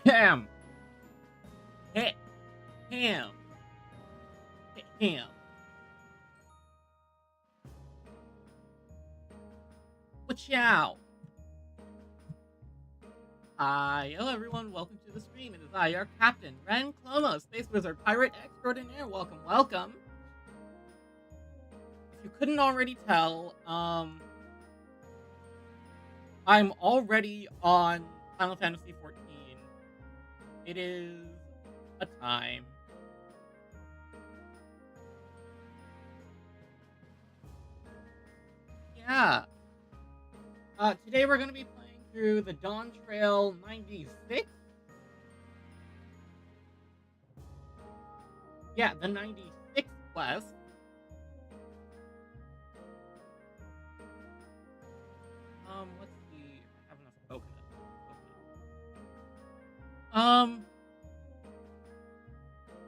Ham. Ham. Ham. Ham. Ciao. Hi, hello everyone, welcome to the stream. It is I, your captain, Ren Clomos, Space Wizard, Pirate Extraordinaire. Welcome, welcome. If you couldn't already tell, I'm already on Final Fantasy XIV. It is a time. Yeah. Today we're going to be playing through the Dawntrail 96. Yeah, the 96 quest. Let's see if I have enough coconut.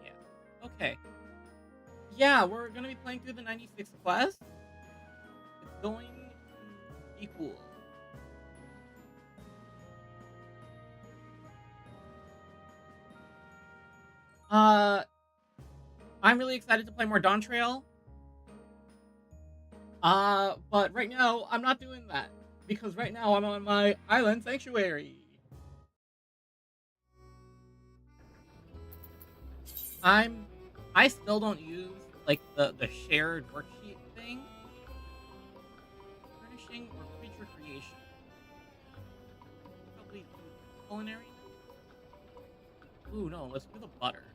Yeah, okay. Yeah, we're going to be playing through the 96 quest. It's going to be cool. I'm really excited to play more Dawntrail. But right now, I'm not doing that. Because right now, I'm on my island sanctuary. I still don't use, like, the shared worksheet thing. Furnishing or creature creation. Probably culinary. Ooh, no, let's do the butter.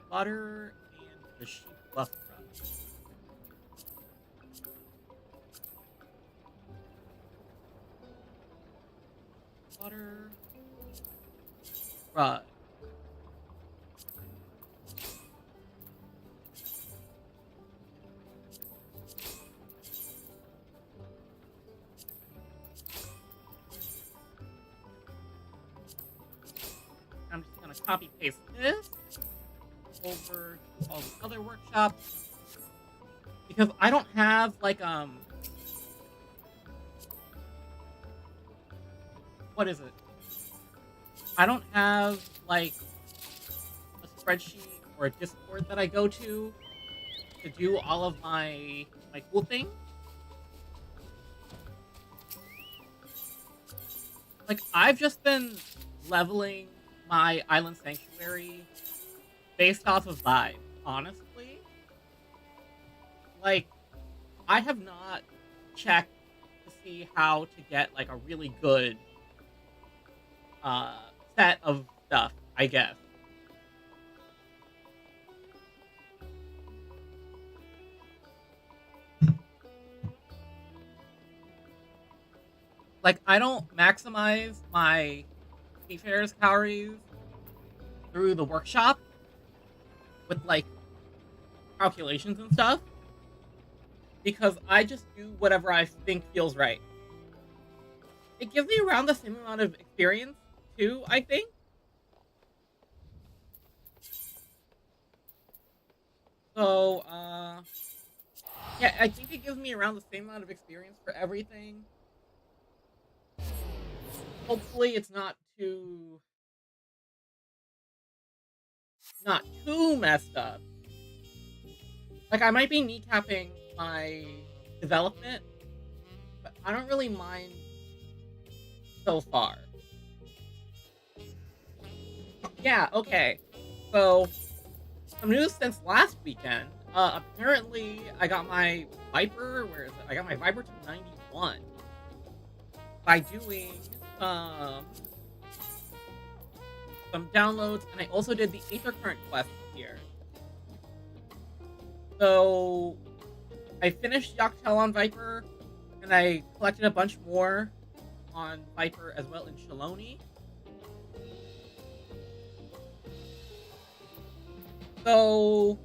Butter and the sheep buff crust. Butter. Right. I'm just gonna copy paste this over to all the other workshops because I don't have like what is it? I don't have like a spreadsheet or a Discord that I go to do all of my cool things. Like I've just been leveling my island sanctuary based off of vibe, honestly. Like, I have not checked to see how to get, like, a really good, set of stuff, I guess. Like, I don't maximize my Seafarer's calories through the workshop with, like, calculations and stuff. Because I just do whatever I think feels right. It gives me around the same amount of experience, too, I think. So, yeah, I think it gives me around the same amount of experience for everything. Hopefully it's not too messed up. Like, I might be kneecapping my development, but I don't really mind so far. Yeah, okay. So, some news since last weekend. Apparently, I got my Viper, where is it? I got my Viper to 91 by doing some downloads, and I also did the Aether Current quest here. So, I finished Yoctel on Viper, and I collected a bunch more on Viper as well in Shaloni. So,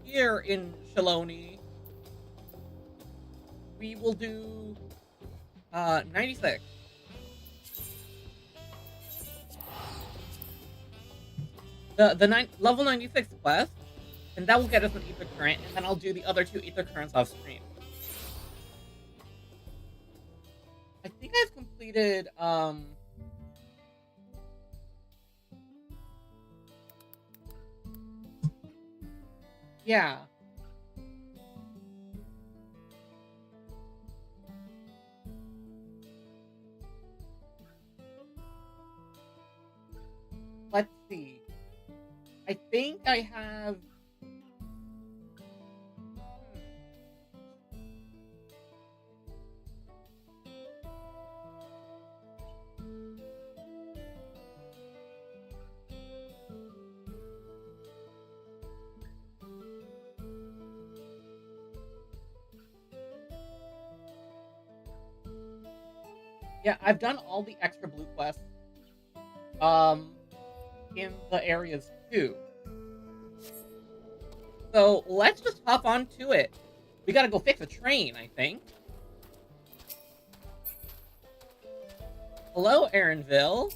here in Shaloni, we will do 96. The level 96 quest, and that will get us an Aether Current, and then I'll do the other 2 Aether Currents off stream. I think I've completed, yeah. Let's see. I think I have... Yeah, I've done all the extra blue quests, in the areas too. So let's just hop on to it. We gotta go fix a train, I think. Hello, Aaronville.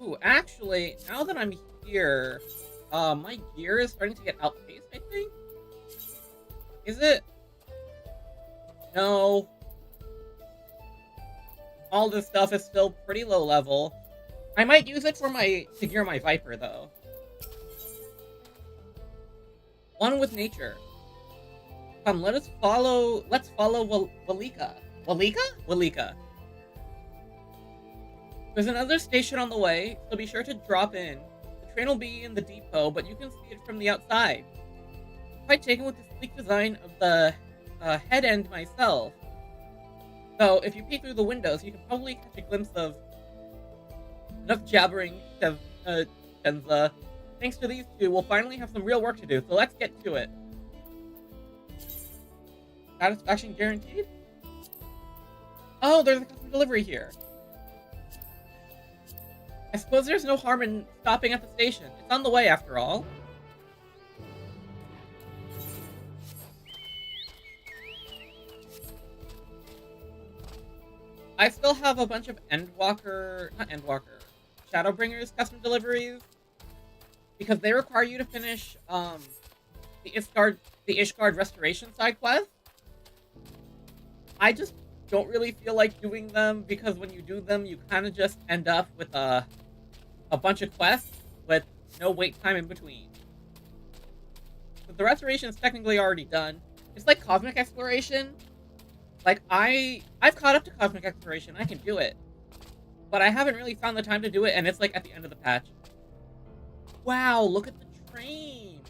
Ooh, actually, now that I'm here, my gear is starting to get outpaced, I think? Is it? No. All this stuff is still pretty low level. I might use it to gear my Viper, though. One with nature. Come, let's follow Walika. Walika. There's another station on the way, so be sure to drop in. The train will be in the depot, but you can see it from the outside. I'm quite taken with the sleek design of the head end myself. So, if you peek through the windows, you can probably catch a glimpse of enough jabbering, Tenza. Thanks to these two, we'll finally have some real work to do, so let's get to it. Satisfaction guaranteed? Oh, there's a customer delivery here. I suppose there's no harm in stopping at the station. It's on the way, after all. I still have a bunch of Shadowbringers custom deliveries, because they require you to finish, the Ishgard restoration side quest. I just don't really feel like doing them, because when you do them, you kind of just end up with a bunch of quests with no wait time in between. But the restoration is technically already done. It's like Cosmic Exploration. Like, I've caught up to Cosmic Exploration, I can do it. But I haven't really found the time to do it, and it's like at the end of the patch. Wow, look at the train!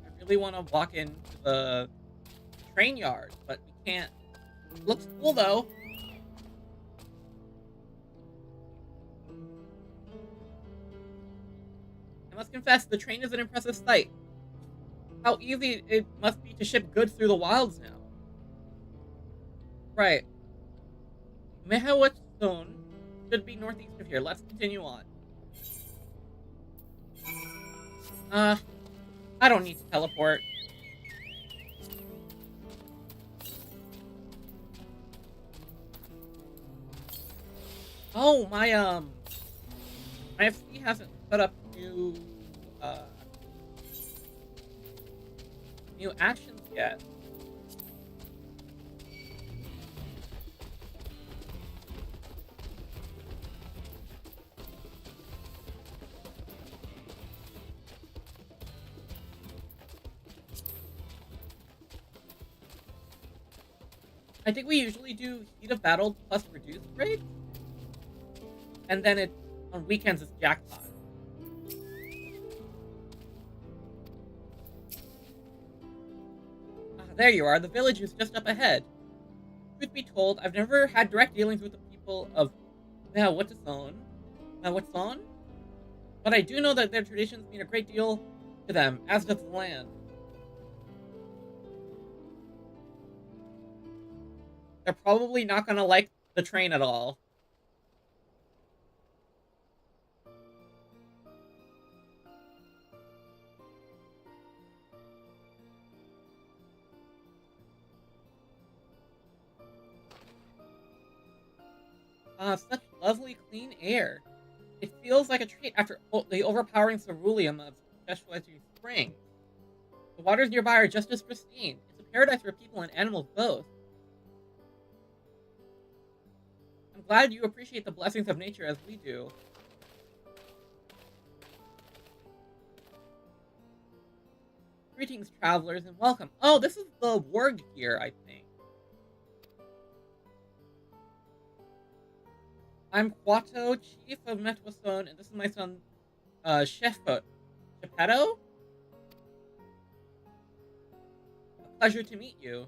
I really want to walk into the train yard, but we can't. Looks cool, though. I must confess, the train is an impressive sight. How easy it must be to ship goods through the wilds now. Right. Mehawat Zone should be northeast of here. Let's continue on. I don't need to teleport. Oh, my FC hasn't set up new actions yet. I think we usually do Heat of Battle plus reduced rate, and then it on weekends it's jackpot. There you are, the village is just up ahead. Truth be told, I've never had direct dealings with the people of Mehawat Zone, but I do know that their traditions mean a great deal to them, as does the land. They're probably not gonna like the train at all. Such lovely clean air. It feels like a treat after the overpowering ceruleum of specializing spring. The waters nearby are just as pristine. It's a paradise for people and animals both. I'm glad you appreciate the blessings of nature as we do. Greetings, travelers, and welcome. Oh, this is the warg gear, I think. I'm Quato, chief of Metwason, and this is my son, Shefo. Geppetto? A pleasure to meet you.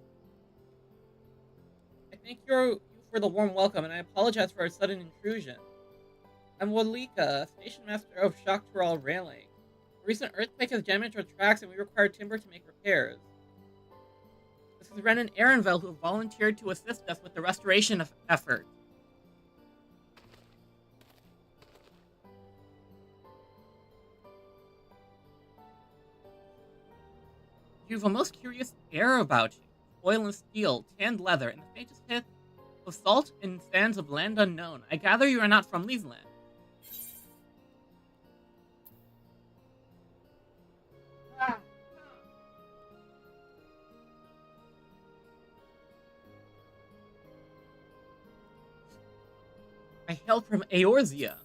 I thank you for the warm welcome, and I apologize for our sudden intrusion. I'm Walika, station master of Shocktural Railing. A recent earthquake has damaged our tracks, and we require timber to make repairs. This is Renan Ehrenfeld, who volunteered to assist us with the restoration effort. You have a most curious air about you. Oil and steel, tanned leather, and the faintest hint of salt and sands of land unknown. I gather you are not from these lands. I hail from Eorzea.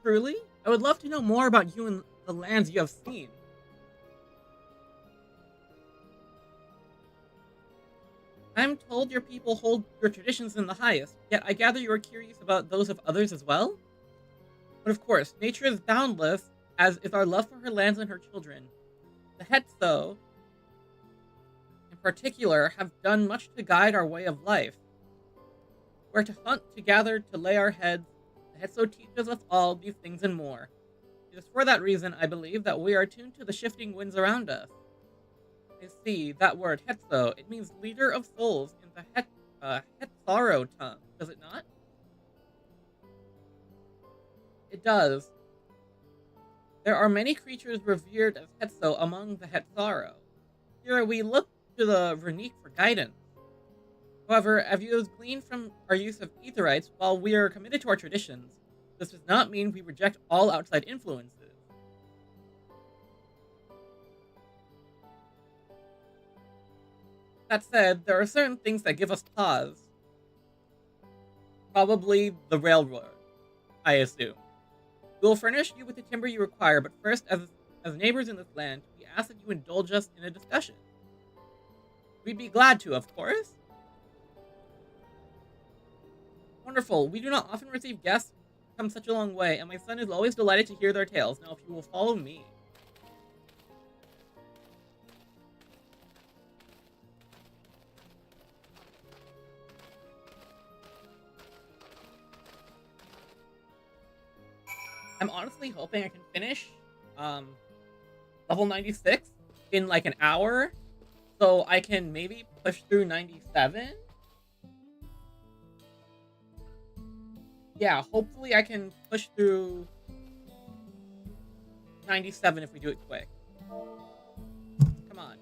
Truly? I would love to know more about you and the lands you have seen. I'm told your people hold your traditions in the highest, yet I gather you are curious about those of others as well? But of course, nature is boundless, as is our love for her lands and her children. The Hetso, in particular, have done much to guide our way of life. Where to hunt, to gather, to lay our heads, the Hetso teaches us all these things and more. It is for that reason, I believe, that we are attuned to the shifting winds around us. I see, that word, Hetso, it means leader of souls in the Hetsaro tongue, does it not? It does. There are many creatures revered as Hetso among the Hetsaro. Here we look to the Vernique for guidance. However, as you have gleaned from our use of Aetherites, while we are committed to our traditions, this does not mean we reject all outside influences. That said, there are certain things that give us pause. Probably the railroad, I assume. We will furnish you with the timber you require, but first, as neighbors in this land, we ask that you indulge us in a discussion. We'd be glad to, of course. Wonderful. We do not often receive guests come such a long way, and my son is always delighted to hear their tales. Now, if you will follow me. I'm honestly hoping I can finish level 96 in like an hour, so I can maybe push through 97. Yeah, hopefully I can push through 97 if we do it quick. Come on.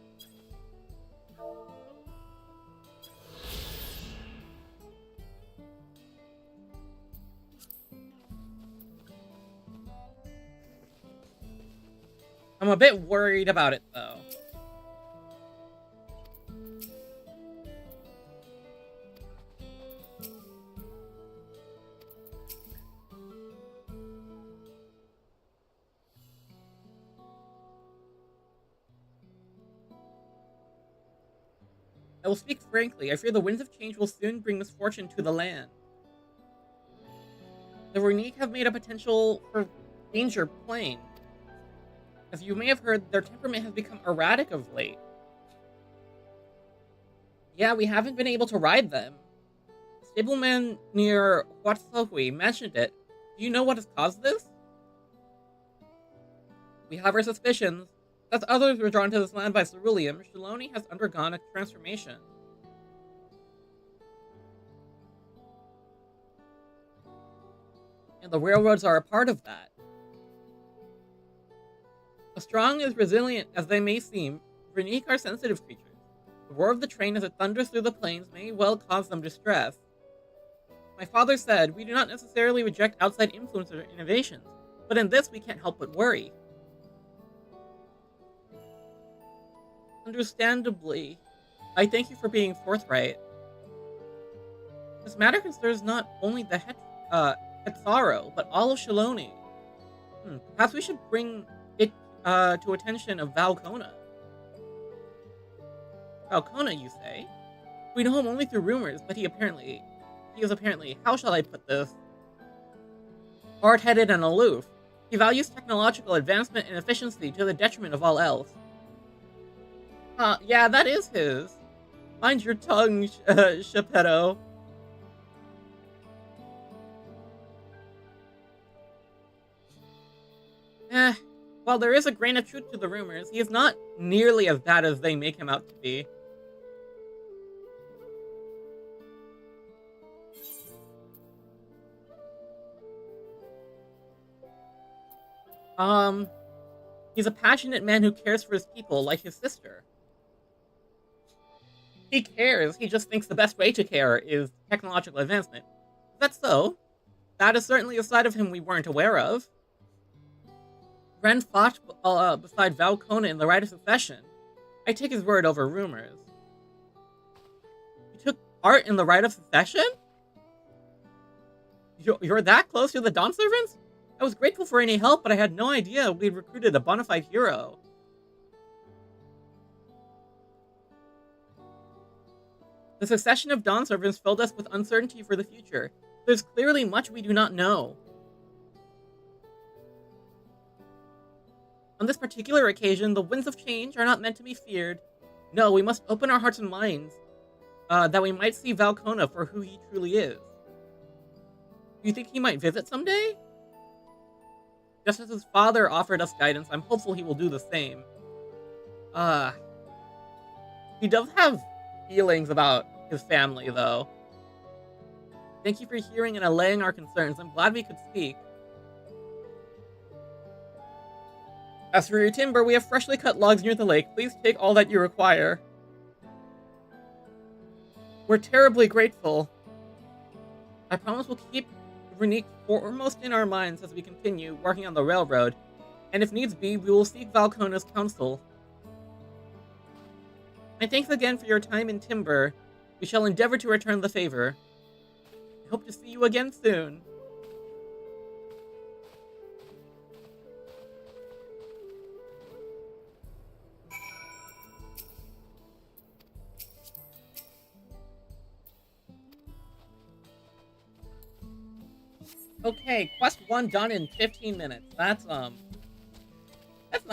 I'm a bit worried about it, though. I will speak frankly. I fear the winds of change will soon bring misfortune to the land. The Vernique have made a potential for danger plain. As you may have heard, their temperament has become erratic of late. Yeah, we haven't been able to ride them. The stableman near Huatsohui mentioned it. Do you know what has caused this? We have our suspicions. As others were drawn to this land by ceruleum, Shiloni has undergone a transformation. And the railroads are a part of that. As strong and resilient as they may seem, Vernique are sensitive creatures. The roar of the train as it thunders through the plains may well cause them distress. My father said, we do not necessarily reject outside influence or innovations, but in this we can't help but worry. Understandably, I thank you for being forthright. This matter concerns not only the Hetzaro, but all of Shaloni. Perhaps we should bring it to attention of Valkona. Valkona, you say? We know him only through rumors, but he is apparently, how shall I put this? Hard-headed and aloof. He values technological advancement and efficiency to the detriment of all else. Yeah, that is his. Mind your tongue, Geppetto. While there is a grain of truth to the rumors, he is not nearly as bad as they make him out to be. He's a passionate man who cares for his people, like his sister. He cares, he just thinks the best way to care is technological advancement. Is that so? That is certainly a side of him we weren't aware of. Ren fought beside Valkona in the Rite of Succession. I take his word over rumors. He took part in the Rite of Succession? You're that close to the Dawn Servants? I was grateful for any help, but I had no idea we'd recruited a bona fide hero. The succession of Dawn Servants filled us with uncertainty for the future. There's clearly much we do not know. On this particular occasion, the winds of change are not meant to be feared. No, we must open our hearts and minds, that we might see Valkona for who he truly is. Do you think he might visit someday? Just as his father offered us guidance, I'm hopeful he will do the same. He does have feelings about his family, though. Thank you for hearing and allaying our concerns. I'm glad we could speak. As for your timber, we have freshly cut logs near the lake. Please take all that you require. We're terribly grateful. I promise we'll keep Vernique foremost in our minds as we continue working on the railroad, and if needs be, we will seek Valkona's counsel. And thanks again for your time in Timber. We shall endeavor to return the favor. I hope to see you again soon. Okay, quest 1 done in 15 minutes. That's not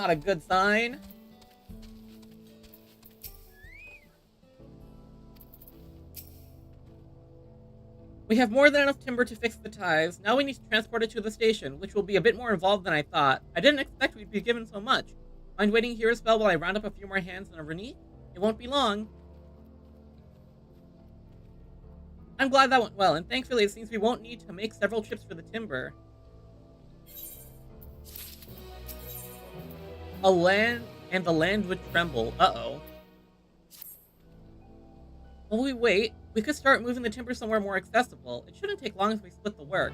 a good sign. We have more than enough timber to fix the ties. Now we need to transport it to the station, which will be a bit more involved than I thought. I didn't expect we'd be given so much. Mind waiting here a spell while I round up a few more hands in a Vernique? It won't be long. I'm glad that went well, and thankfully it seems we won't need to make several trips for the timber. The land would tremble. Uh-oh. While we wait, we could start moving the timber somewhere more accessible. It shouldn't take long if we split the work.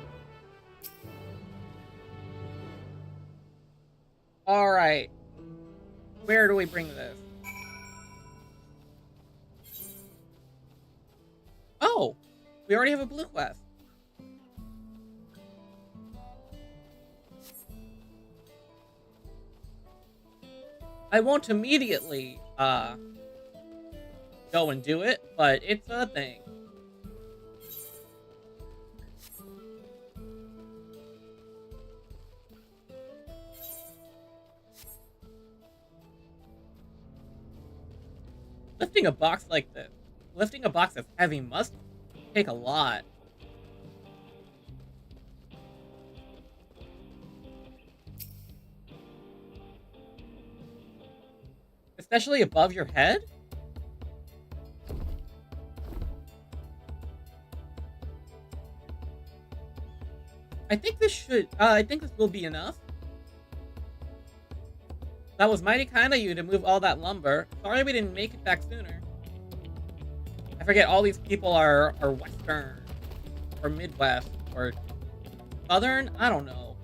Alright. Where do we bring this? Oh! We already have a blue quest. I won't immediately, go and do it, but it's a thing. Lifting a box like this, lifting a box that's heavy must take a lot. Especially above your head? I think this will be enough. That was mighty kind of you to move all that lumber. Sorry we didn't make it back sooner. I forget all these people are Western. or Midwest, or Southern? I don't know.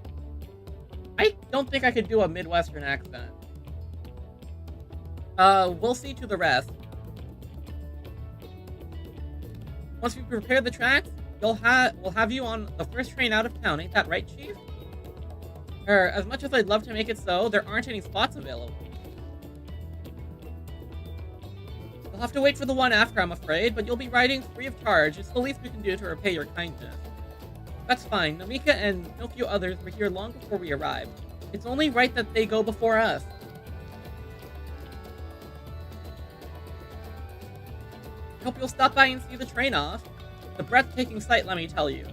I don't think I could do a Midwestern accent. We'll see to the rest. Once we prepare the tracks, we'll have you on the first train out of town, ain't that right, Chief? As much as I'd love to make it so, there aren't any spots available. You'll have to wait for the one after, I'm afraid, but you'll be riding free of charge. It's the least we can do to repay your kindness. That's fine. Namika and no few others were here long before we arrived. It's only right that they go before us. I hope you'll stop by and see the train off. It's a breathtaking sight, let me tell you.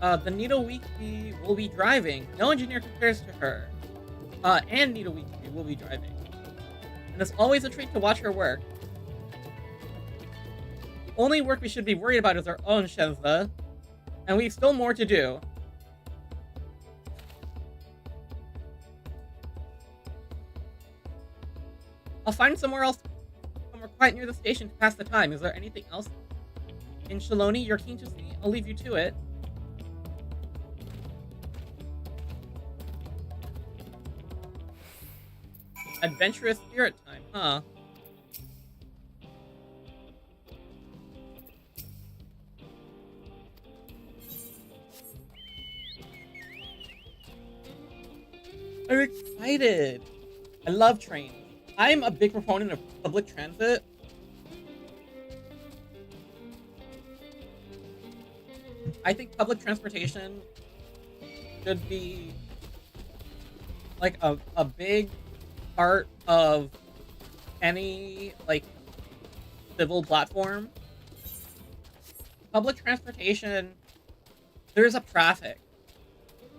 The Nita Weekly will be driving. No engineer compares to her. And Nita Weekly will be driving. And it's always a treat to watch her work. The only work we should be worried about is our own Shenzda. And we've still more to do. I'll find somewhere quiet near the station to pass the time. Is there anything else in Shaloni you're keen to see? I'll leave you to it. Adventurous spirit time, huh? I'm excited. I love trains. I'm a big proponent of public transit. I think public transportation should be like a big part of any like civil platform. Public transportation, there's a traffic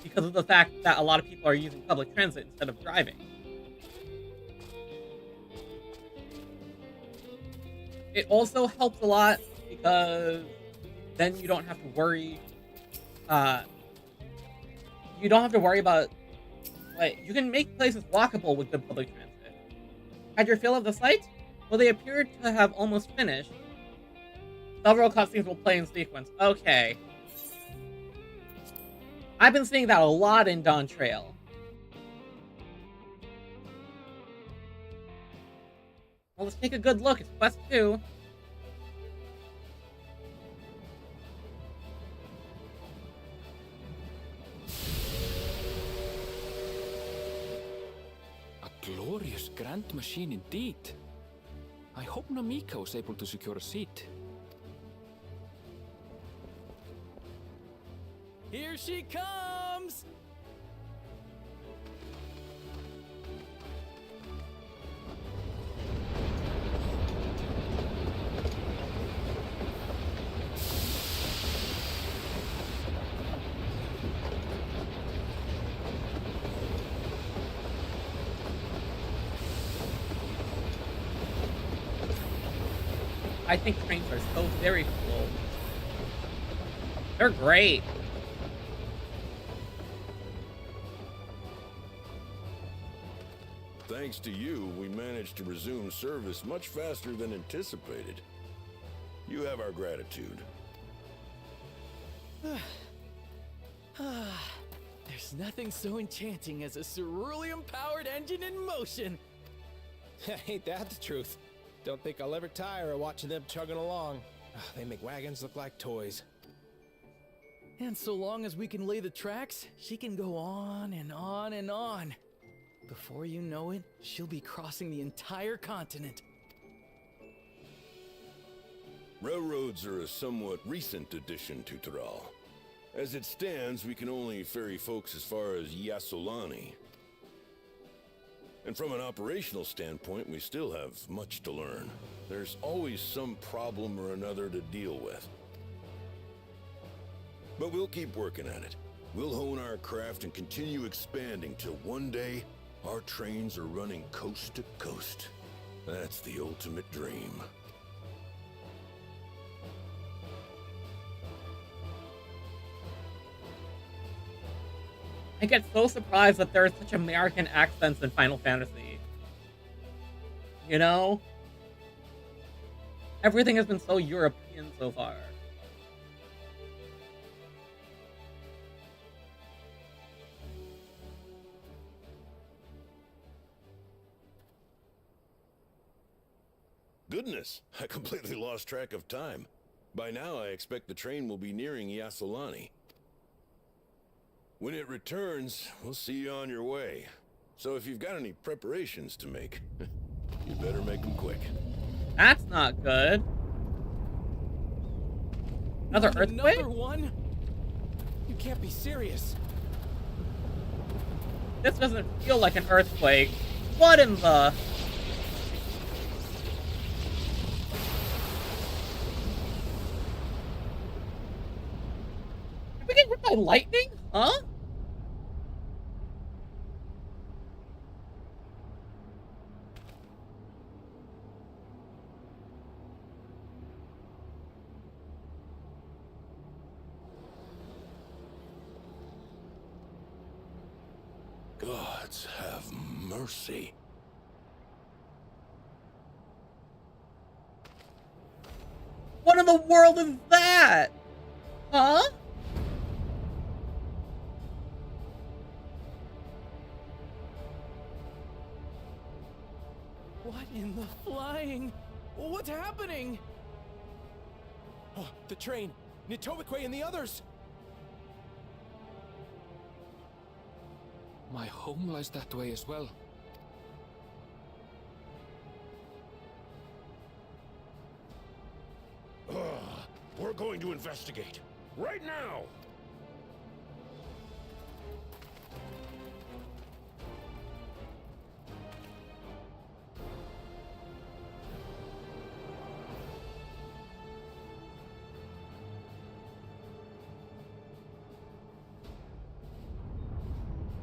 because of the fact that a lot of people are using public transit instead of driving. It also helps a lot because then you don't have to worry. You don't have to worry about, like, you can make places walkable with good public transit. Had your fill of the sights? Well, they appeared to have almost finished. Several cutscenes will play in sequence. Okay. I've been seeing that a lot in Dawntrail. Well, let's take a good look. It's Quest 2. A glorious grand machine indeed. I hope Namika was able to secure a seat. Here she comes! I think trains are so very cool. They're great. Thanks to you, we managed to resume service much faster than anticipated. You have our gratitude. There's nothing so enchanting as a cerulean-powered engine in motion. Ain't that the truth? Don't think I'll ever tire of watching them chugging along. They make wagons look like toys. And so long as we can lay the tracks, she can go on and on and on. Before you know it, she'll be crossing the entire continent. Railroads are a somewhat recent addition to Thrall. As it stands, we can only ferry folks as far as Yasolani. And from an operational standpoint, we still have much to learn. There's always some problem or another to deal with. But we'll keep working at it. We'll hone our craft and continue expanding till one day, our trains are running coast to coast. That's the ultimate dream. I get so surprised that there are such American accents in Final Fantasy. You know? Everything has been so European so far. goodness, I completely lost track of time. By now, I expect the train will be nearing Yasolani. When it returns, we'll see you on your way. So if you've got any preparations to make, you better make them quick. That's not good. Another earthquake? Another one? You can't be serious. This doesn't feel like an earthquake. What in the... Did we get hit by lightning? Huh? Gods have mercy. What in the world is that? Huh? What in the flying? What's happening? Oh, the train! Nitobikwe and the others! My home lies that way as well. We're going to investigate. Right now!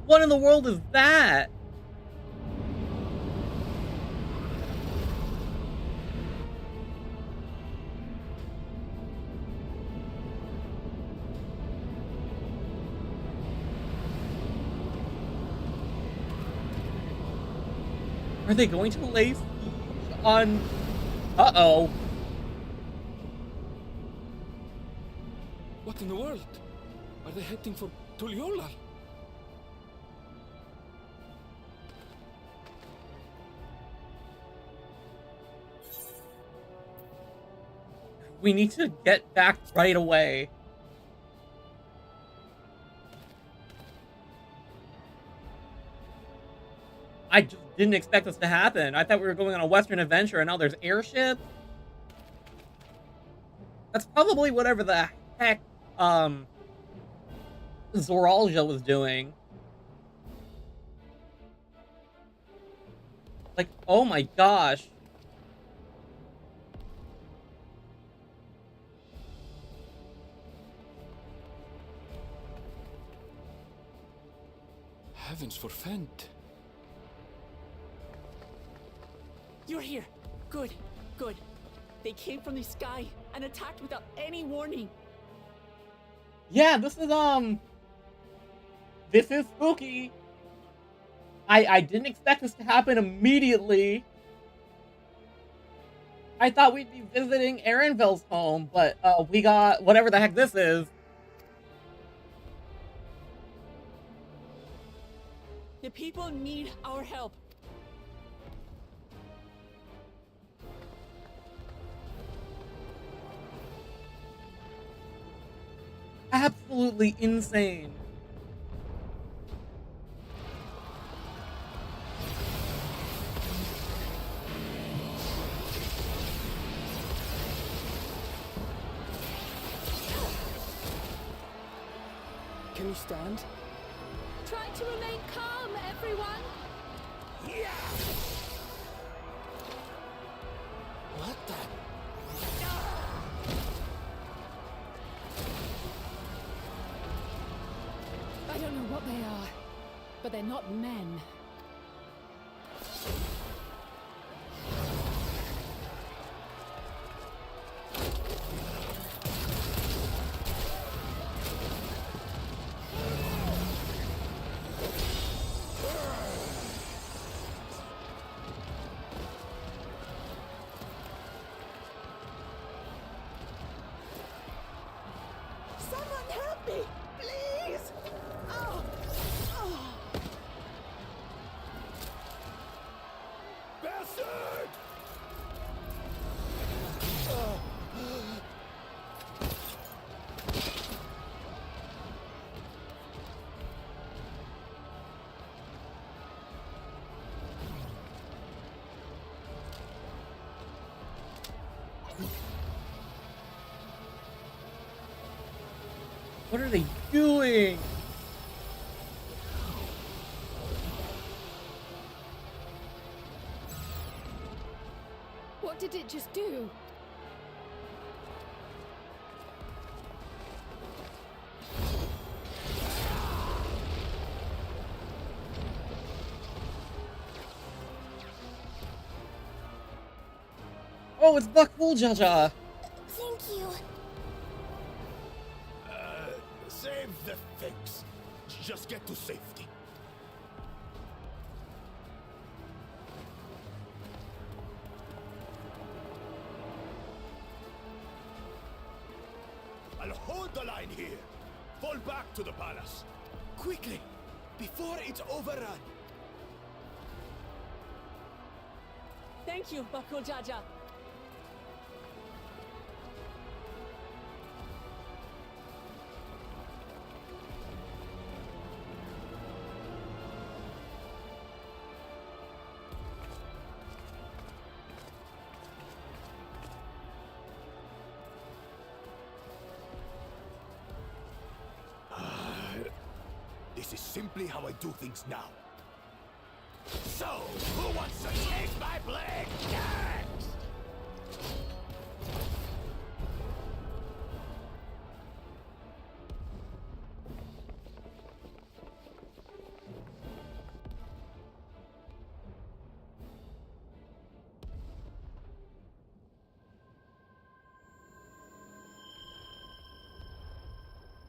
What in the world is that? Are they going to lay siege on... Uh-oh. What in the world? Are they heading for Tuliolal? We need to get back right away. I just didn't expect this to happen. I thought we were going on a Western adventure and now there's airships. That's probably whatever the heck, Zoralja was doing. Like, oh my gosh. Heavens forfend. You're here. Good, good. They came from the sky and attacked without any warning. Yeah, this is spooky. I didn't expect this to happen immediately. I thought we'd be visiting Aaronville's home, but we got whatever the heck this is. The people need our help. Absolutely insane. Can you stand? Try to remain calm, everyone. What the? I don't know what they are, but they're not men. Someone help me, please! Oh. What are they doing? What did it just do? Oh, it's Buck Jaja. Thank you. Save the things. Just get to safety. I'll hold the line here. Fall back to the palace. Quickly, before it's overrun. Thank you, Bakul Jaja. This is simply how I do things now. So, who wants to taste my blade next?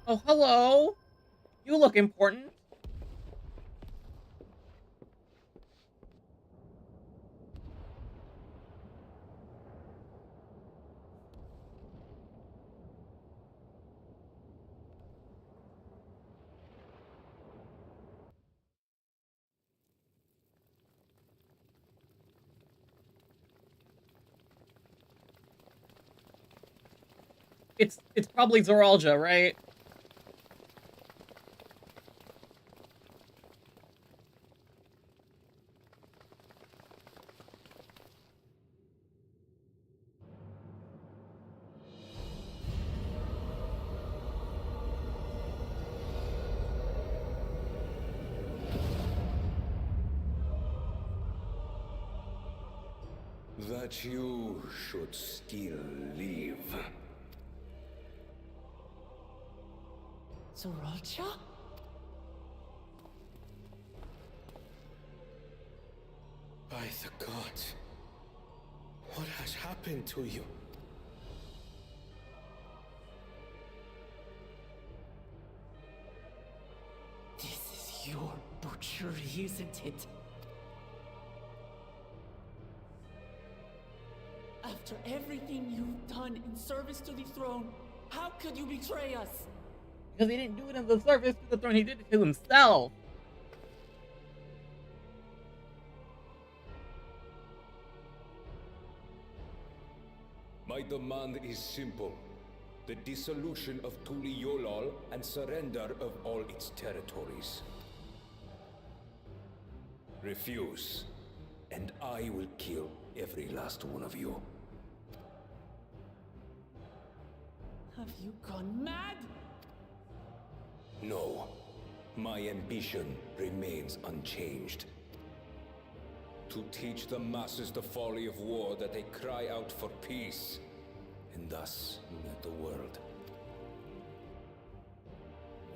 Oh, hello. You look important. It's probably Zoralja, right? That you should still live. Zoralja? By the gods, what has happened to you? This is your butchery, isn't it? After everything you've done in service to the throne, how could you betray us? Because he didn't do it in the service to the throne, he did it to himself. My demand is simple. The dissolution of Tuli Yolal and surrender of all its territories. Refuse, and I will kill every last one of you. Have you gone mad? No, my ambition remains unchanged. To teach the masses the folly of war, that they cry out for peace, and thus unite the world.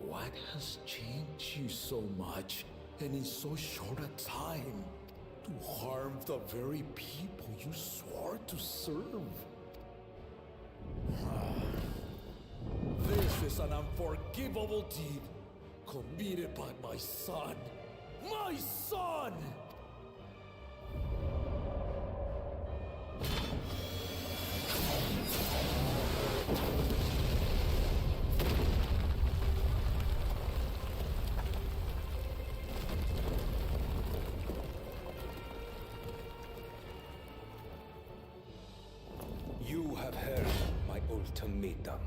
What has changed you so much, and in so short a time, to harm the very people you swore to serve? This is an unforgivable deed committed by my son. My son! You have heard my ultimatum.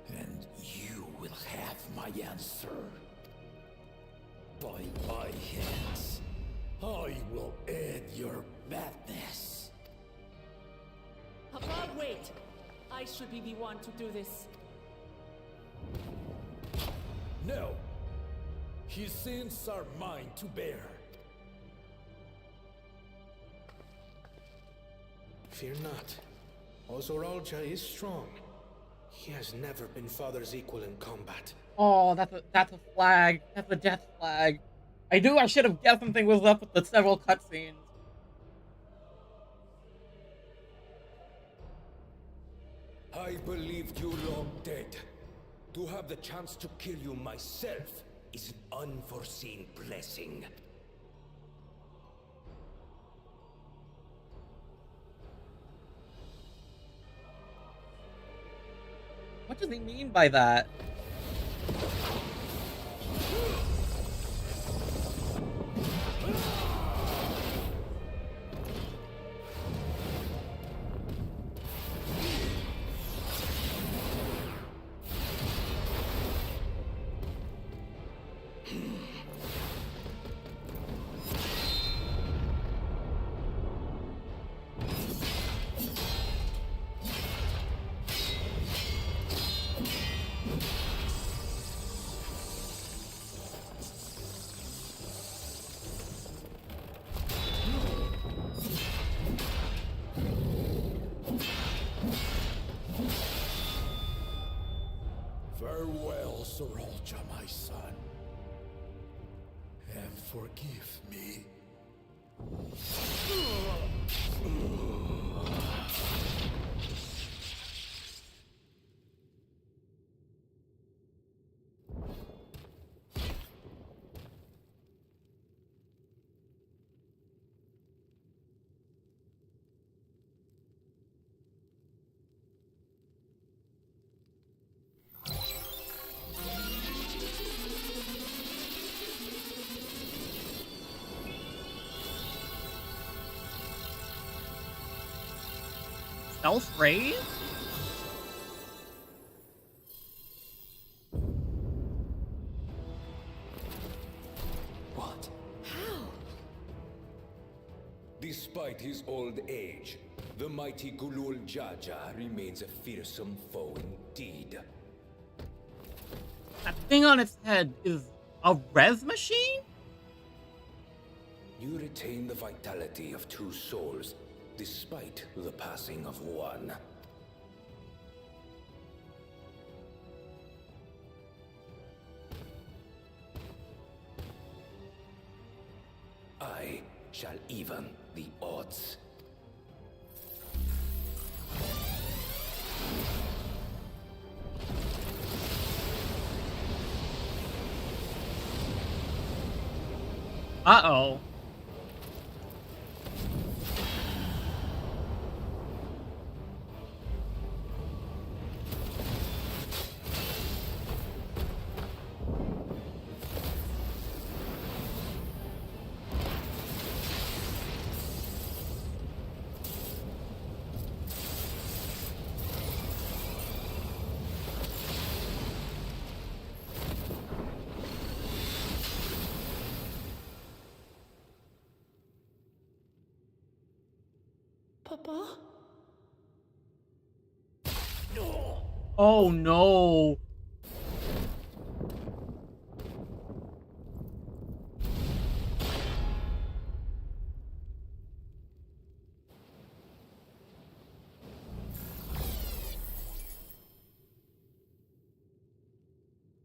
And you will have my answer. By my hands, I will end your madness. Papa, wait! I I should be the one to do this. No. His sins are mine to bear. Fear not. Ozoralja is strong. He has never been Father's equal in combat. Oh, that's a flag. That's a death flag. I should have guessed something was up with the several cutscenes. I believed you long dead. To have the chance to kill you myself is an unforeseen blessing. What does he mean by that? Farewell, Sorolja, my son. And forgive me. Stealth raid? What? Despite his old age, the mighty Gulul Jaja remains a fearsome foe indeed. That thing on its head is a res machine? You retain the vitality of two souls, despite the passing of one. I shall even the odds. Uh-oh. Papa? Oh no.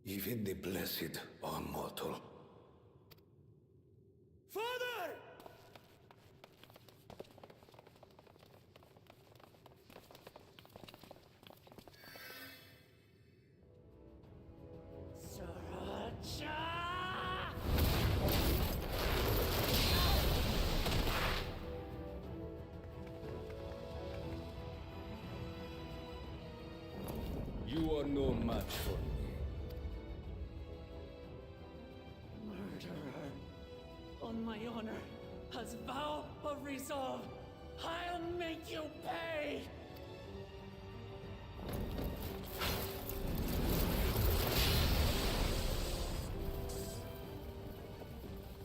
Even the blessed are mortal. Father! You are no match for me. Murderer. On my honor, as vow of resolve, I'll make you pay!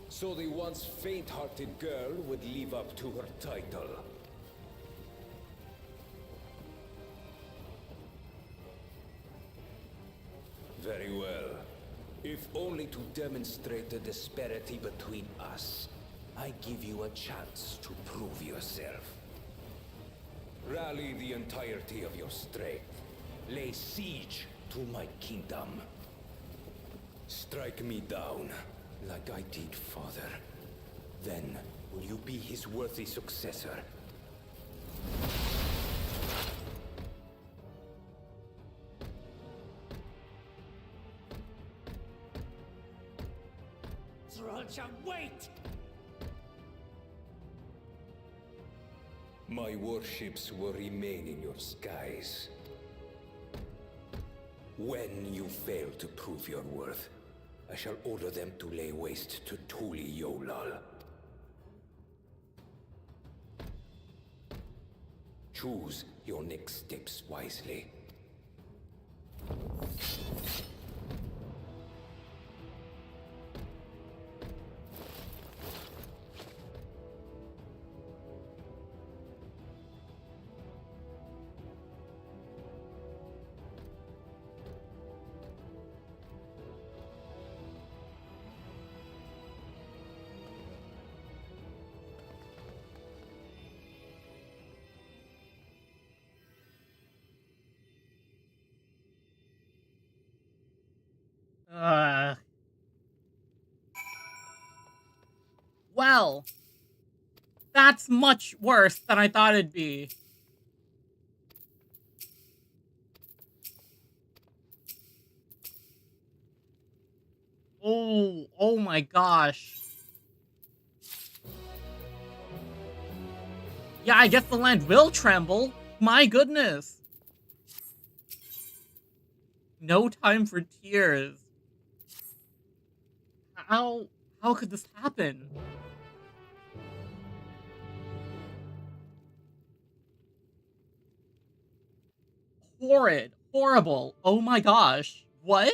So the once faint-hearted girl would live up to her title. Very well. If only to demonstrate the disparity between us, I give you a chance to prove yourself. Rally the entirety of your strength. Lay siege to my kingdom. Strike me down, like I did father. Then, will you be his worthy successor? Sriracha, wait! My warships will remain in your skies. When you fail to prove your worth, I shall order them to lay waste to Tuli Yolal. Choose your next steps wisely. Well, that's much worse than I thought it'd be. Oh my gosh. Yeah, I guess the land will tremble. My goodness. No time for tears. How could this happen? Horrid. Horrible. Oh my gosh. What?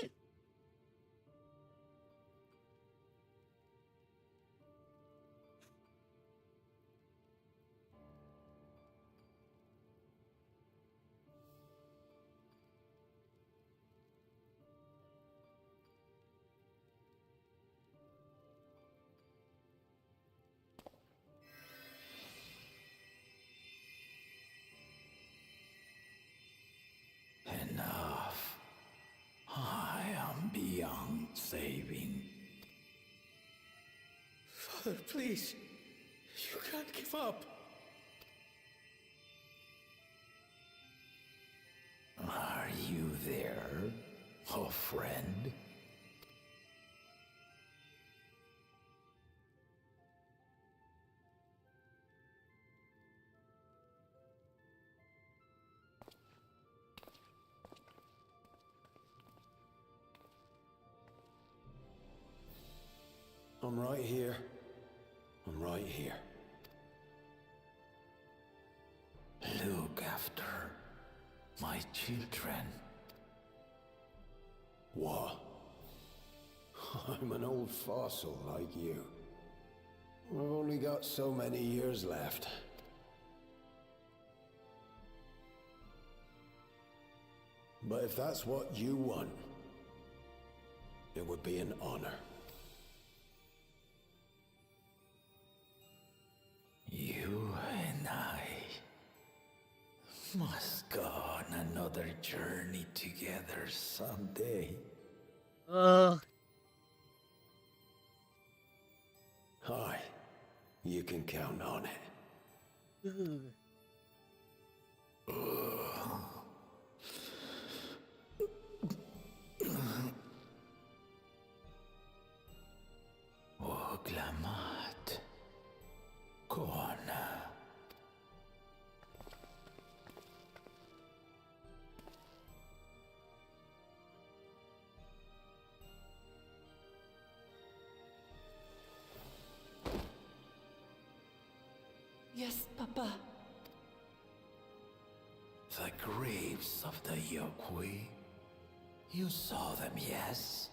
Enough. I am beyond saving. Father, please. You can't give up. Are you there, a friend? I'm right here. I'm right here. Look after my children. What? I'm an old fossil like you. I've only got so many years left. But if that's what you want, it would be an honor. You and I must go on another journey together someday. Ugh. Aye, you can count on it. Ugh. Oglamat. Kona. Yes, Papa. The graves of the Yokwi. You saw them, yes?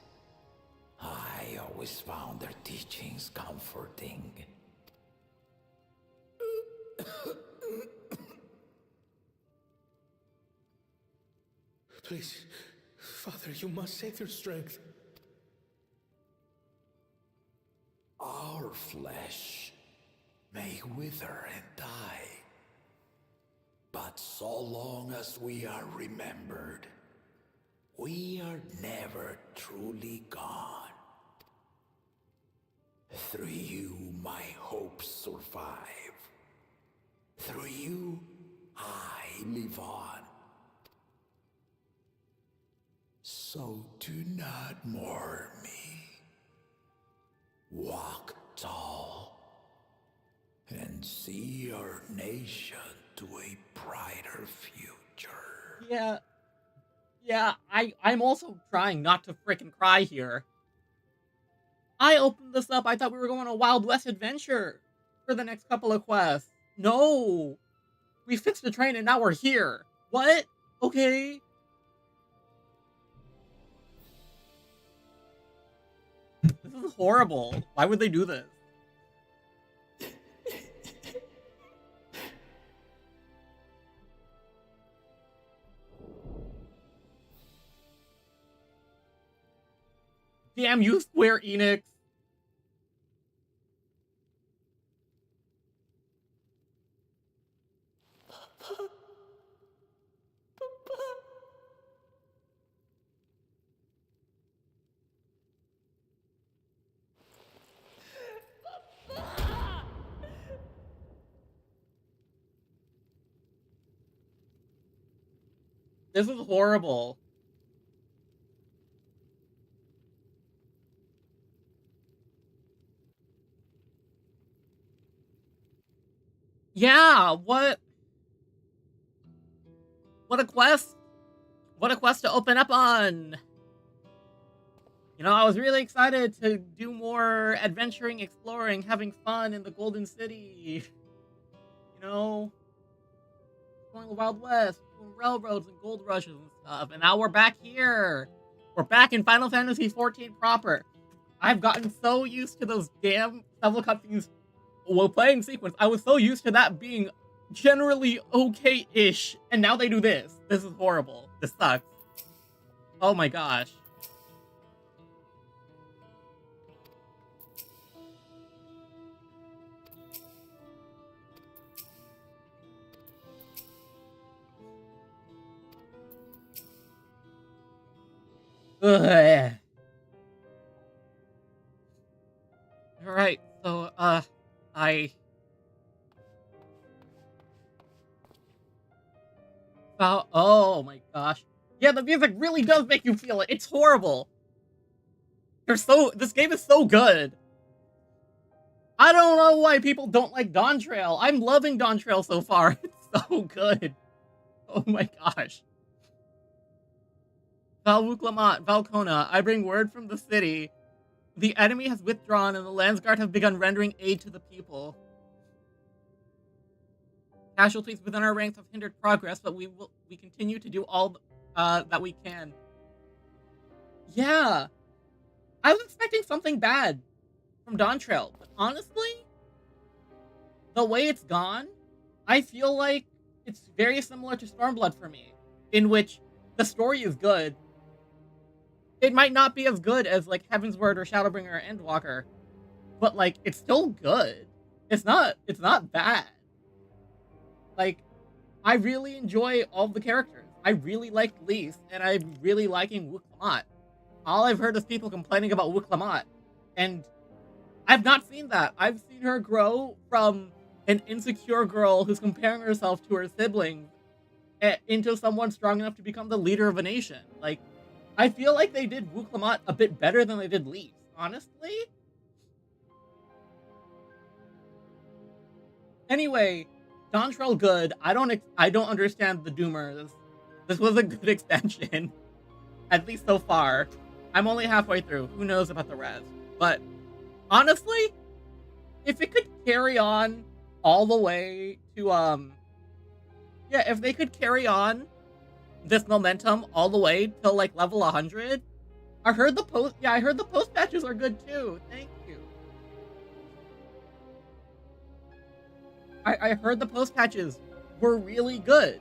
I always found their teachings comforting. Please, Father, you must save their strength. Our flesh may wither and die, but so long as we are remembered, we are never truly gone. Through you, my hopes survive. Through you, I live on. So do not mourn me. Walk tall and see our nation to a brighter future. Yeah, I'm also trying not to frickin' cry here. I opened this up, I thought we were going on a Wild West adventure for the next couple of quests. No! We fixed the train and now we're here. What? Okay. This is horrible. Why would they do this? Damn you, Square Enix. This is horrible. Yeah, what a quest. What a quest to open up on. You know, I was really excited to do more adventuring, exploring, having fun in the Golden City. You know, going the Wild West, doing railroads and gold rushes and stuff. And now we're back here. We're back in Final Fantasy XIV proper. I've gotten so used to those damn several cutscenes while playing sequence. I was so used to that being generally okay-ish. And now they do this. This is horrible. This sucks. Oh my gosh. Ugh. Alright, so, oh my gosh. Yeah, the music really does make you feel it. It's horrible. This game is so good. I don't know why people don't like Dawntrail. I'm loving Dawntrail so far. It's so good. Oh my gosh. Valkona, I bring word from the city. The enemy has withdrawn and the Landsguard have begun rendering aid to the people. Casualties within our ranks have hindered progress, but we continue to do all that we can. Yeah. I was expecting something bad from Dawntrail, but honestly, the way it's gone, I feel like it's very similar to Stormblood for me, in which the story is good. It might not be as good as, like, Heaven's Word or Shadowbringer or Endwalker, but, like, it's still good. It's not bad. Like, I really enjoy all the characters. I really like Lise, and I'm really liking Wuklamot. All I've heard is people complaining about Wuklamot, and I've not seen that. I've seen her grow from an insecure girl who's comparing herself to her siblings into someone strong enough to become the leader of a nation. Like, I feel like they did Wuklamot a bit better than they did Lise, honestly. Anyway, Dawntrail good. I don't understand the Doomers. This was a good extension, at least so far. I'm only halfway through. Who knows about the rest? But honestly, if it could carry on all the way to yeah, if they could carry on this momentum all the way till like level 100. I heard the post patches are good too. Thank you. I heard the post patches were really good.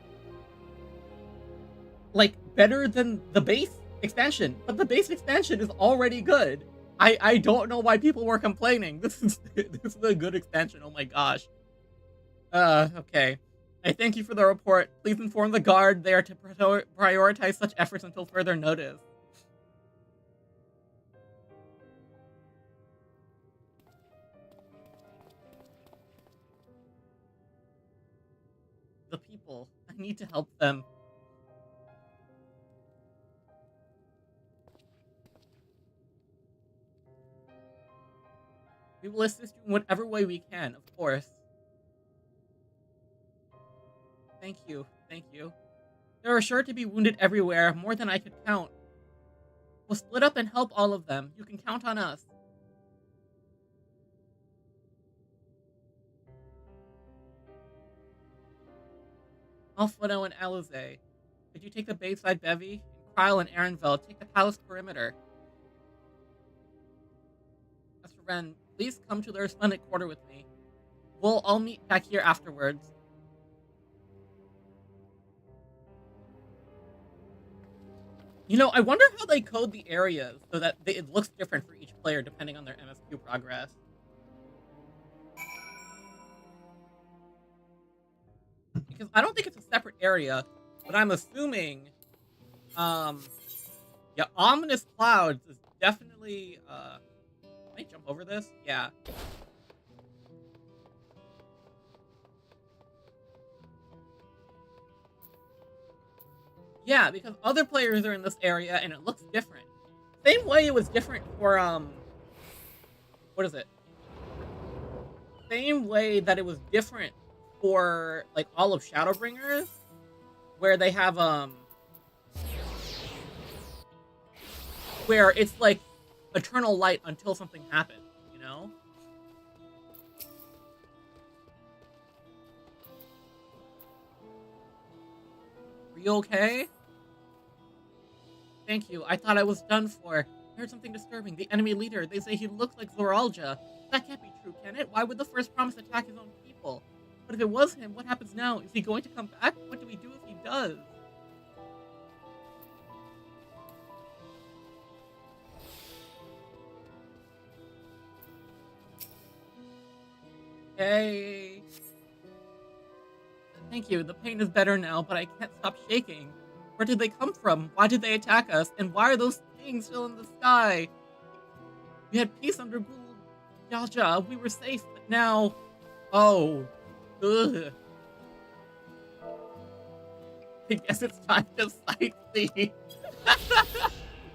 Like better than the base expansion, but the base expansion is already good. I don't know why people were complaining. This is a good expansion. Oh my gosh. Okay. I thank you for the report. Please inform the guard they are to prioritize such efforts until further notice. The people. I need to help them. We will assist you in whatever way we can, of course. Thank you, thank you. There are sure to be wounded everywhere, more than I could count. We'll split up and help all of them. You can count on us. Alfredo and Alize, could you take the Bayside Bevy? And Kyle and Ehrenfeld, take the palace perimeter. As for Ren, please come to the resplendent quarter with me. We'll all meet back here afterwards. You know, I wonder how they code the areas so that it looks different for each player depending on their MSQ progress. Because I don't think it's a separate area, but I'm assuming, yeah, Ominous Clouds is definitely, can I jump over this? Yeah. Yeah, because other players are in this area and it looks different. Same way it was different for, what is it? Same way that it was different for, like, all of Shadowbringers, where they have, where it's, like, eternal light until something happens, you know? Are you okay? Thank you. I thought I was done for. I heard something disturbing. The enemy leader. They say he looks like Zoralja. That can't be true, can it? Why would the first promise attack his own people? But if it was him, what happens now? Is he going to come back? What do we do if he does? Hey. Thank you. The pain is better now, but I can't stop shaking. Where did they come from? Why did they attack us? And why are those things still in the sky? We had peace under Gul Jaja. We were safe, but now... Oh. Ugh. I guess it's time to sightsee.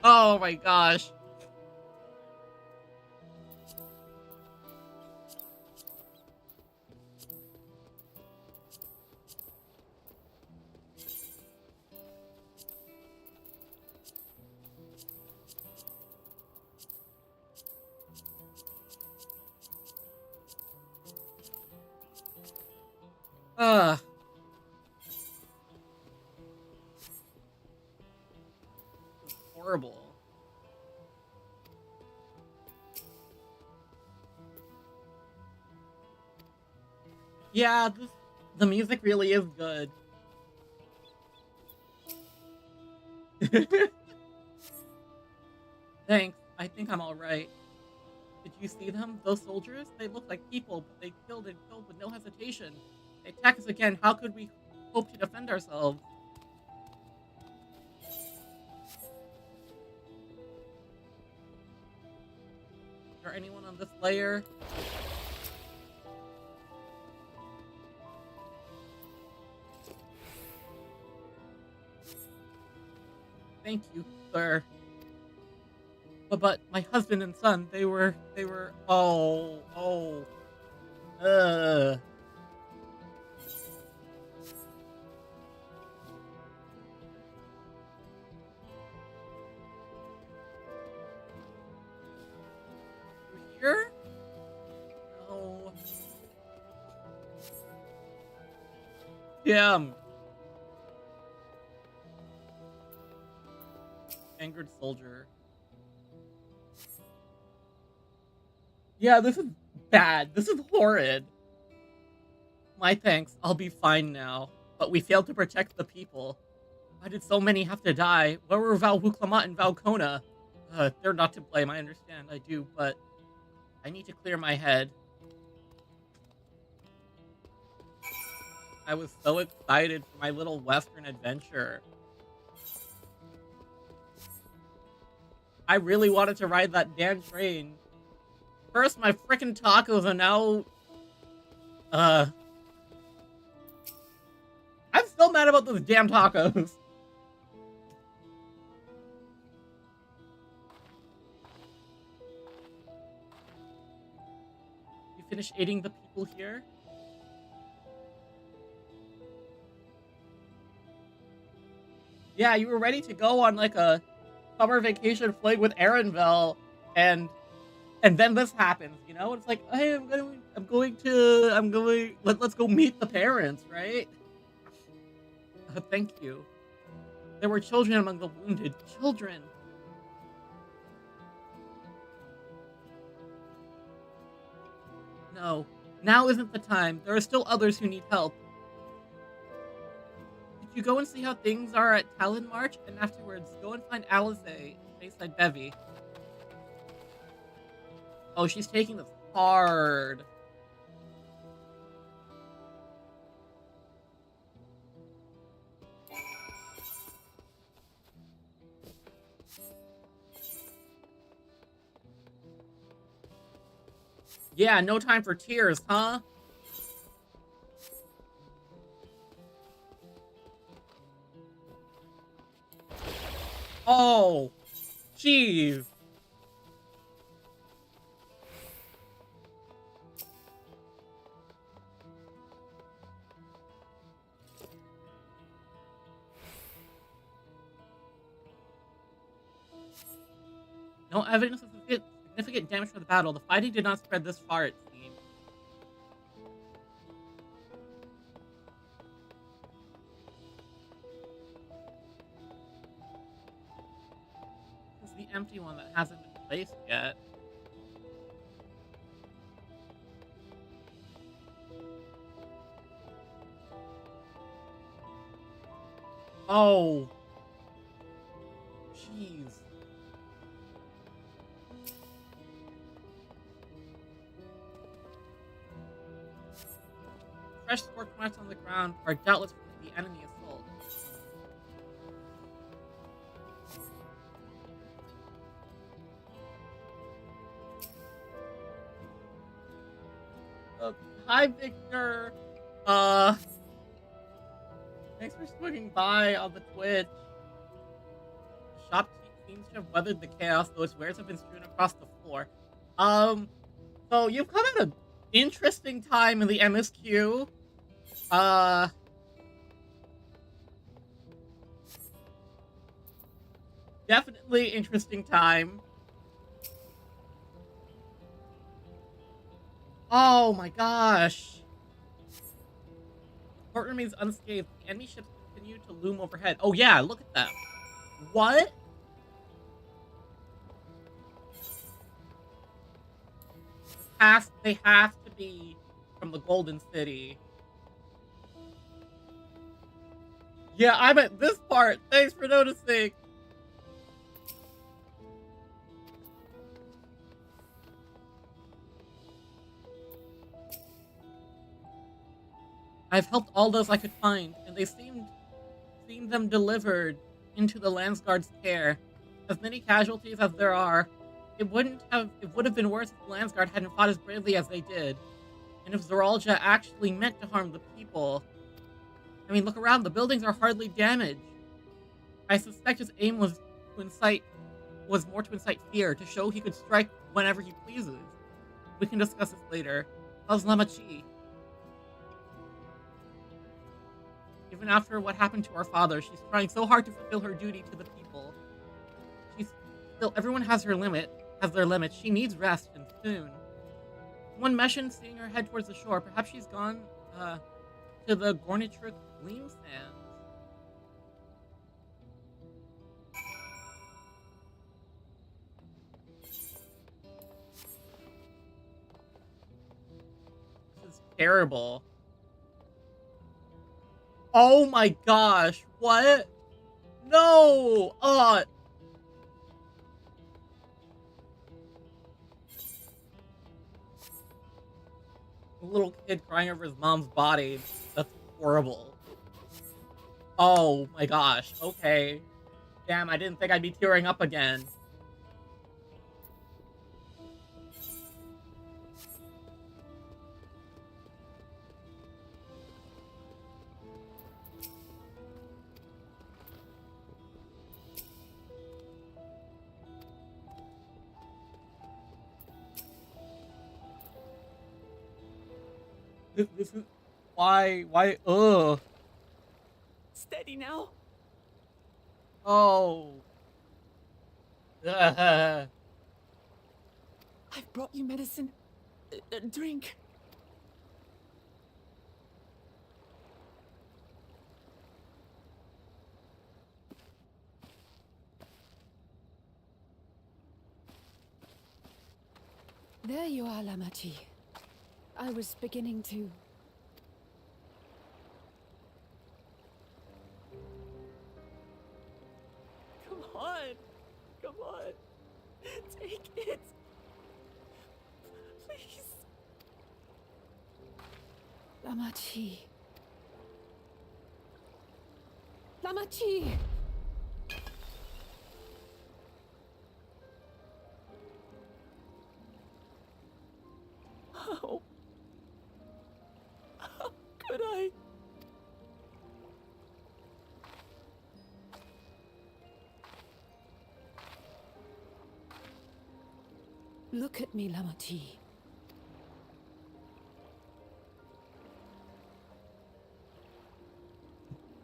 Oh my gosh. Horrible. Yeah, the music really is good. Thanks. I think I'm alright. Did you see them? Those soldiers? They look like people, but they killed and killed with no hesitation. They attack us again. How could we hope to defend ourselves? Is there anyone on this layer? Thank you, sir. But my husband and son, they were, oh. Here? No. Damn. Angered soldier. Yeah, this is bad. This is horrid. My thanks. I'll be fine now. But we failed to protect the people. Why did so many have to die? Where were Val Wuklamat and Valkona? They're not to blame, I understand, I do, but I need to clear my head. I was so excited for my little western adventure. I really wanted to ride that damn train. First, my frickin' tacos are now... I'm still mad about those damn tacos. You finished aiding the people here? Yeah, you were ready to go on like a summer vacation fling with Arenville, and then this happens, you know? It's like, hey, let's go meet the parents, right? Thank you. There were children among the wounded. Children! No, now isn't the time. There are still others who need help. Could you go and see how things are at Talon March, and afterwards go and find Alice and Bayside Bevy? Oh, she's taking this hard. Yeah, no time for tears, huh? Oh, jeez. No evidence of significant damage from the battle. The fighting did not spread this far, it seems. This is the empty one that hasn't been placed yet. Oh. Jeez. Fresh scorch marks on the ground are doubtless from the enemy assault. Hi, Victor. Thanks for swinging by on the Twitch. The shop seems to have weathered the chaos, though its wares have been strewn across the floor. So you've come at an interesting time in the MSQ. Definitely interesting time. Oh my gosh. Port remains unscathed. The enemy ships continue to loom overhead. Oh yeah, look at them. What? They have to be from the Golden City. Yeah, I'm at this part. Thanks for noticing. I've helped all those I could find, and they seemed them delivered into the Landsguard's care. As many casualties as there are, it would have been worse if the Landsguard hadn't fought as bravely as they did. And if Zoralja actually meant to harm the people. I mean, look around, the buildings are hardly damaged. I suspect his aim was more to incite fear, to show he could strike whenever he pleases. We can discuss this later. How's Lamachi? Even after what happened to our father, she's trying so hard to fulfill her duty to the people. Everyone has their limits. She needs rest, and soon. One mentioned seeing her head towards the shore. Perhaps she's gone, to the Gornitruk Gleam Sands. This is terrible. Oh my gosh, what? No! A little kid crying over his mom's body. That's horrible. Oh my gosh. Okay. Damn, I didn't think I'd be tearing up again. This is why ugh. Steady now. Oh. I've brought you medicine. Drink. There you are, Lamachi. I was beginning to... Come on. Come on. Take it. Please. Lamachi. Lamachi! How? How could I? Look at me, Lamachi.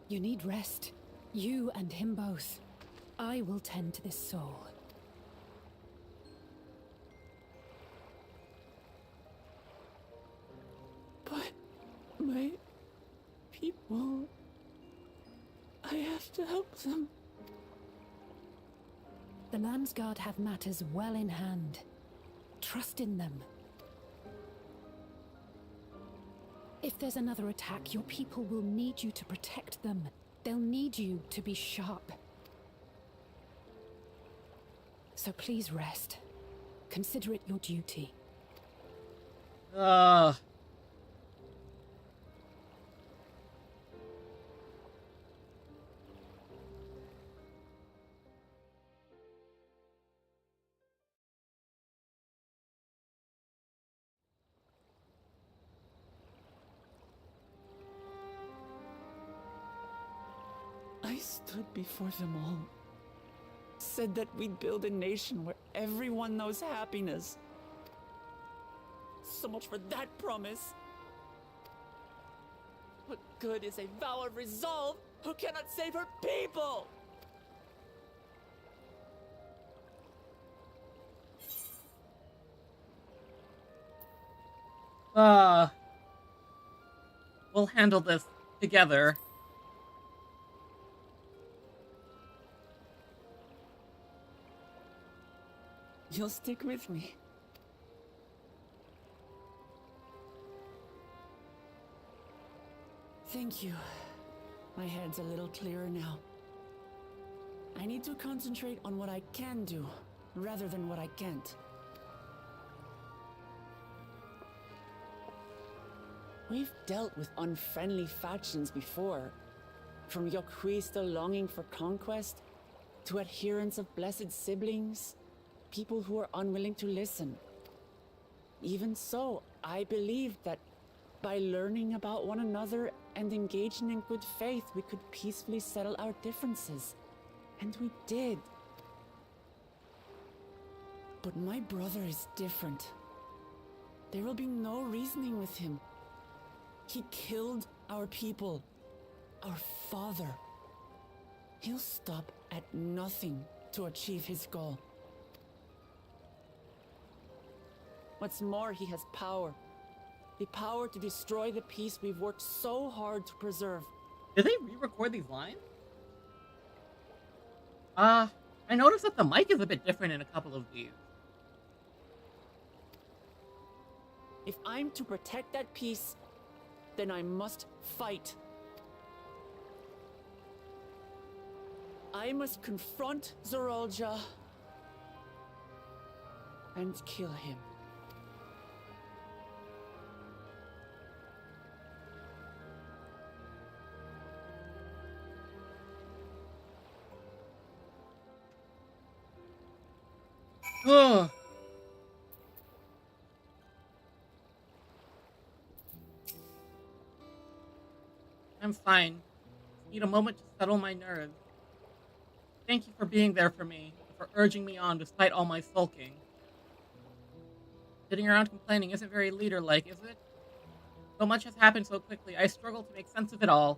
You need rest. You and him both. I will tend to this soul. But my people... I have to help them. The Landsguard have matters well in hand. Trust in them. If there's another attack, your people will need you to protect them. They'll need you to be sharp. So please rest. Consider it your duty. I stood before them all. Said that we'd build a nation where everyone knows happiness. So much for that promise. What good is a vow of resolve who cannot save her people? We'll handle this together. You'll stick with me. Thank you. My head's a little clearer now. I need to concentrate on what I can do, rather than what I can't. We've dealt with unfriendly factions before. From Yokhui still longing for conquest, to adherents of blessed siblings, people who are unwilling to listen. Even so, I believed that by learning about one another and engaging in good faith, we could peacefully settle our differences. And we did. But my brother is different. There will be no reasoning with him. He killed our people, our father. He'll stop at nothing to achieve his goal. What's more, he has power. The power to destroy the peace we've worked so hard to preserve. Did they re-record these lines? I noticed that the mic is a bit different in a couple of these. If I'm to protect that peace, then I must fight. I must confront Zorolja and kill him. Ugh. I'm fine. Need a moment to settle my nerves. Thank you for being there for me, and for urging me on despite all my sulking. Sitting around complaining isn't very leader-like, is it? So much has happened so quickly, I struggle to make sense of it all.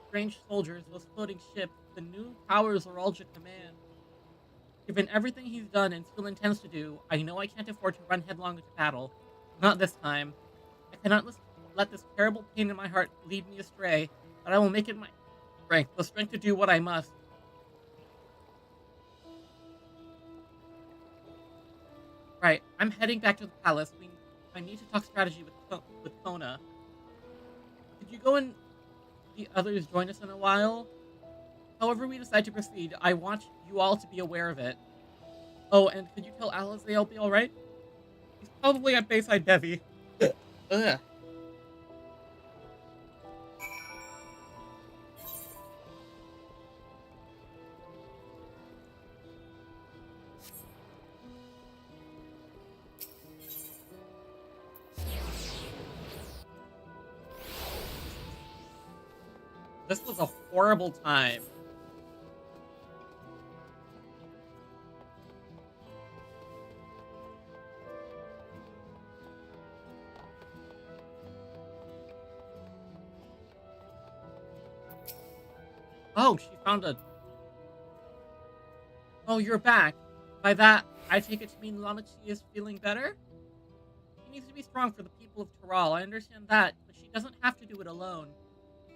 Strange soldiers, those floating ships, the new powers Zorolja command. Given everything he's done and still intends to do, I know I can't afford to run headlong into battle. Not this time. I cannot let this terrible pain in my heart lead me astray, but I will make it my strength, the strength to do what I must. Right, I'm heading back to the palace. I need to talk strategy with Kona. Could you go and the others join us in a while? However we decide to proceed, I want you all to be aware of it. Oh, and could you tell Alice they'll be alright? He's probably at Bayside Bevy. Ugh. This was a horrible time. Oh, she found a... Oh, you're back. By that, I take it to mean Lamachi is feeling better? She needs to be strong for the people of Taral, I understand that, but she doesn't have to do it alone.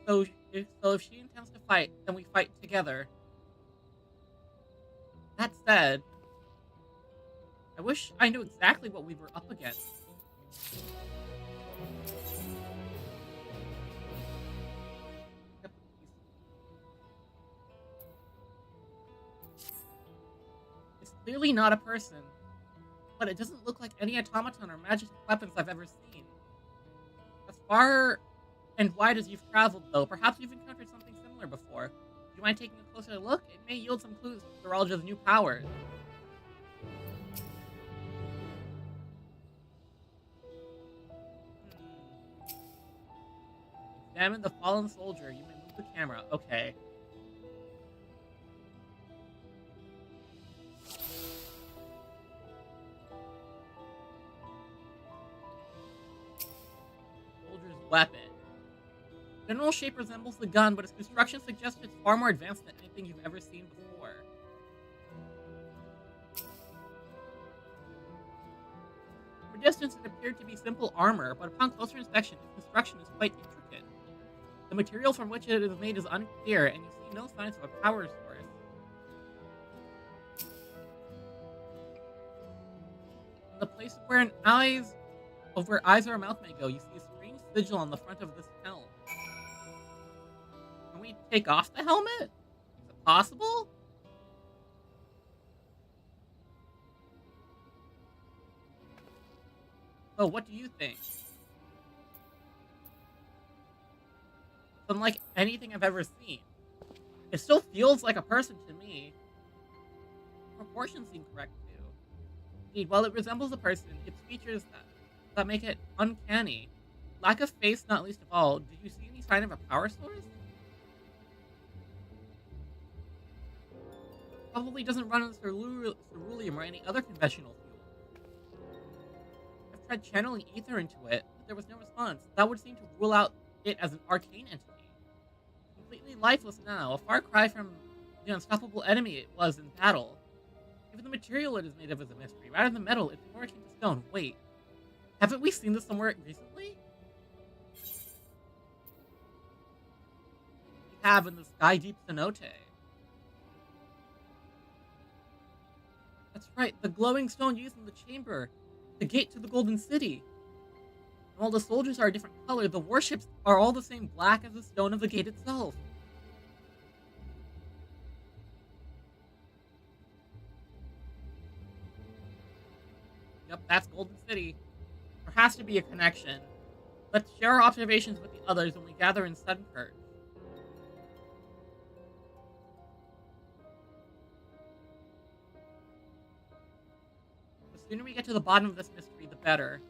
So if she intends to fight, then we fight together. That said, I wish I knew exactly what we were up against. It's clearly not a person, but it doesn't look like any automaton or magic weapons I've ever seen. As far and wide as you've traveled, though, perhaps you've encountered something similar before. Do you mind taking a closer look? It may yield some clues to Zoralja's new powers. Examine the fallen soldier. You may move the camera. Okay. Soldier's weapon. General shape resembles the gun, but its construction suggests it's far more advanced than anything you've ever seen before. From a distance, it appeared to be simple armor, but upon closer inspection, its construction is quite intricate. The material from which it is made is unclear, and you see no signs of a power source. In the place where eyes or a mouth may go, you see a strange sigil on the front of this helm. Can we take off the helmet? Is it possible? So, what do you think? It's unlike anything I've ever seen. It still feels like a person to me. Proportions seem correct too. Indeed, while it resembles a person, its features that make it uncanny. Lack of face, not least of all. Did you see any sign of a power source? Probably doesn't run on ceruleum or any other conventional fuel. I've tried channeling ether into it, but there was no response. That would seem to rule out it as an arcane entity. Completely lifeless now, a far cry from the unstoppable enemy it was in battle. Even the material it is made of is a mystery. Rather than metal, it's more akin to stone. Wait, haven't we seen this somewhere recently? We have in the Sky Deep Cenote. That's right, the glowing stone used in the chamber. The gate to the Golden City. And while the soldiers are a different color, the warships are all the same black as the stone of the gate itself. Yep, that's Golden City. There has to be a connection. Let's share our observations with the others when we gather in Sunkirk. The sooner we get to the bottom of this mystery, the better.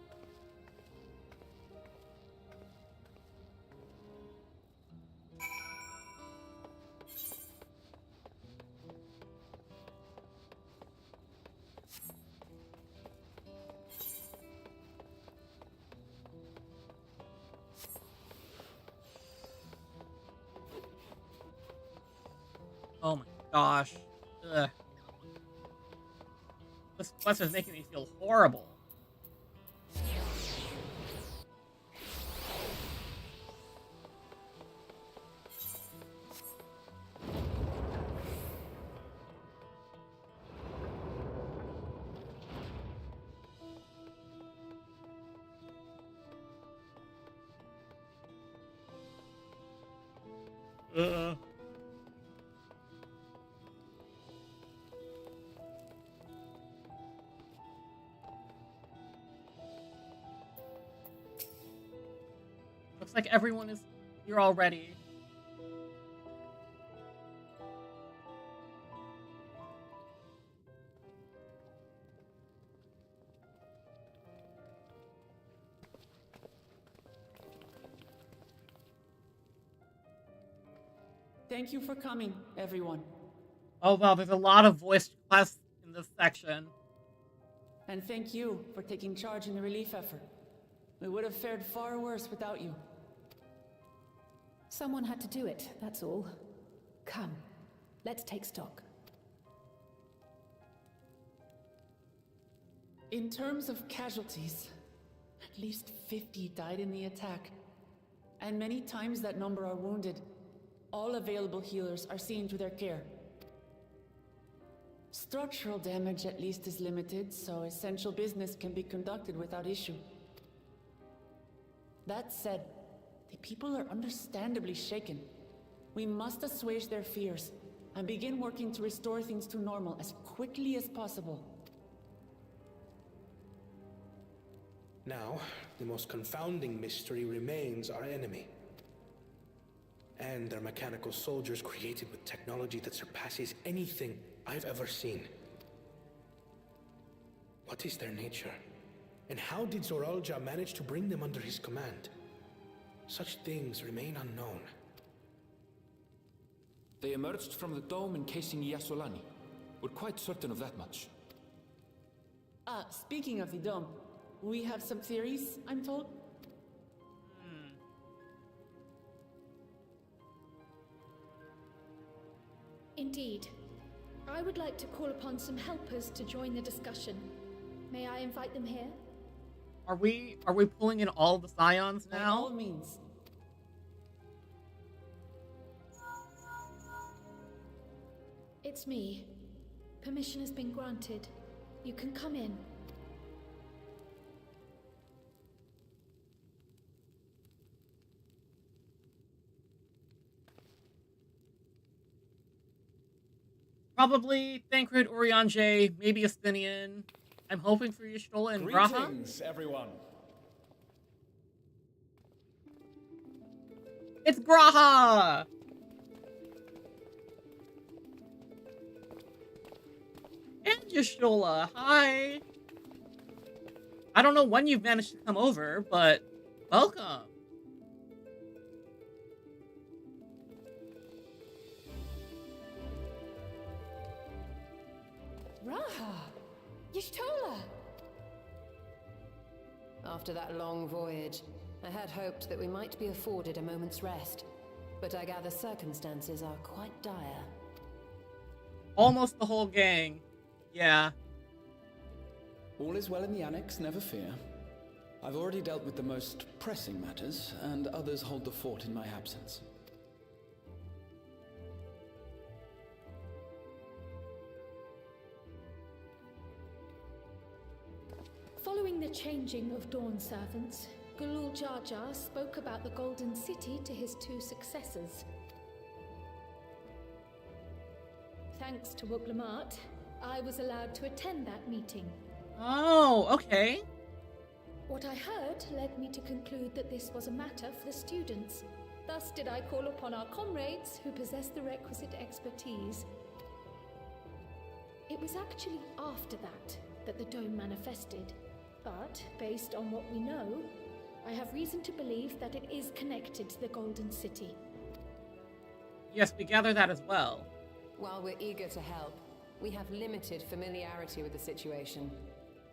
Oh my gosh. Ugh. This quest is making me feel horrible. Looks like everyone is here already. Thank you for coming, everyone. Oh wow, there's a lot of voiced quests in this section. And thank you for taking charge in the relief effort. We would have fared far worse without you. Someone had to do it, that's all. Come, let's take stock. In terms of casualties, at least 50 died in the attack. And many times that number are wounded. All available healers are seen to their care. Structural damage at least is limited, so essential business can be conducted without issue. That said, the people are understandably shaken. We must assuage their fears and begin working to restore things to normal as quickly as possible. Now, the most confounding mystery remains our enemy. And their mechanical soldiers created with technology that surpasses anything I've ever seen. What is their nature? And how did Zoralja manage to bring them under his command? Such things remain unknown. They emerged from the dome encasing Yasolani. We're quite certain of that much. Speaking of the dome, we have some theories, I'm told. Indeed. I would like to call upon some helpers to join the discussion. May I invite them here? Are we pulling in all the Scions now? By all means. It's me. Permission has been granted. You can come in. Probably Thancred, Urianger, maybe Estinian. I'm hoping for Y'shtola and Graha. Greetings, everyone. It's Graha! And Y'shtola, hi! I don't know when you've managed to come over, but welcome. Raha! Y'shtola! After that long voyage, I had hoped that we might be afforded a moment's rest. But I gather circumstances are quite dire. Almost the whole gang. Yeah. All is well in the Annex, never fear. I've already dealt with the most pressing matters, and others hold the fort in my absence. Following the changing of Dawn servants, Galul Jar Jar spoke about the Golden City to his two successors. Thanks to Wublamart, I was allowed to attend that meeting. Oh, okay. What I heard led me to conclude that this was a matter for the students. Thus did I call upon our comrades who possess the requisite expertise. It was actually after that the dome manifested. But, based on what we know, I have reason to believe that it is connected to the Golden City. Yes, we gather that as well. While we're eager to help, we have limited familiarity with the situation.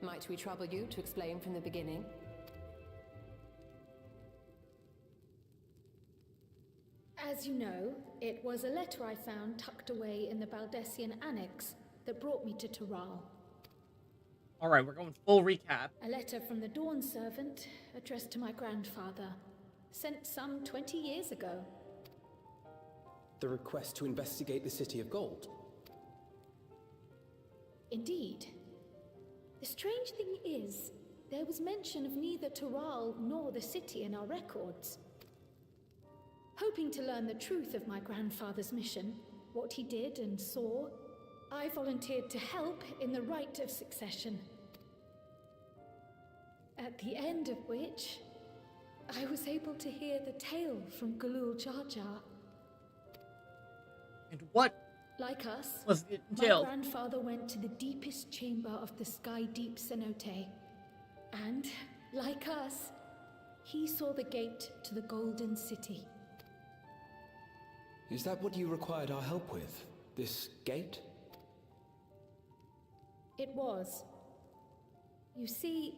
Might we trouble you to explain from the beginning? As you know, it was a letter I found tucked away in the Baldessian Annex that brought me to Toral. Alright, we're going full recap. A letter from the Dawn Servant, addressed to my grandfather, sent some 20 years ago. The request to investigate the City of Gold. Indeed. The strange thing is, there was mention of neither Toral nor the city in our records. Hoping to learn the truth of my grandfather's mission, what he did and saw, I volunteered to help in the rite of succession. At the end of which, I was able to hear the tale from Galul Jar Jar. And what like us, was it entailed? My grandfather went to the deepest chamber of the Sky Deep Cenote. And, like us, he saw the gate to the Golden City. Is that what you required our help with? This gate? It was. You see,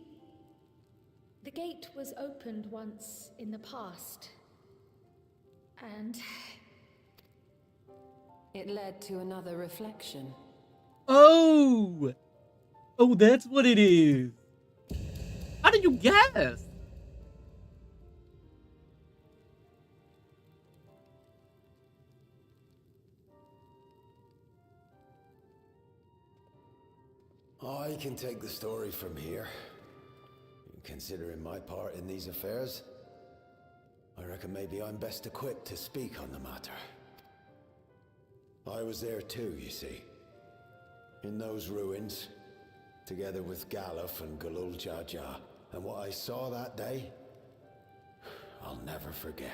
the gate was opened once in the past. And it led to another reflection. Oh! Oh, that's what it is. How did you guess? I can take the story from here. Considering my part in these affairs, I reckon maybe I'm best equipped to speak on the matter. I was there too, you see. In those ruins, together with Galuf and Galul Jar Jar. And what I saw that day, I'll never forget.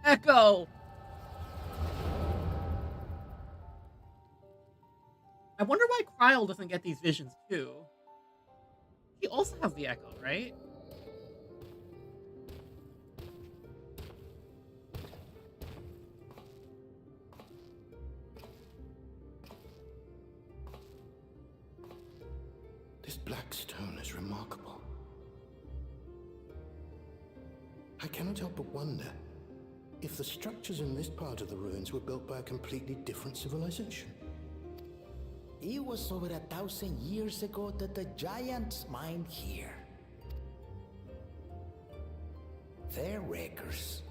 Echo! I wonder why Kryl doesn't get these visions too. He also has the Echo, right? This black stone is remarkable. I cannot help but wonder if the structures in this part of the ruins were built by a completely different civilization. It was over 1,000 years ago that the giants mined here. Their records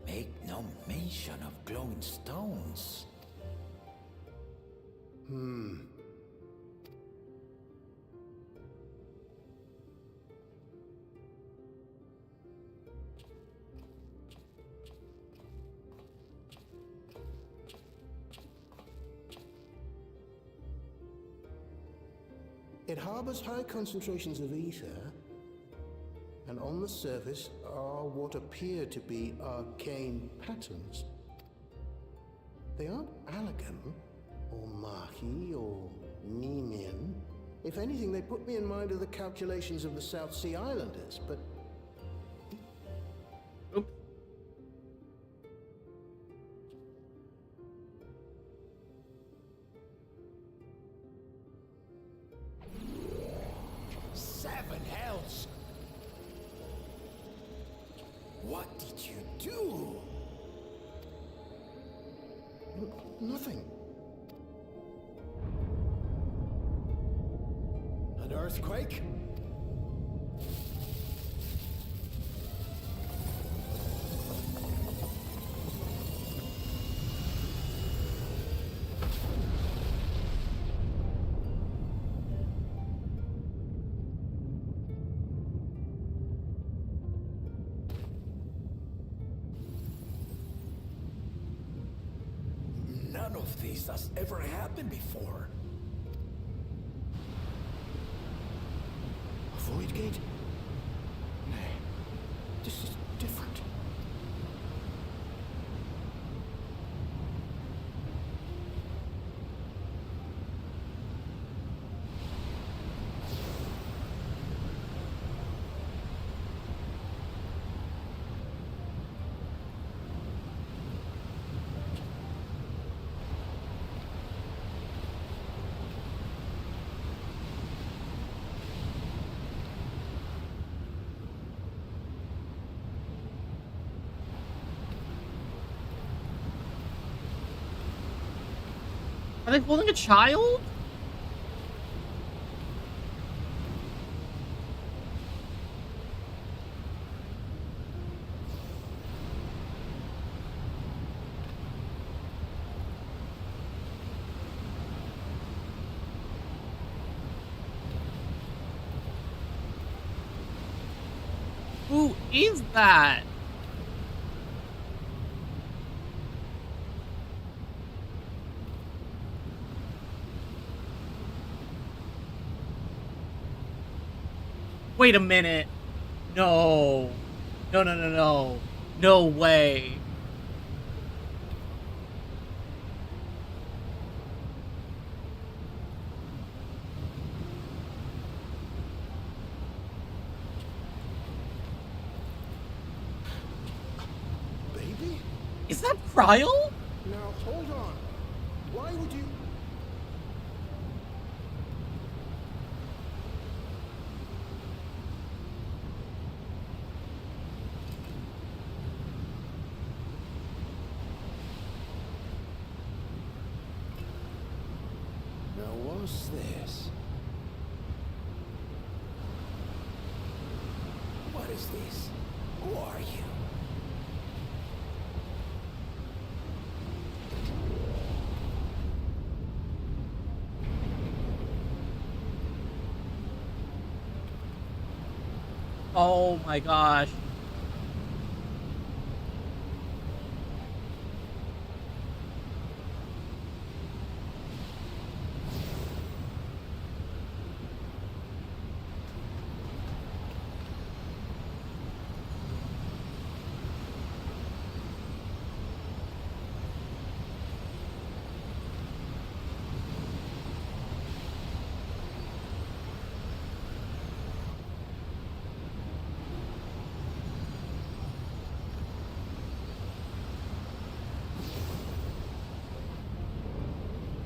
make no mention of glowing stones. It harbors high concentrations of ether, and on the surface are what appear to be arcane patterns. They aren't Allagan, or Mahi, or Nemian. If anything, they put me in mind of the calculations of the South Sea Islanders, but... Oops. Seven hells! What did you do? Nothing. An earthquake? None of this has ever happened before. A void gate? Nay, this is different. Are they holding a child? Who is that? Wait a minute. No. No, no, no, no. No way. Baby? Is that Cryle? Now, hold on. Why would you... Now, what's this? What is this? Who are you? Oh my gosh.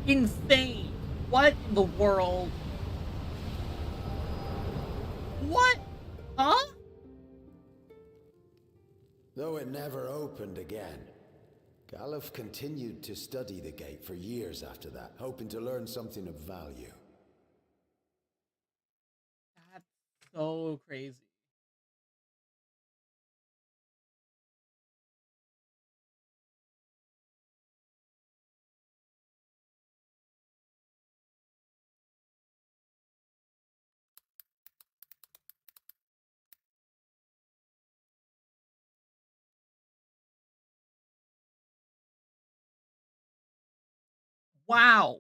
Insane. What in the world? What? Huh? Though it never opened again, Galuf continued to study the gate for years after that, hoping to learn something of value. That's so crazy. Wow.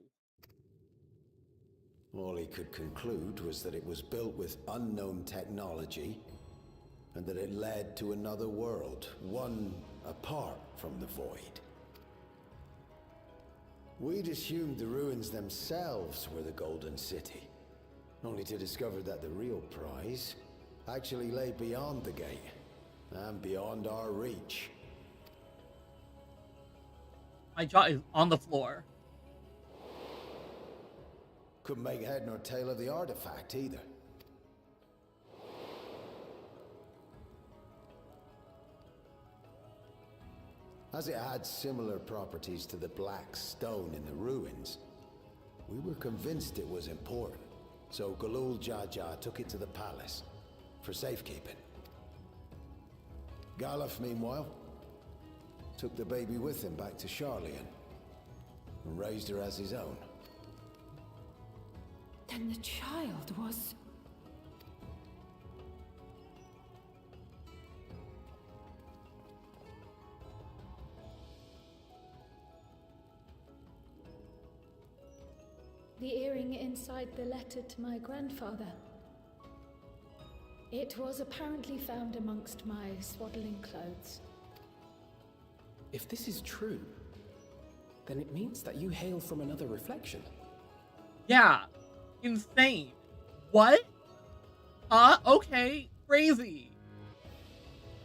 All he could conclude was that it was built with unknown technology, and that it led to another world, one apart from the Void. We'd assumed the ruins themselves were the Golden City, only to discover that the real prize actually lay beyond the gate, and beyond our reach. My jaw is on the floor. Couldn't make head nor tail of the artifact either. As it had similar properties to the black stone in the ruins, we were convinced it was important, so Galul Jaja took it to the palace for safekeeping. Galuf, meanwhile, took the baby with him back to Charlian and raised her as his own. Then the child was... The earring inside the letter to my grandfather. It was apparently found amongst my swaddling clothes. If this is true, then it means that you hail from another reflection. Yeah. Insane. What? Okay. Crazy.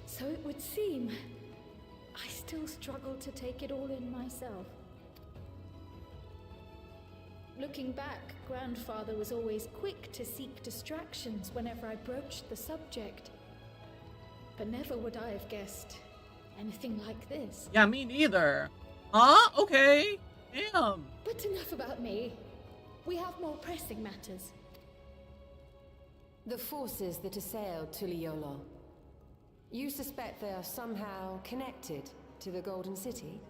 So it would seem. I still struggle to take it all in myself. Looking back, Grandfather was always quick to seek distractions whenever I broached the subject. But never would I have guessed anything like this. Yeah, me neither. Okay. Damn. But enough about me. We have more pressing matters. The forces that assailed Tuliyollal. You suspect they are somehow connected to the Golden City?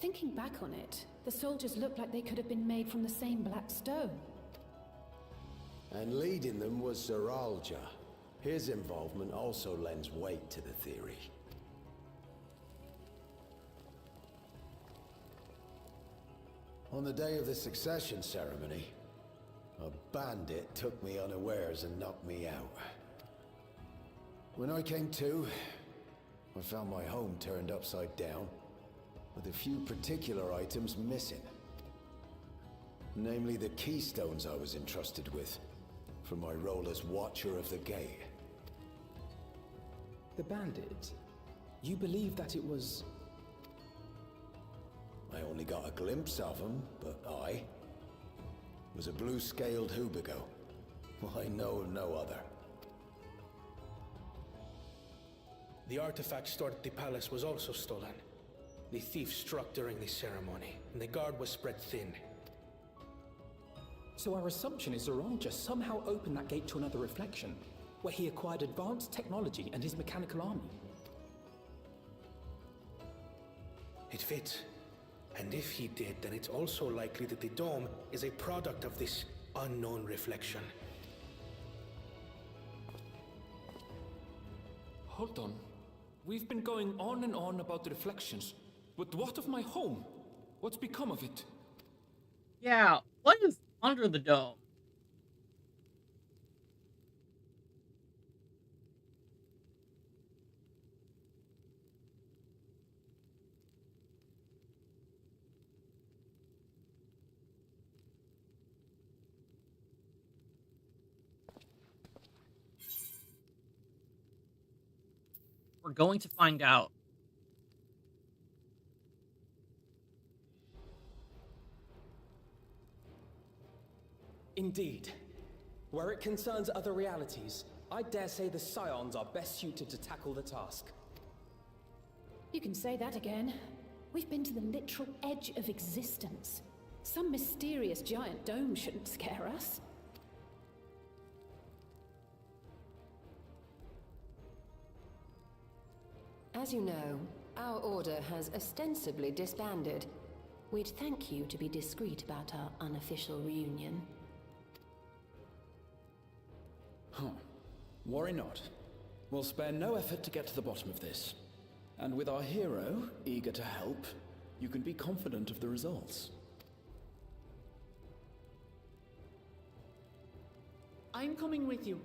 Thinking back on it, the soldiers looked like they could have been made from the same black stone. And leading them was Zeralja. His involvement also lends weight to the theory. On the day of the succession ceremony, a bandit took me unawares and knocked me out. When I came to, I found my home turned upside down, with a few particular items missing. Namely the keystones I was entrusted with, for my role as Watcher of the Gate. The bandit? You believe that it was... I only got a glimpse of him, but I was a blue-scaled Hubigo. I know of no other. The artifact stored at the palace was also stolen. The thief struck during the ceremony, and the guard was spread thin. So our assumption is Zeralja somehow opened that gate to another reflection, where he acquired advanced technology and his mechanical army. It fits. And if he did, then it's also likely that the dome is a product of this unknown reflection. Hold on. We've been going on and on about the reflections, but what of my home? What's become of it? Yeah, what is under the dome? We're going to find out. Indeed. Where it concerns other realities, I dare say the Scions are best suited to tackle the task. You can say that again. We've been to the literal edge of existence. Some mysterious giant dome shouldn't scare us. As you know, our order has ostensibly disbanded. We'd thank you to be discreet about our unofficial reunion. Huh. Worry not. We'll spare no effort to get to the bottom of this. And with our hero eager to help, you can be confident of the results. I'm coming with you.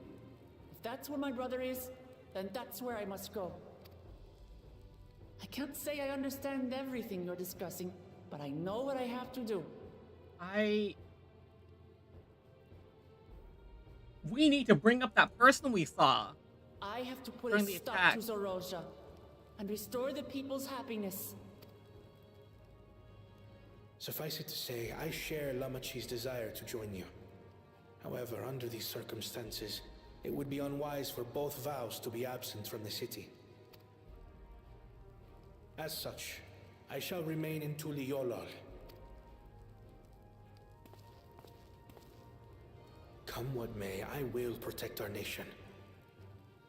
If that's where my brother is, then that's where I must go. I can't say I understand everything you're discussing, but I know what I have to do. We need to bring up that person we saw. I have to put during a the stop attack. to Zeralja and restore the people's happiness. Suffice it to say, I share Lamachi's desire to join you. However, under these circumstances, it would be unwise for both vows to be absent from the city. As such, I shall remain in Tuliyollal. Come what may, I will protect our nation.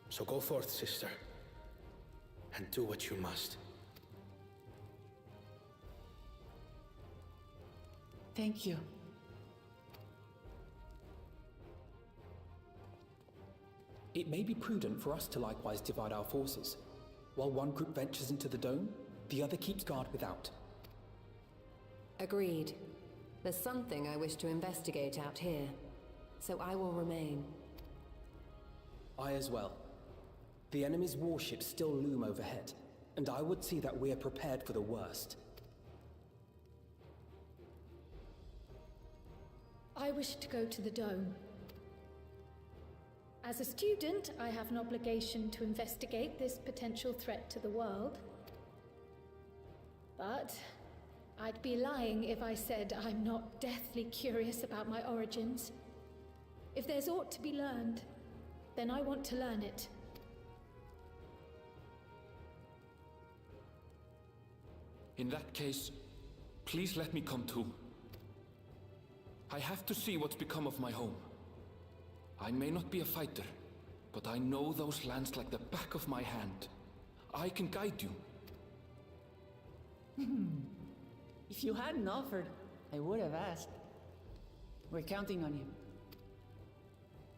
So go forth, sister, and do what you must. Thank you. It may be prudent for us to likewise divide our forces. While one group ventures into the dome, the other keeps guard without. Agreed. There's something I wish to investigate out here, so I will remain. I as well. The enemy's warships still loom overhead, and I would see that we are prepared for the worst. I wish to go to the dome. As a student, I have an obligation to investigate this potential threat to the world. But I'd be lying if I said I'm not deathly curious about my origins. If there's aught to be learned, then I want to learn it. In that case, please let me come too. I have to see what's become of my home. I may not be a fighter, but I know those lands like the back of my hand. I can guide you. If you hadn't offered, I would have asked. We're counting on you.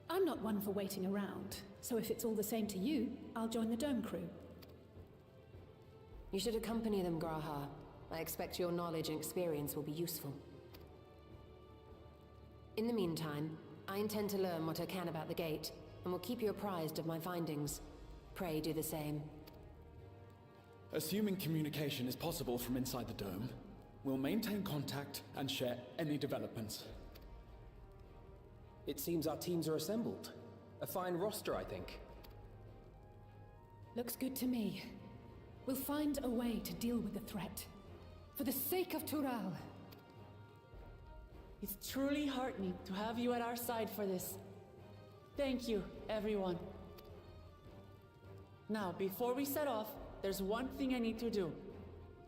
I'm not one for waiting around, so if it's all the same to you, I'll join the Dome crew. You should accompany them, Graha. I expect your knowledge and experience will be useful. In the meantime, I intend to learn what I can about the gate, and will keep you apprised of my findings. Pray do the same. Assuming communication is possible from inside the dome, we'll maintain contact and share any developments. It seems our teams are assembled. A fine roster, I think. Looks good to me. We'll find a way to deal with the threat. For the sake of Tural. It's truly heartening to have you at our side for this. Thank you, everyone. Now, before we set off, there's one thing I need to do.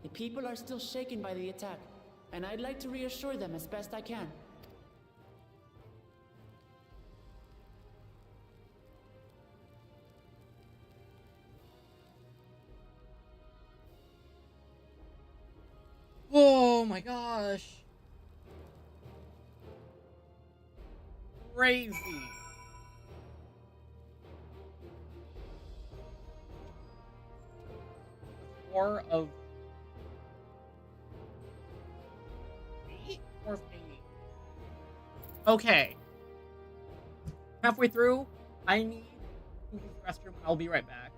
The people are still shaken by the attack, and I'd like to reassure them as best I can. Oh my gosh. Crazy. More of me or me? Okay. Halfway through, I need to use the restroom. I'll be right back.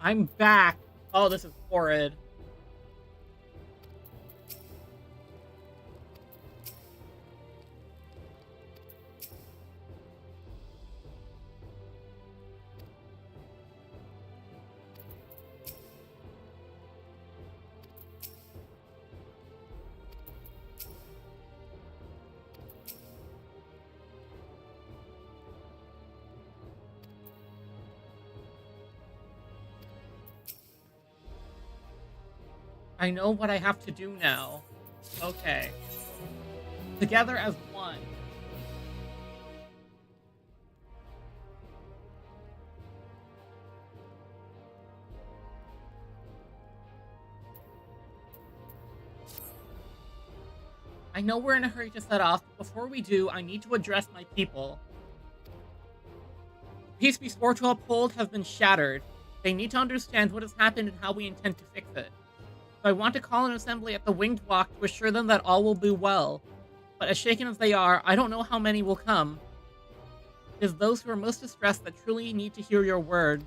I'm back. Oh, this is horrid. I know what I have to do now. Okay. Together as one. I know we're in a hurry to set off, but before we do, I need to address my people. The peace we swore to uphold has been shattered. They need to understand what has happened and how we intend to fix it. So I want to call an assembly at the Winged Walk to assure them that all will be well. But as shaken as they are, I don't know how many will come. It is those who are most distressed that truly need to hear your words.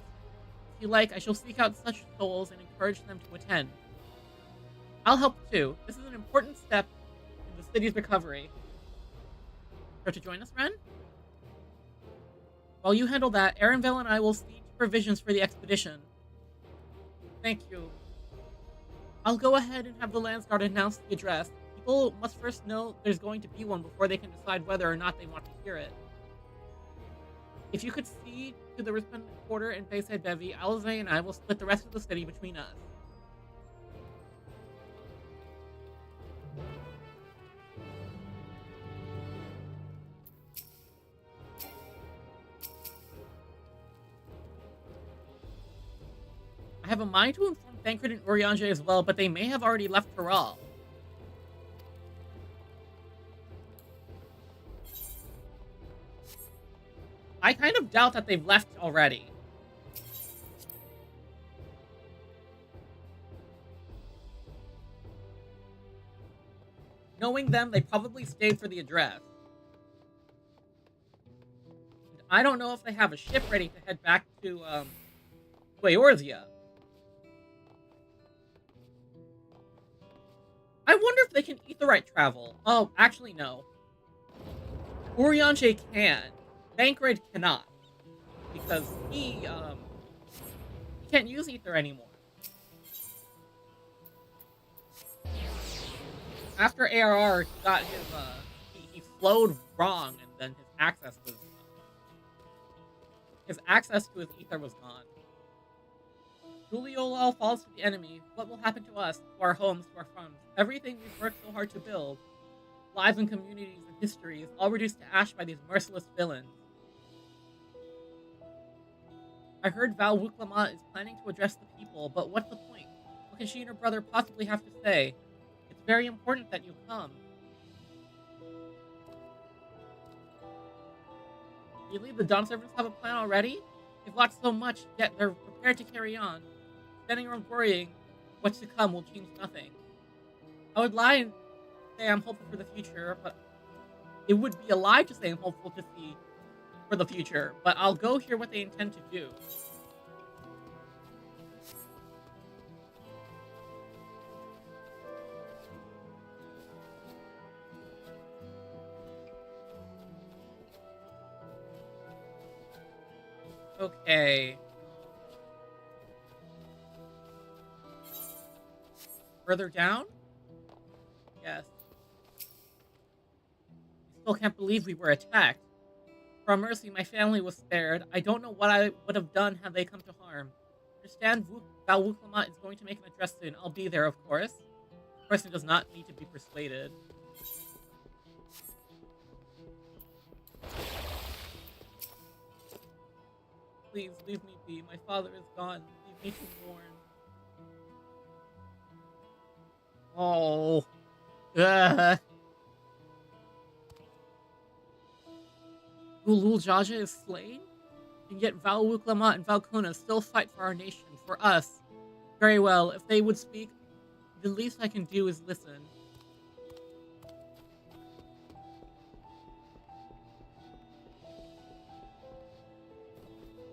If you like, I shall seek out such souls and encourage them to attend. I'll help too. This is an important step in the city's recovery. Care to join us, Ren? While you handle that, Erenville and I will see to provisions for the expedition. Thank you. I'll go ahead and have the Landsguard announce the address. People must first know there's going to be one before they can decide whether or not they want to hear it. If you could see to the Rispin Quarter and Bayside Bevy, Alzay and I will split the rest of the city between us. I have a mind to inform Thancred and Urianger as well, but they may have already left Taral. I kind of doubt that they've left already. Knowing them, they probably stayed for the address. I don't know if they have a ship ready to head back to, Eorzea. I wonder if they can Aetheryte travel. Oh, actually, no. Urianger can. Thancred cannot. Because he can't use Aether anymore. After ARR, he got his, he flowed wrong, and then his access to his Aether was gone. Juliolal falls to the enemy. What will happen to us, to our homes, to our farms? Everything we've worked so hard to build. Lives and communities and histories, all reduced to ash by these merciless villains. I heard Val Wuklama is planning to address the people, but what's the point? What can she and her brother possibly have to say? It's very important that you come. Really? The Dawn servants have a plan already? They've watched so much, yet they're prepared to carry on. Standing around worrying what's to come will change nothing. I would lie and say I'm hopeful for the future, but it would be a lie to say I'm hopeful to see for the future, but I'll go hear what they intend to do. Okay. Further down? Yes. I still can't believe we were attacked. For a mercy, my family was spared. I don't know what I would have done had they come to harm. Understand, Val Wuklama is going to make an address soon. I'll be there, of course. The person does not need to be persuaded. Please, leave me be. My father is gone. Leave me to mourn. Oh. Gulul Jaja is slain? And yet Val Wuklama and Valkuna still fight for our nation, for us. Very well, if they would speak, the least I can do is listen.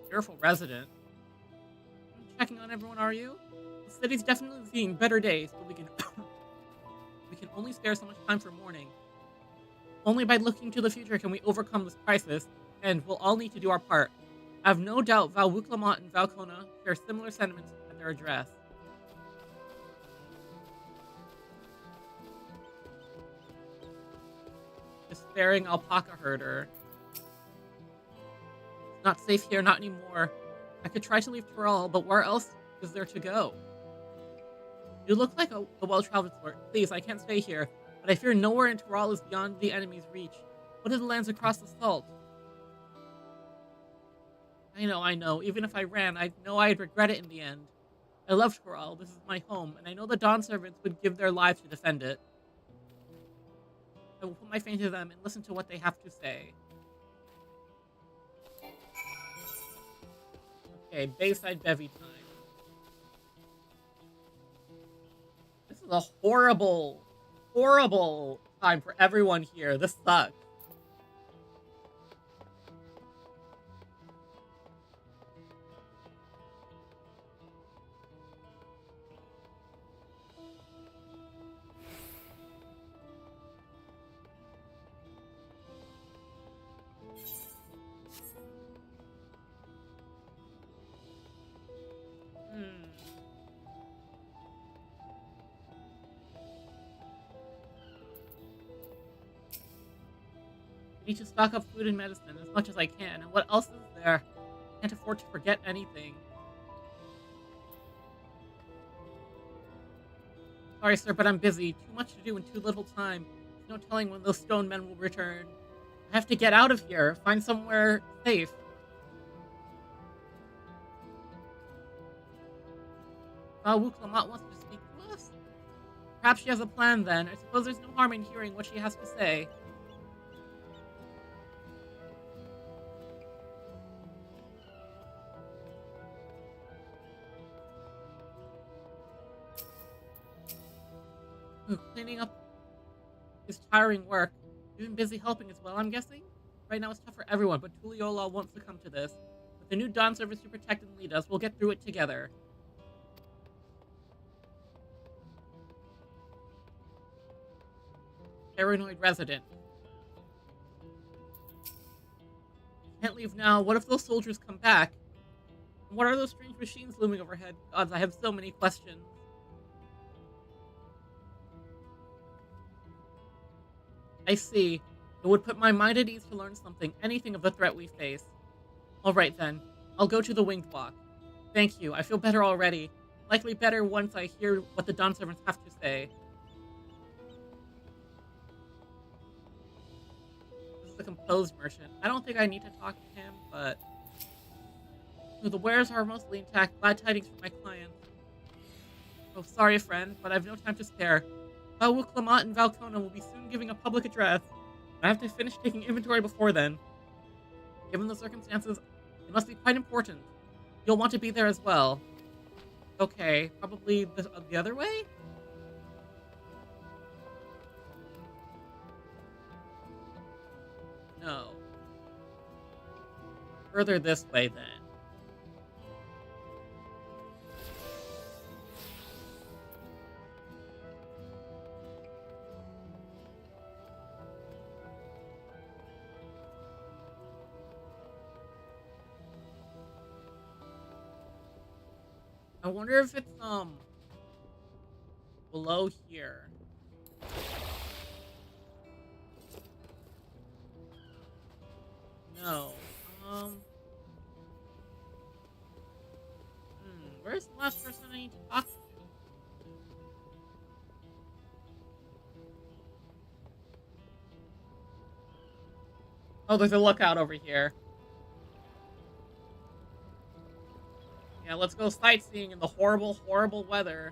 Careful resident. I'm checking on on everyone, are you? The city's definitely seeing better days, but we can we can only spare so much time for mourning. Only by looking to the future can we overcome this crisis, and we'll all need to do our part. I have no doubt Val Clomos and Val Kona share similar sentiments at their address. Despairing alpaca herder. It's not safe here, not anymore. I could try to leave Tyrell, but where else is there to go? You look like a well-traveled sort. Please, I can't stay here, but I fear nowhere in Tyrell is beyond the enemy's reach. What are the lands across the salt? I know. Even if I ran, I know I'd regret it in the end. I love Tyrell. This is my home, and I know the Dawn servants would give their lives to defend it. I will put my faith into them and listen to what they have to say. Okay, Bayside Bevy time. This is a horrible, horrible time for everyone here. This sucks. I need to stock up food and medicine as much as I can. And what else is there? I can't afford to forget anything. Sorry, sir, but I'm busy. Too much to do in too little time. There's no telling when those stone men will return. I have to get out of here. Find somewhere safe. Wu Clomos wants to speak to us? Perhaps she has a plan then. I suppose there's no harm in hearing what she has to say. Cleaning up is tiring work. You've been busy helping as well, I'm guessing? Right now it's tough for everyone, but Tuliola wants to come to this. With the new Dawn service to protect and lead us, we'll get through it together. Paranoid resident. Can't leave now. What if those soldiers come back? And what are those strange machines looming overhead? Gods, I have so many questions. I see. It would put my mind at ease to learn something, anything of the threat we face. Alright then. I'll go to the winged walk. Thank you. I feel better already. Likely better once I hear what the Dawn servants have to say. This is the composed merchant. I don't think I need to talk to him, but... The wares are mostly intact. Glad tidings for my clients. Oh, sorry, friend, but I've no time to spare. Val Clomos and Val Kona will be soon giving a public address. I have to finish taking inventory before then. Given the circumstances, it must be quite important. You'll want to be there as well. Okay, probably the other way? No. Further this way, then. I wonder if it's, below here. No. Where's the last person I need to talk to? Oh, there's a lookout over here. Yeah, let's go sightseeing in the horrible, horrible weather.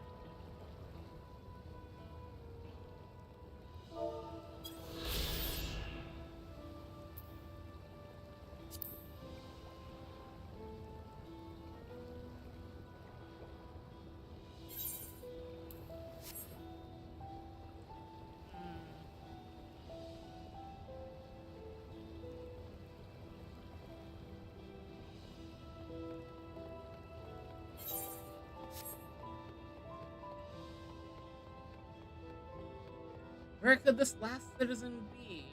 Where could this last citizen be?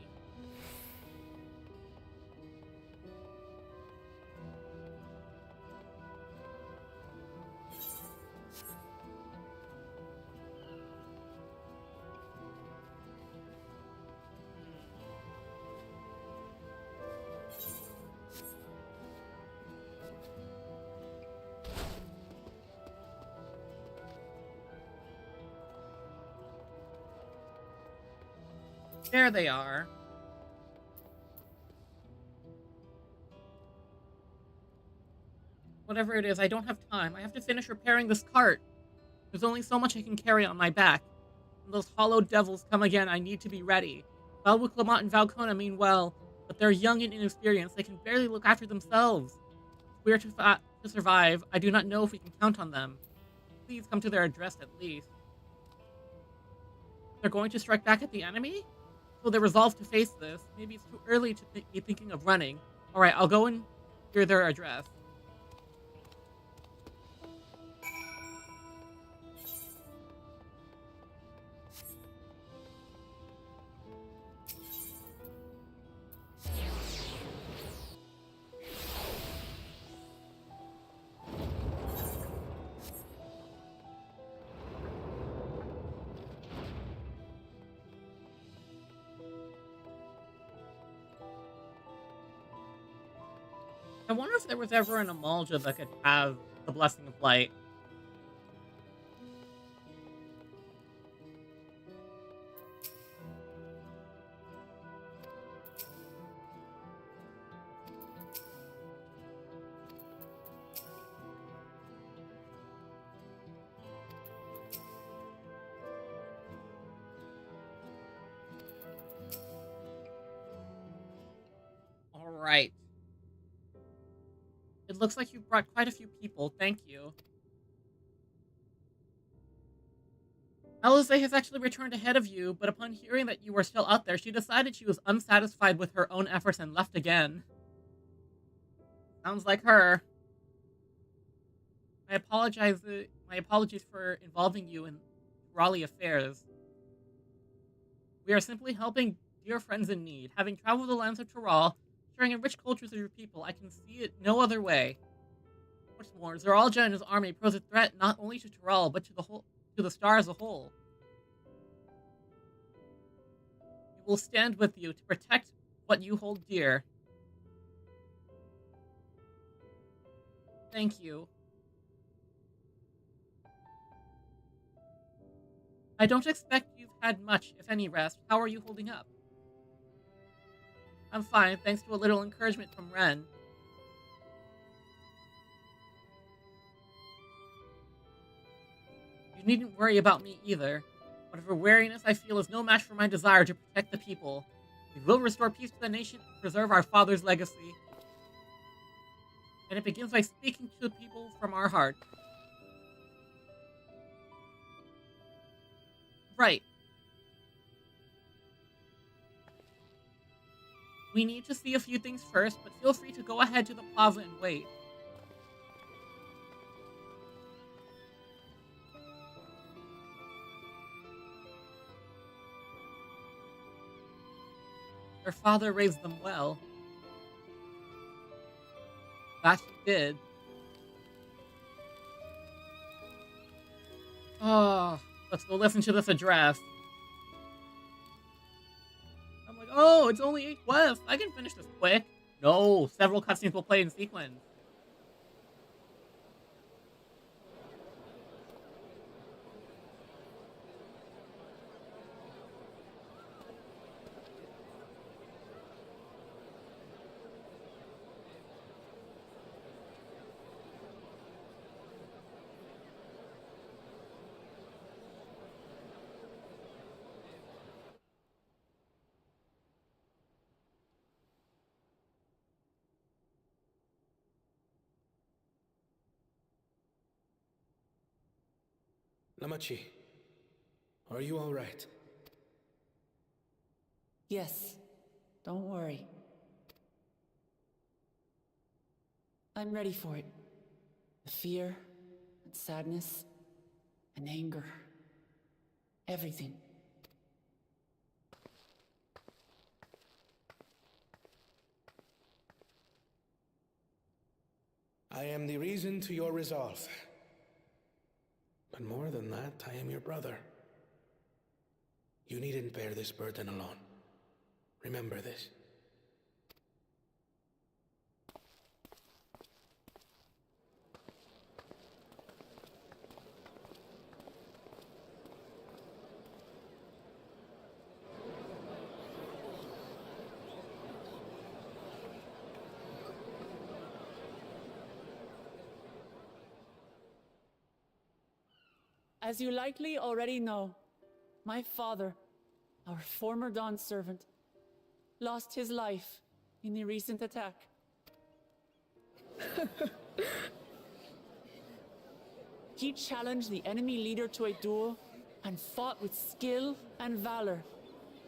There they are. Whatever it is, I don't have time. I have to finish repairing this cart. There's only so much I can carry on my back. When those hollow devils come again, I need to be ready. Valwu, Clomos, and Valcona mean well, but they're young and inexperienced. They can barely look after themselves. If we are to survive, I do not know if we can count on them. Please come to their address at least. They're going to strike back at the enemy? So they're resolved to face this. Maybe it's too early to be thinking of running. Alright, I'll go and hear their address. I wonder if there was ever an Amalja that could have the Blessing of Light. All right. It looks like you brought quite a few people. Thank you. Alize has actually returned ahead of you, but upon hearing that you were still out there, she decided she was unsatisfied with her own efforts and left again. Sounds like her. My apologies for involving you in Raleigh affairs. We are simply helping dear friends in need. Having traveled the lands of Tural, sharing enriched cultures of your people, I can see it no other way. What's more, Zeralja and his army pose a threat not only to Tural, but to the star as a whole. We will stand with you to protect what you hold dear. Thank you. I don't expect you've had much, if any, rest. How are you holding up? I'm fine, thanks to a little encouragement from Ren. You needn't worry about me either. Whatever weariness I feel is no match for my desire to protect the people. We will restore peace to the nation and preserve our father's legacy. And it begins by speaking to the people from our heart. Right. We need to see a few things first, but feel free to go ahead to the plaza and wait. Their father raised them well. That he did. Oh, let's go listen to this address. I'm like, oh, it's only 8 quests. I can finish this quick. No, several cutscenes will play in sequence. Namachi, are you all right? Yes, don't worry. I'm ready for it. The fear, and sadness, and anger. Everything. I am the reason to your resolve. But more than that, I am your brother. You needn't bear this burden alone. Remember this. As you likely already know, my father, our former Dawn servant, lost his life in the recent attack. He challenged the enemy leader to a duel and fought with skill and valor,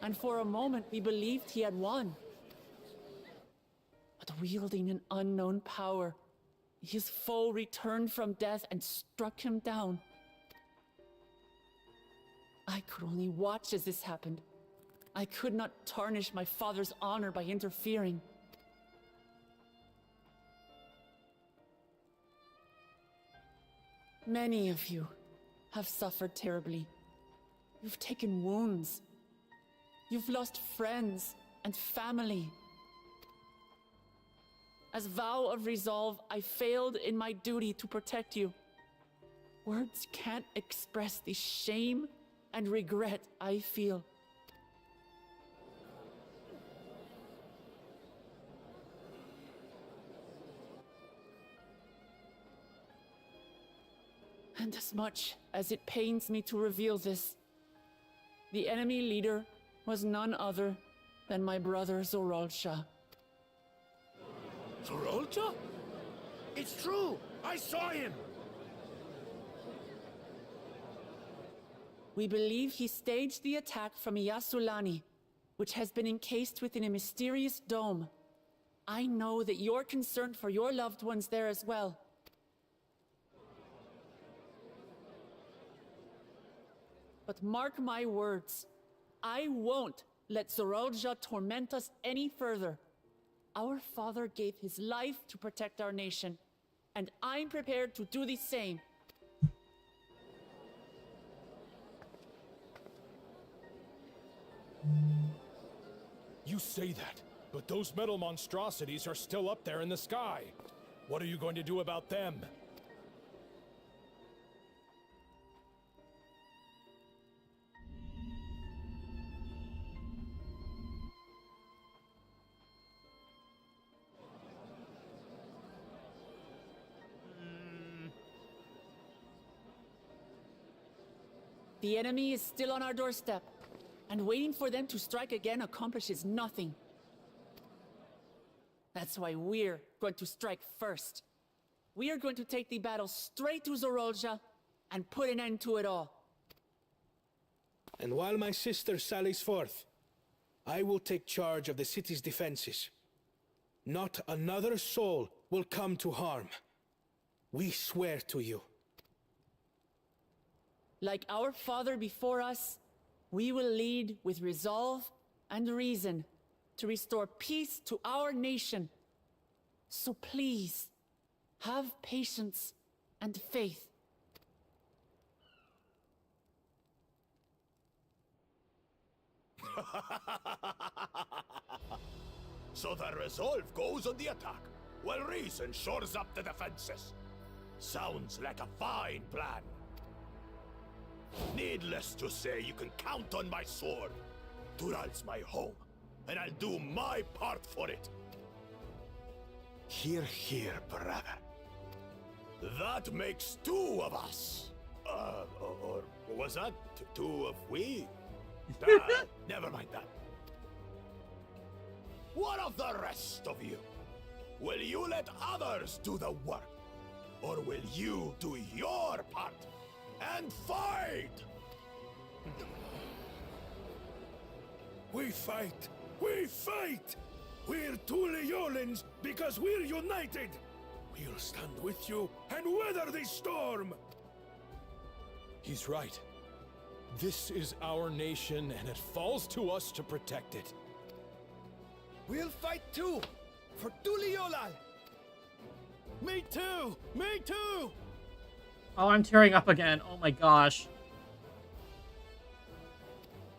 and for a moment we believed he had won. But wielding an unknown power, his foe returned from death and struck him down. I could only watch as this happened. I could not tarnish my father's honor by interfering. Many of you have suffered terribly. You've taken wounds. You've lost friends and family. As vow of resolve, I failed in my duty to protect you. Words can't express the shame and regret I feel. And as much as it pains me to reveal this, the enemy leader was none other than my brother Zoralsha. Zoralsha? It's true! I saw him! We believe he staged the attack from Yasulani, which has been encased within a mysterious dome. I know that you're concerned for your loved ones there as well. But mark my words, I won't let Zoralsha torment us any further. Our father gave his life to protect our nation, and I'm prepared to do the same. You say that, but those metal monstrosities are still up there in the sky. What are you going to do about them? The enemy is still on our doorstep, and waiting for them to strike again accomplishes nothing. That's why we're going to strike first. We are going to take the battle straight to Zoralsha and put an end to it all. And while my sister sallies forth, I will take charge of the city's defenses. Not another soul will come to harm. We swear to you. Like our father before us, we will lead with resolve and reason to restore peace to our nation. So please, have patience and faith. So the resolve goes on the attack, while reason shores up the defenses. Sounds like a fine plan. Needless to say, you can count on my sword. Dural's my home, and I'll do my part for it. Hear, hear, brother. That makes two of us. Or was that two of we? Never mind that. What of the rest of you? Will you let others do the work? Or will you do your part and fight? We fight! We fight! We're two Leolans because we're united! We'll stand with you and weather this storm! He's right. This is our nation, and it falls to us to protect it. We'll fight too! For Tuliolal! Me too! Me too! Oh, I'm tearing up again. Oh my gosh.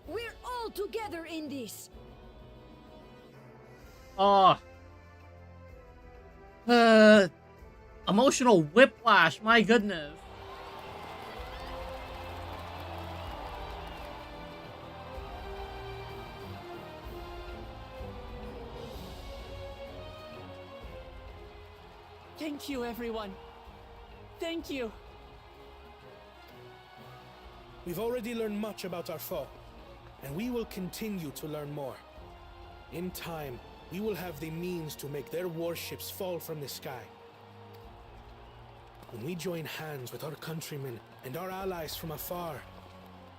We're all together in this. Oh. Emotional whiplash, my goodness. Thank you, everyone. Thank you. We've already learned much about our foe, and we will continue to learn more. In time, we will have the means to make their warships fall from the sky. When we join hands with our countrymen and our allies from afar,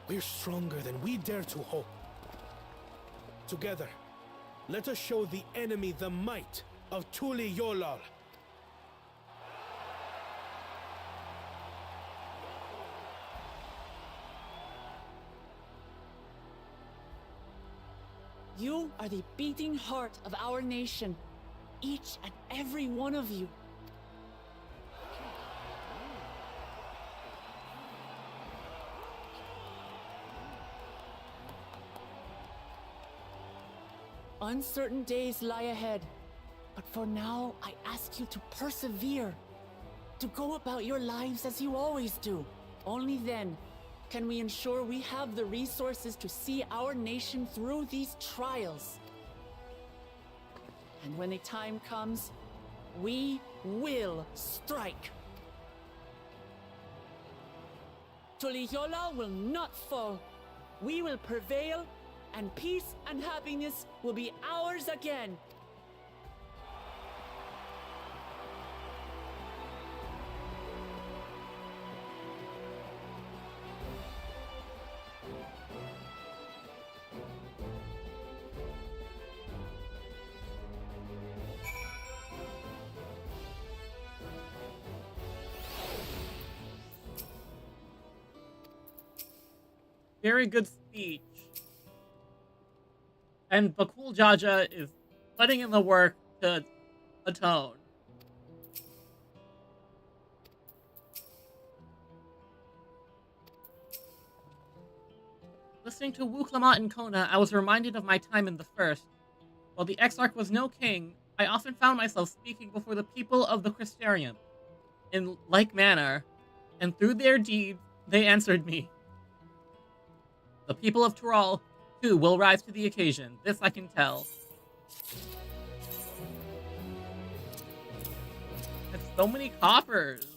we're stronger than we dare to hope. Together, let us show the enemy the might of Tuli Yolal. You are the beating heart of our nation. Each and every one of you. Uncertain days lie ahead, but for now, I ask you to persevere, to go about your lives as you always do. Only then can we ensure we have the resources to see our nation through these trials. And when the time comes, we will strike. Tuliyola will not fall. We will prevail, and peace and happiness will be ours again. Very good speech. And Bakul Jaja is putting in the work to atone. Listening to Wu Clement and Kona, I was reminded of my time in the First. While the Exarch was no king, I often found myself speaking before the people of the Crystarium in like manner, and through their deeds, they answered me. The people of Tural, too, will rise to the occasion. This I can tell. That's so many coppers.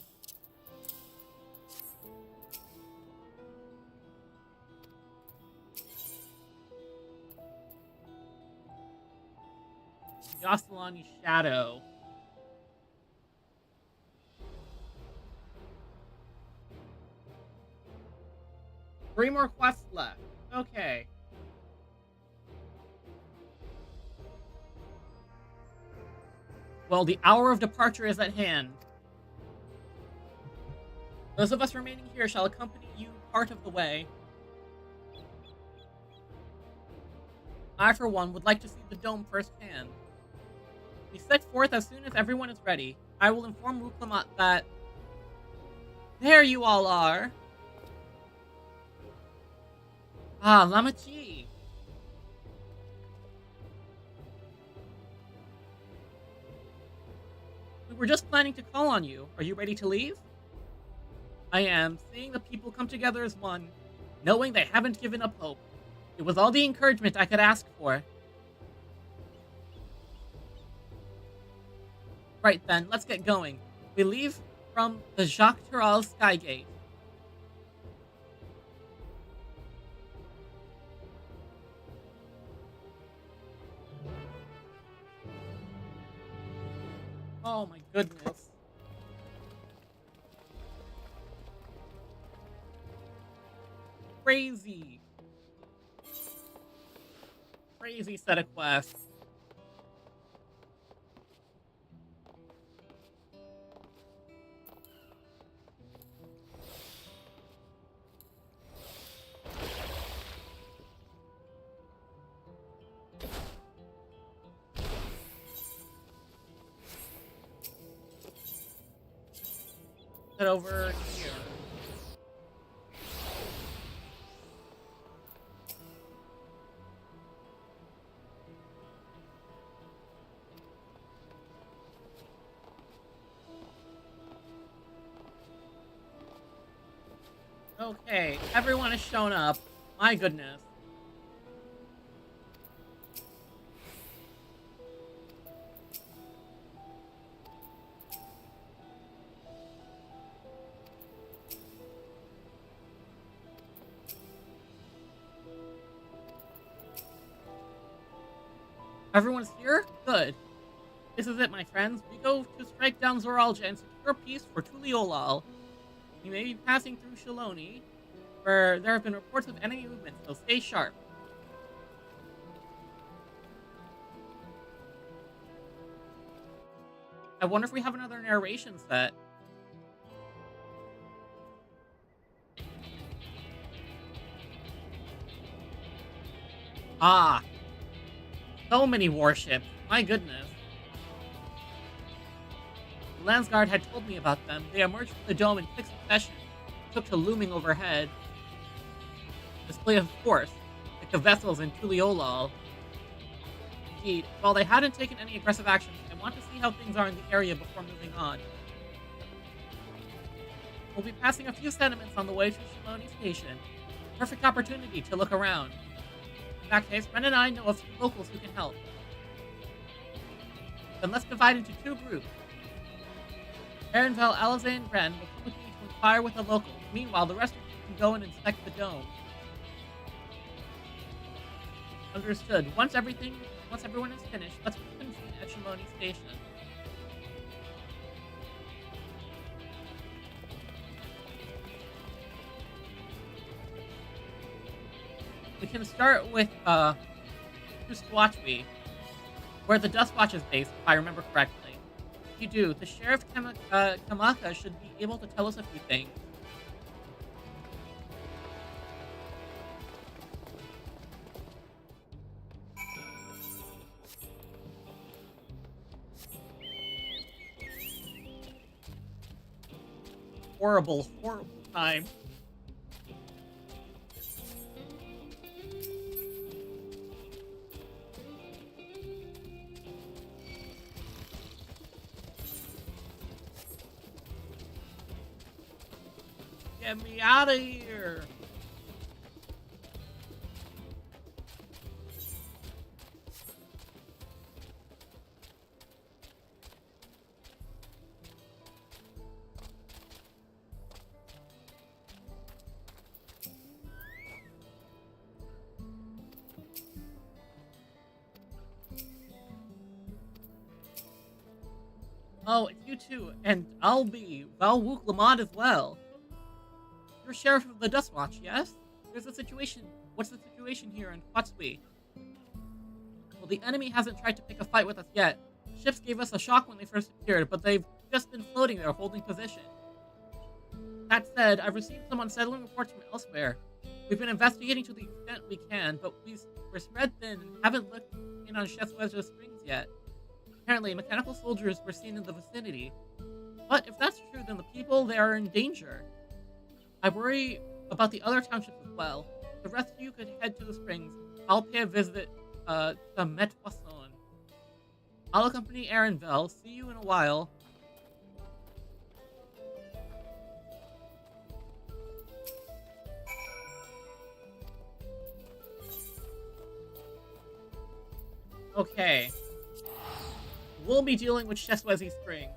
Yasalani Shadow. Three more quests left. Okay. Well, the hour of departure is at hand. Those of us remaining here shall accompany you part of the way. I, for one, would like to see the dome firsthand. We set forth as soon as everyone is ready. I will inform Wu Clement that... There you all are! Ah, Lamachi! We were just planning to call on you. Are you ready to leave? I am, seeing the people come together as one, knowing they haven't given up hope. It was all the encouragement I could ask for. Right then, let's get going. We leave from the Jacques Tural Skygate. Oh my goodness. Crazy. Crazy set of quests. head over here. Okay, everyone has shown up. My goodness. Everyone's here? Good. This is it, my friends. We go to strike down Zoralja and secure peace for Tuliolal. We may be passing through Shaloni, where there have been reports of enemy movement, so stay sharp. I wonder if we have another narration set. Ah. So many warships. My goodness. The Landsguard had told me about them. They emerged from the dome in quick succession, took to looming overhead. Display of force, like the vessels in Tuliolal. Indeed, while they hadn't taken any aggressive action, I want to see how things are in the area before moving on. We'll be passing a few settlements on the way to Shaloni Station. Perfect opportunity to look around. In that case, Ren and I know a few locals who can help. Then let's divide into two groups. Erenvel, Alize, and Ren will come with me to inquire with the locals. Meanwhile, the rest of you can go and inspect the dome. Understood. Once everyone is finished, let's reconvene at Shaloni Station. We can start with Kuswatwi, where the Dust Watch is based, if I remember correctly. If you do, the Sheriff Kamaka should be able to tell us a few things. Horrible, horrible time. Get me out of here! Oh, it's you too, and I'll be Valwook Lamont as well. You're Sheriff of the Dust Watch, yes? There's a situation. What's the situation here in Kwatsui? Well, the enemy hasn't tried to pick a fight with us yet. Ships gave us a shock when they first appeared, but they've just been floating there holding position. That said, I've received some unsettling reports from elsewhere. We've been investigating to the extent we can, but we're spread thin and haven't looked in on Chefwezra Springs yet. Apparently, mechanical soldiers were seen in the vicinity. But if that's true, then the people there are in danger. I worry about the other townships as well. The rest of you could head to the springs. I'll pay a visit to Metwason. I'll accompany Erenvel. See you in a while. Okay. We'll be dealing with Cheswezi Spring.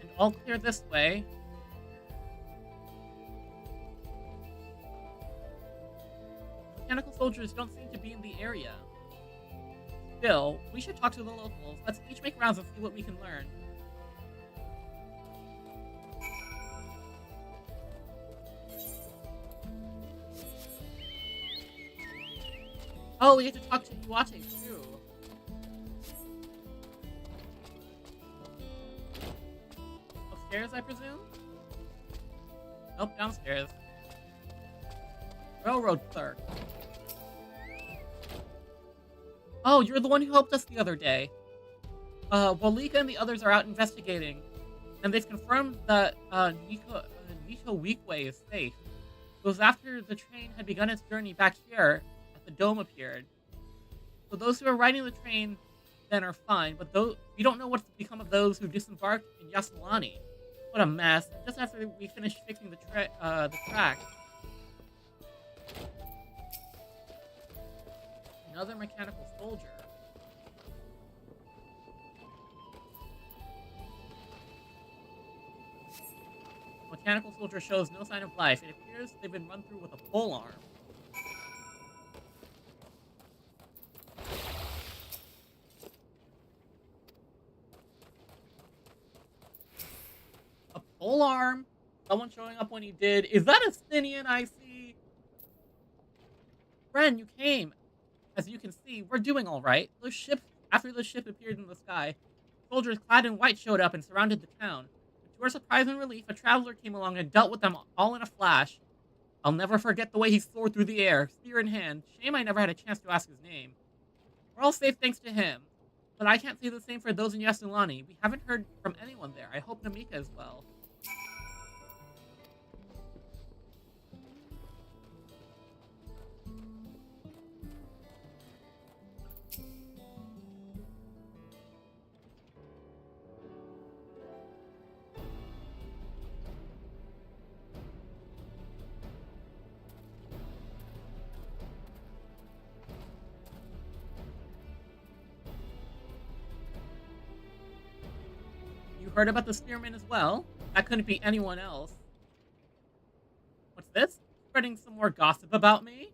And all clear this way. Mechanical soldiers don't seem to be in the area. Still, we should talk to the locals. Let's each make rounds and see what we can learn. Oh, we have to talk to Iwate too. Upstairs, I presume? Nope, downstairs. Railroad clerk. Oh, you're the one who helped us the other day. Walika and the others are out investigating, and they've confirmed that Nito Weekway is safe. It was after the train had begun its journey back here that the dome appeared. So those who are riding the train then are fine, but we don't know what's become of those who disembarked in Yasselani. What a mess! Just after we finished fixing the track. Another mechanical soldier. Mechanical soldier shows no sign of life. It appears they've been run through with a pole arm. A pole arm? Someone showing up when he did. Is that a Stinian I see? Friend, you came. As you can see, we're doing alright. After the ship appeared in the sky, soldiers clad in white showed up and surrounded the town. To our surprise and relief, a traveler came along and dealt with them all in a flash. I'll never forget the way he soared through the air, spear in hand. Shame I never had a chance to ask his name. We're all safe thanks to him. But I can't say the same for those in Yasselani. We haven't heard from anyone there. I hope Namika is well. Heard about the spearman as well. That couldn't be anyone else. What's this? Spreading some more gossip about me?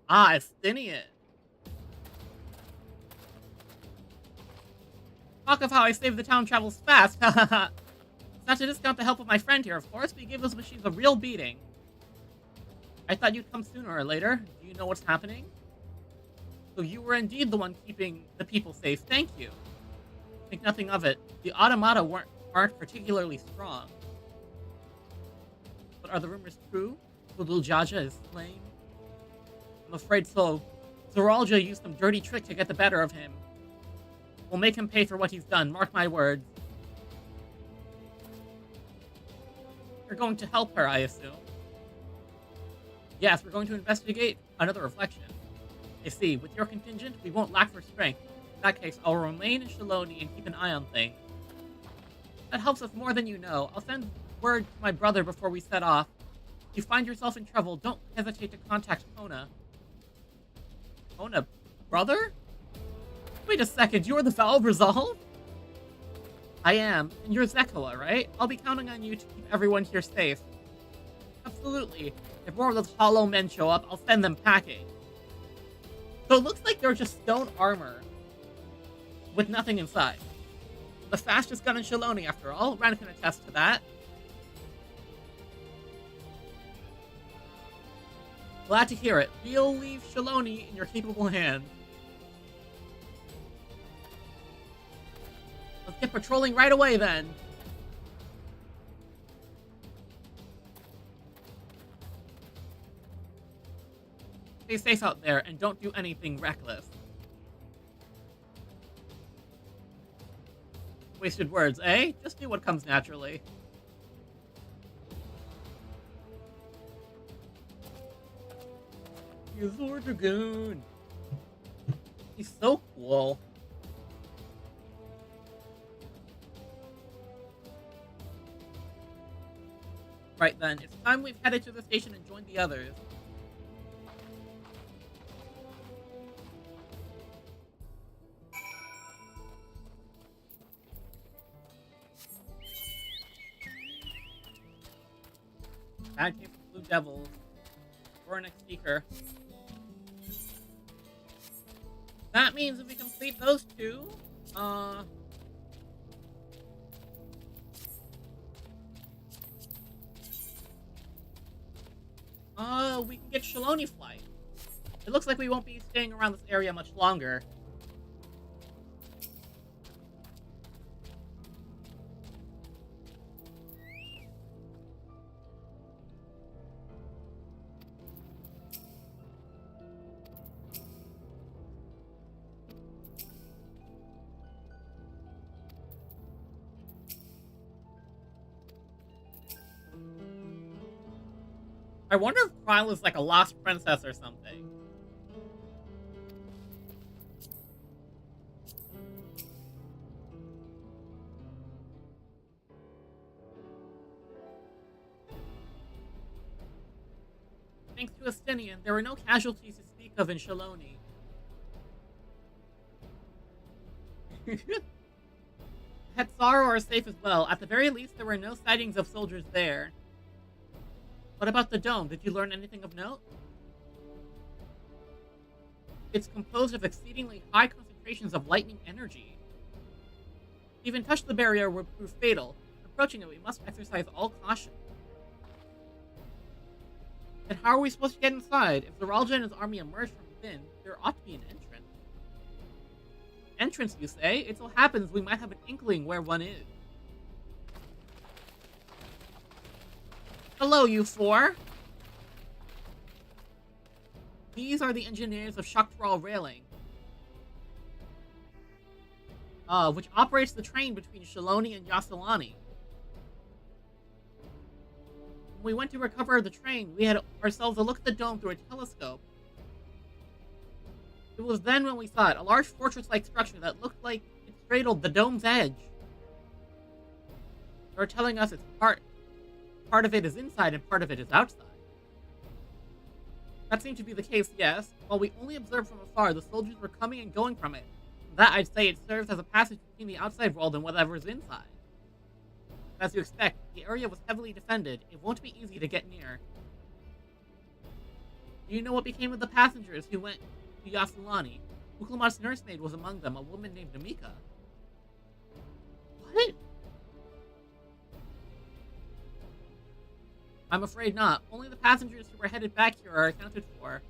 Ah, Estinian. Talk of how I saved the town travels fast. Not to discount the help of my friend here, of course, but he gave those machines a real beating. I thought you'd come sooner or later. Do you know what's happening? So you were indeed the one keeping the people safe. Thank you. Think nothing of it. The automata aren't particularly strong. But are the rumors true? Little Jaja is slain? I'm afraid so. Zoralja used some dirty trick to get the better of him. We'll make him pay for what he's done, mark my words. You're going to help her, I assume. Yes, we're going to investigate another reflection. I see, with your contingent, we won't lack for strength. In that case, I'll remain in Shaloni and keep an eye on things. That helps us more than you know. I'll send word to my brother before we set off. If you find yourself in trouble, don't hesitate to contact Kona. Kona? Brother? Wait a second, you're the Valve Resolve? I am, and you're Zekoa, right? I'll be counting on you to keep everyone here safe. Absolutely. If more of those hollow men show up, I'll send them packing. So it looks like they're just stone armor with nothing inside. The fastest gun in Shaloni, after all. Ren can attest to that. Glad to hear it. We'll leave Shaloni in your capable hands. Let's get patrolling right away, then. Stay safe out there, and don't do anything reckless. Wasted words, eh? Just do what comes naturally. Azor Dragoon. He's so cool. Right then, it's time we've headed to the station and joined the others. Bad came from Blue Devils. Or next speaker. That means if we complete those two, we can get Shaloni flight. It looks like we won't be staying around this area much longer. I wonder if Kryl is like a lost princess or something. Thanks to Estinian, there were no casualties to speak of in Shaloni. Hetzaro are safe as well. At the very least, there were no sightings of soldiers there. What about the dome? Did you learn anything of note? It's composed of exceedingly high concentrations of lightning energy. Even touch the barrier would prove fatal. Approaching it, we must exercise all caution. Then how are we supposed to get inside? If Zoralja and his army emerge from within, there ought to be an entrance. Entrance, you say? It so happens we might have an inkling where one is. Hello, you four! These are the engineers of Shaktaral Railing, which operates the train between Shaloni and Yasalani. When we went to recover the train, we had ourselves a look at the dome through a telescope. It was then when we saw it, a large fortress-like structure that looked like it straddled the dome's edge. They're telling us it's part of it is inside and part of it is outside. That seemed to be the case, yes. While we only observed from afar, the soldiers were coming and going from it. That, I'd say, it serves as a passage between the outside world and whatever's inside. As you expect, the area was heavily defended. It won't be easy to get near. Do you know what became of the passengers who went to Yasulani? Clomos' nursemaid was among them, a woman named Namika. What? I'm afraid not. Only the passengers who were headed back here are accounted for.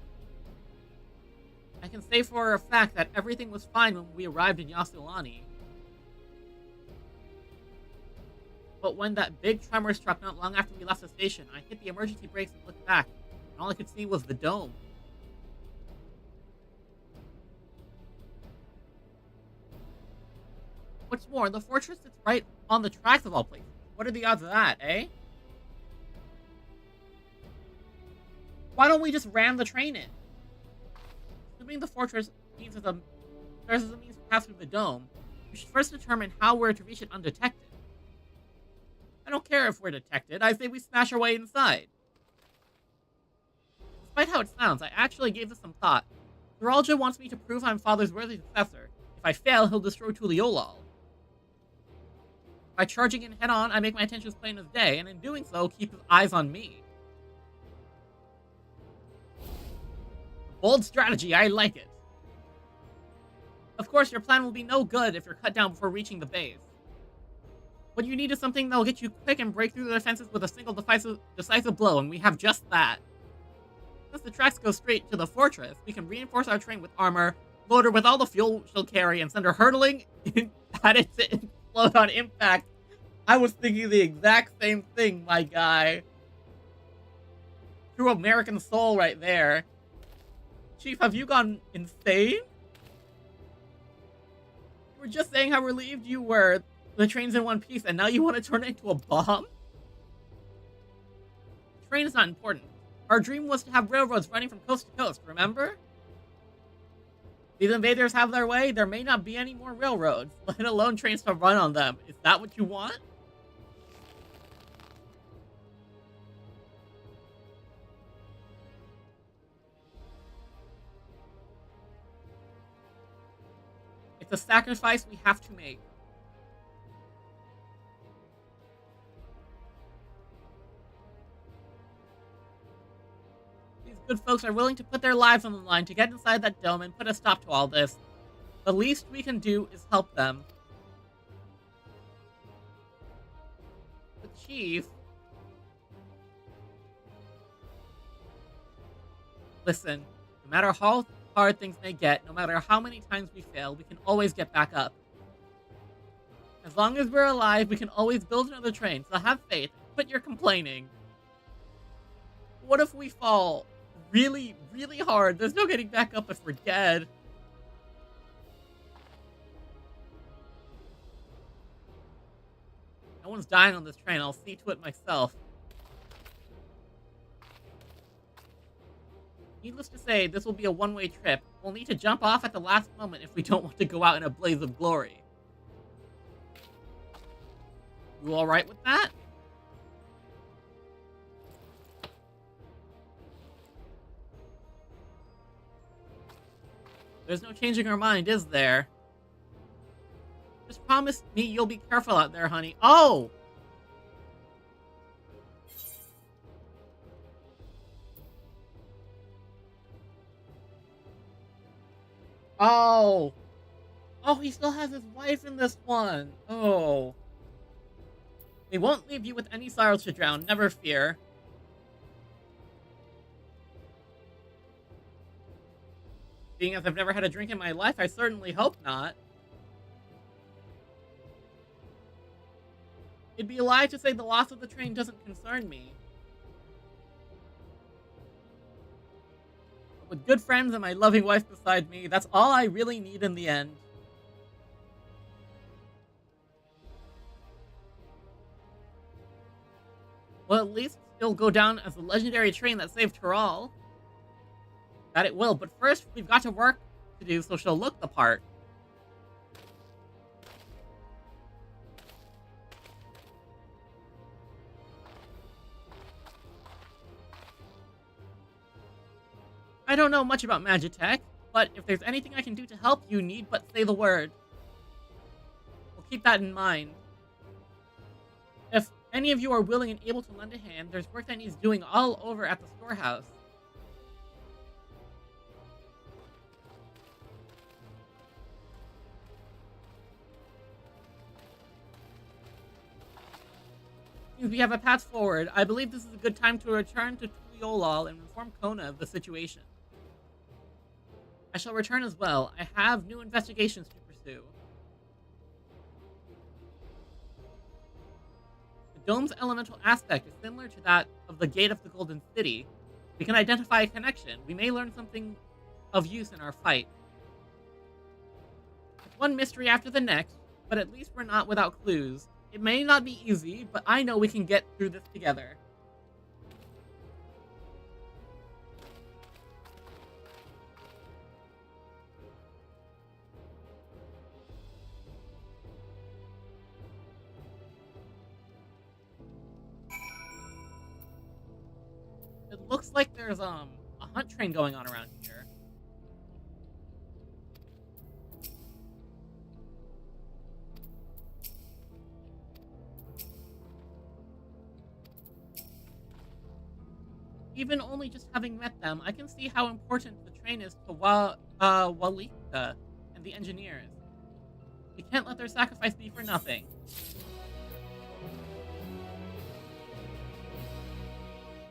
I can say for a fact that everything was fine when we arrived in Yasulani. But when that big tremor struck not long after we left the station, I hit the emergency brakes and looked back, and all I could see was the dome. What's more, the fortress sits right on the tracks of all places. What are the odds of that, eh? Why don't we just ram the train in? Assuming the fortress means there's a means to pass through the dome, we should first determine how we're to reach it undetected. I don't care if we're detected, I say we smash our way inside. Despite how it sounds, I actually gave this some thought. Zoralja wants me to prove I'm Father's worthy successor. If I fail, he'll destroy Tuliolal. By charging in head-on, I make my intentions plain as day, and in doing so, keep his eyes on me. Bold strategy, I like it. Of course, your plan will be no good if you're cut down before reaching the base. What you need is something that'll get you quick and break through the defenses with a single decisive blow, and we have just that. Since the tracks go straight to the fortress, we can reinforce our train with armor, load her with all the fuel she'll carry, and send her hurtling at it to explode on impact. I was thinking the exact same thing, my guy. True American soul right there. Chief, have you gone insane? You were just saying how relieved you were the train's in one piece, and now you want to turn it into a bomb? The train is not important. Our dream was to have railroads running from coast to coast, remember? These invaders have their way, there may not be any more railroads, let alone trains to run on them. Is that what you want? It's a sacrifice we have to make. These good folks are willing to put their lives on the line to get inside that dome and put a stop to all this. The least we can do is help them. The Chief... Listen, no matter how hard things may get, no matter how many times we fail, we can always get back up. As long as we're alive, we can always build another train, so have faith, quit your complaining. What if we fall really, really hard? There's no getting back up if we're dead. No one's dying on this train, I'll see to it myself. Needless to say, this will be a one-way trip. We'll need to jump off at the last moment if we don't want to go out in a blaze of glory. You alright with that? There's no changing our mind, is there? Just promise me you'll be careful out there, honey. Oh! Oh! Oh, he still has his wife in this one. Oh. We won't leave you with any sorrows to drown, never fear. Being as I've never had a drink in my life, I certainly hope not. It'd be a lie to say the loss of the train doesn't concern me. With good friends and my loving wife beside me, that's all I really need in the end. Well, at least it'll go down as the legendary train that saved Toral. That it will, but first we've got to work to do so she'll look the part. I don't know much about Magitech, but if there's anything I can do to help, you need but say the word. We'll keep that in mind. If any of you are willing and able to lend a hand, there's work that needs doing all over at the storehouse. Since we have a path forward, I believe this is a good time to return to Tuliolal and inform Kona of the situation. I shall return as well. I have new investigations to pursue. The dome's elemental aspect is similar to that of the Gate of the Golden City. We can identify a connection. We may learn something of use in our fight. It's one mystery after the next, but at least we're not without clues. It may not be easy, but I know we can get through this together. It looks like there's a hunt train going on around here. Even only just having met them, I can see how important the train is to Walika and the engineers. We can't let their sacrifice be for nothing.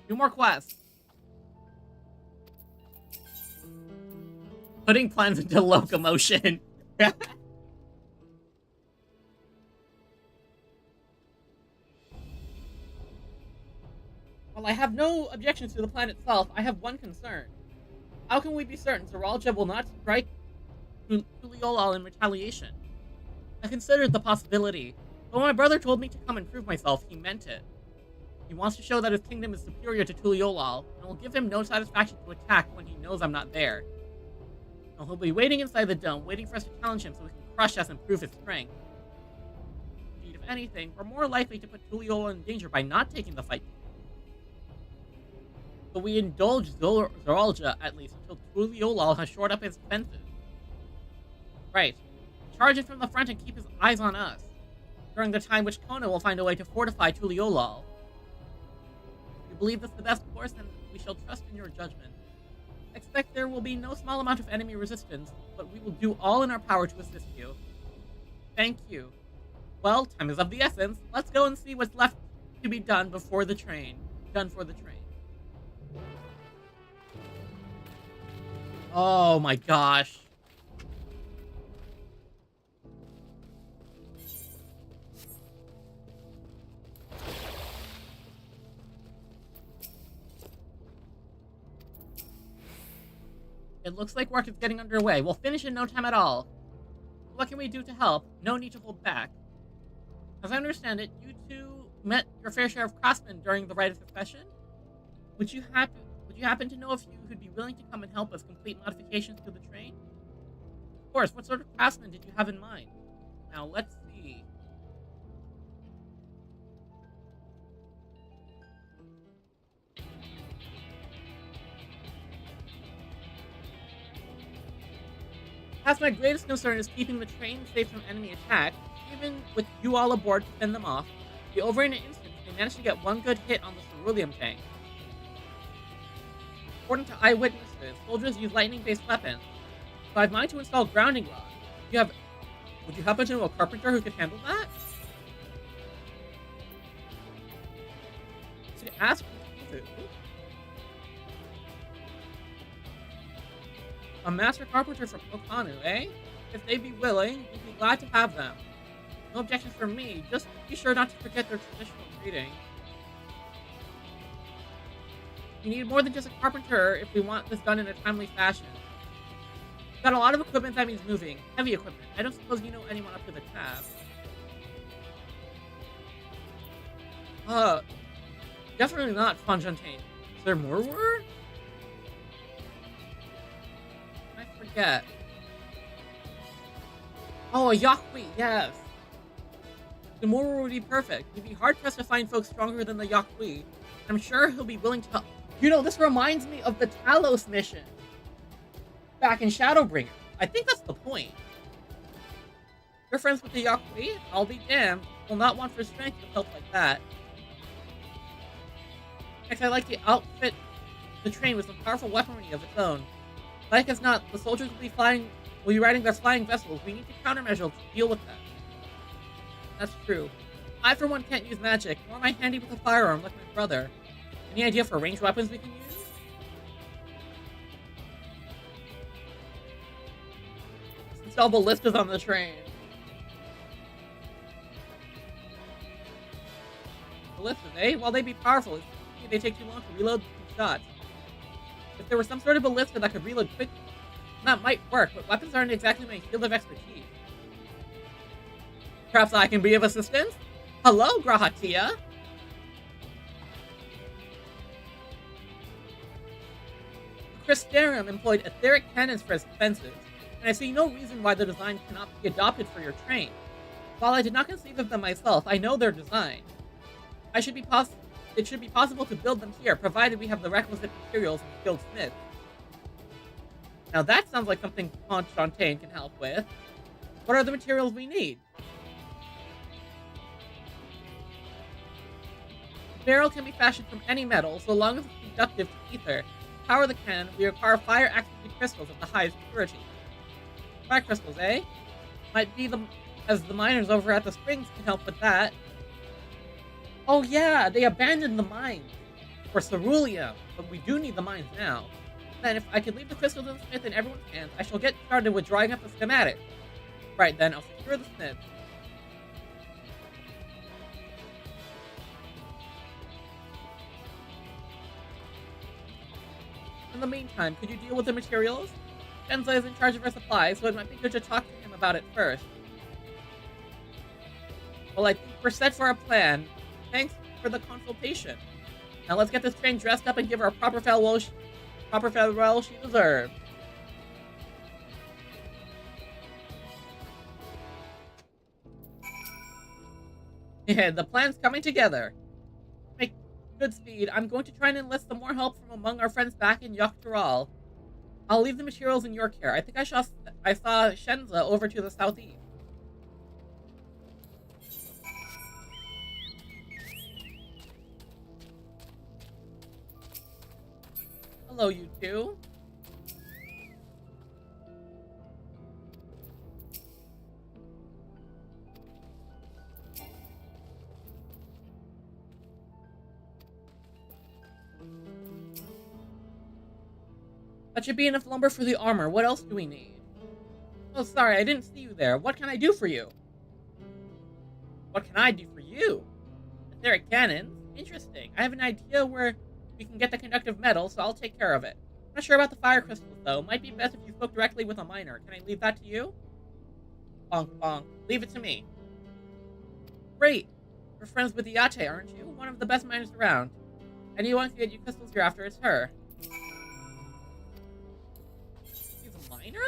Two more quests. Putting plans into locomotion. While I have no objections to the plan itself, I have one concern. How can we be certain Zoralja will not strike Tuliolal in retaliation? I considered the possibility, but when my brother told me to come and prove myself, he meant it. He wants to show that his kingdom is superior to Tuliolal, and will give him no satisfaction to attack when he knows I'm not there. And he'll be waiting inside the dome, waiting for us to challenge him so we can crush us and prove his strength. Indeed, if anything, we're more likely to put Tuliolal in danger by not taking the fight. But we indulge Zoralja, at least, until Tuliolal has shored up his defenses. Right. Charge him from the front and keep his eyes on us, during the time which Kona will find a way to fortify Tuliolal. We believe this the best course, and we shall trust in your judgment. Expect there will be no small amount of enemy resistance, but we will do all in our power to assist you. Thank you. Well, time is of the essence. Let's go and see what's left to be done before the train. Done for the train. Oh my gosh. It looks like work is getting underway. We'll finish in no time at all. What can we do to help? No need to hold back. As I understand it, you two met your fair share of craftsmen during the rite of succession? Would you Would you happen to know if you would be willing to come and help us complete modifications to the train? Of course, what sort of craftsman did you have in mind? Now, let's see. Perhaps my greatest concern is keeping the train safe from enemy attack. Even with you all aboard to fend them off, over in an instant, they managed to get one good hit on the ceruleum tank. According to eyewitnesses, soldiers use lightning-based weapons, so I've mind to install grounding rods. Would you happen to know a carpenter who could handle that? To ask who? A master carpenter from Okanu, eh? If they'd be willing, we'd be glad to have them. No objections from me, just be sure not to forget their traditional greeting. We need more than just a carpenter if we want this done in a timely fashion. We've got a lot of equipment that means moving. Heavy equipment. I don't suppose you know anyone up to the task. Definitely not Fontaine. Is there more word? I forget. Oh, a Yakui, yes. The Moro would be perfect. You'd be hard-pressed to find folks stronger than the Yakui. I'm sure he'll be willing to help. You know, this reminds me of the Talos mission back in Shadowbringer. I think that's the point. You're friends with the Yakui? I'll be damned. Will not want for strength to help like that. Next, I like to outfit the train with some powerful weaponry of its own. Like as not, the soldiers will be riding their flying vessels. We need to countermeasure to deal with them. That's true. I, for one, can't use magic, nor am I handy with a firearm like my brother. Any idea for ranged weapons we can use? Let's install ballistas on the train. Ballistas, eh? While they be powerful, they take too long to reload shots. If there was some sort of ballista that could reload quickly, that might work, but weapons aren't exactly my field of expertise. Perhaps I can be of assistance? Hello, Grahatia! Cristarum employed etheric cannons for its defenses, and I see no reason why the design cannot be adopted for your train. While I did not conceive of them myself, I know their design. It should be possible to build them here, provided we have the requisite materials and skilled smiths. Now that sounds like something Fontaine can help with. What are the materials we need? The barrel can be fashioned from any metal, so long as it's conductive to ether. To power the cannon, we require fire-activated crystals of the highest purity. Fire crystals, eh? Might be as the miners over at the springs can help with that. Oh yeah, they abandoned the mines for ceruleum, but we do need the mines now. Then if I could leave the crystals in the smith in everyone's hands, I shall get started with drawing up the schematic. Right then, I'll secure the smith. In the meantime, could you deal with the materials? Shenza is in charge of our supplies, so it might be good to talk to him about it first. Well, I think we're set for a plan. Thanks for the consultation. Now let's get this train dressed up and give her a proper farewell she deserves. Yeah, the plan's coming together. Make good speed. I'm going to try and enlist some more help from among our friends back in Yoktural. I'll leave the materials in your care. I think I saw Shenza over to the southeast. Hello, you two. That should be enough lumber for the armor. What else do we need? Oh, sorry, I didn't see you there. What can I do for you? What can I do for you? Etheric cannons? Interesting. I have an idea where we can get the conductive metal, so I'll take care of it. I'm not sure about the fire crystals, though. Might be best if you spoke directly with a miner. Can I leave that to you? Bonk, bonk. Leave it to me. Great. You're friends with Yate, aren't you? One of the best miners around. Anyone can get you crystals here after it's her. miner?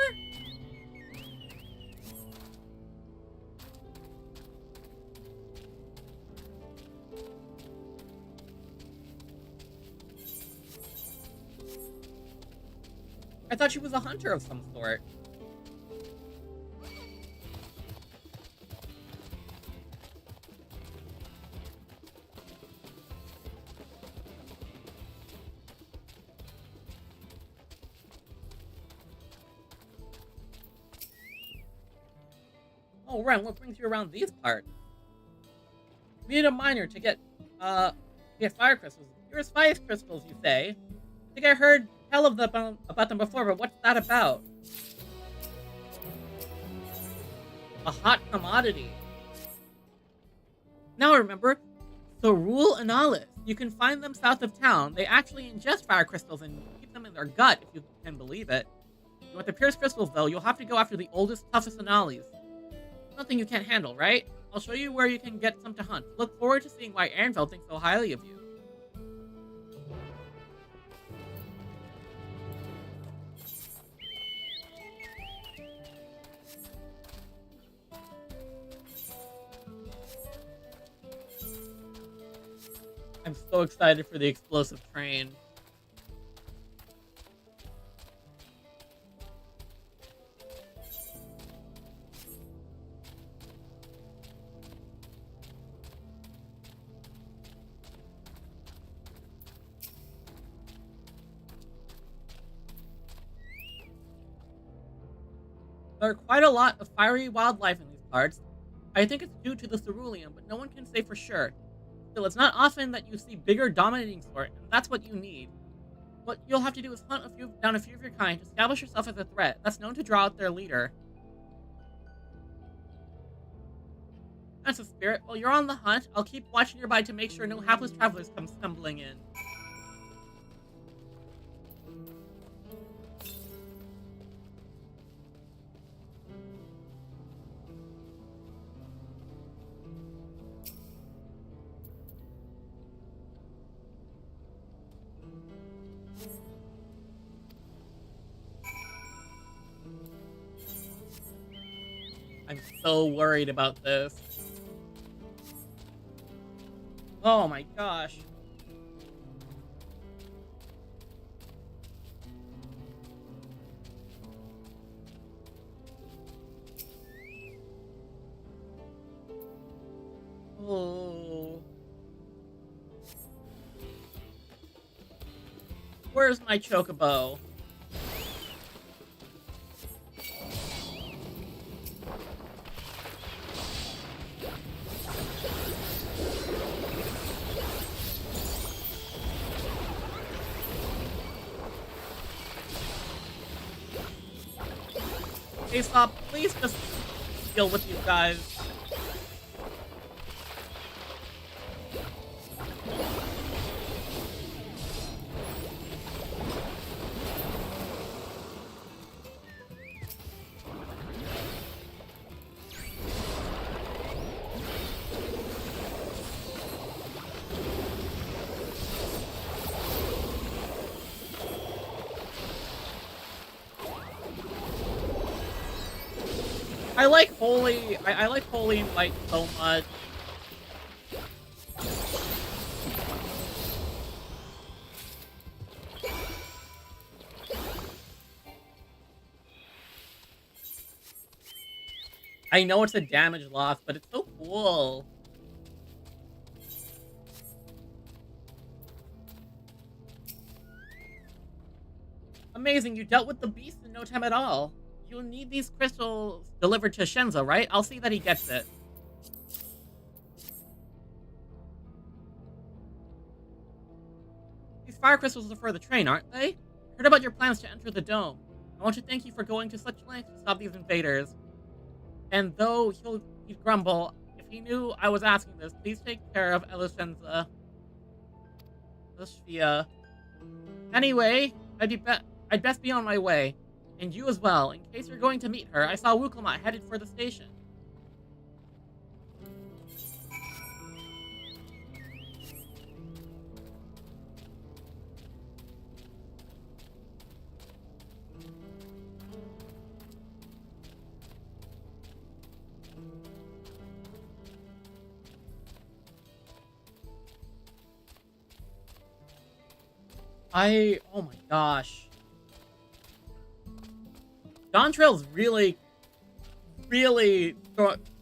I thought she was a hunter of some sort. Oh, Ren, what brings you around these parts? We need a miner to get fire crystals. Here's fire crystals, you say? I think I heard tell of them about them before, but what's that about? A hot commodity. Now I remember. Thorul Analis. You can find them south of town. They actually ingest fire crystals and keep them in their gut, if you can believe it. You want the pierce crystals, though, you'll have to go after the oldest, toughest Analis. Nothing you can't handle, right? I'll show you where you can get some to hunt. Look forward to seeing why Ehrenfeld thinks so highly of you. I'm so excited for the explosive train. There are quite a lot of fiery wildlife in these parts. I think it's due to the cerulean, but no one can say for sure. Still, it's not often that you see bigger, dominating sort, and that's what you need. What you'll have to do is hunt down a few of your kind to establish yourself as a threat that's known to draw out their leader. That's a spirit. While you're on the hunt, I'll keep watch nearby to make sure no hapless travelers come stumbling in. I'm so worried about this. Oh my gosh. Oh. Where's my chocobo? Hey, stop. Please just deal with you guys. I like Holy Light so much. I know it's a damage loss, but it's so cool. Amazing, you dealt with the beast in no time at all. You'll need these crystals delivered to Shenzo, right? I'll see that he gets it. These fire crystals are for the train, aren't they? Heard about your plans to enter the dome. I want to thank you for going to such lengths to stop these invaders. And though he'd grumble, if he knew I was asking this, please take care of Elishenza. Elishvia. Anyway, I'd best be on my way. And you as well. In case you're going to meet her, I saw Wuklamat headed for the station. Oh my gosh. Dawntrail's really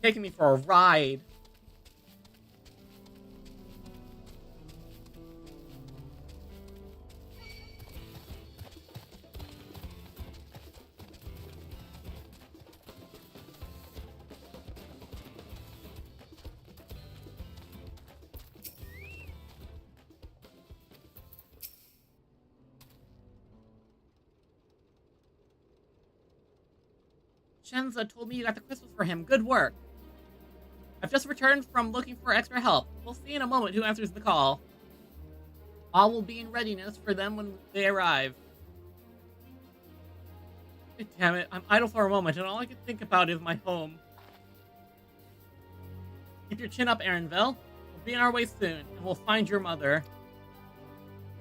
taking me for a ride. Shenza told me you got the crystals for him. Good work. I've just returned from looking for extra help. We'll see in a moment who answers the call. All will be in readiness for them when they arrive. Damn it, I'm idle for a moment, and all I can think about is my home. Keep your chin up, Aaronville. We'll be on our way soon, and we'll find your mother.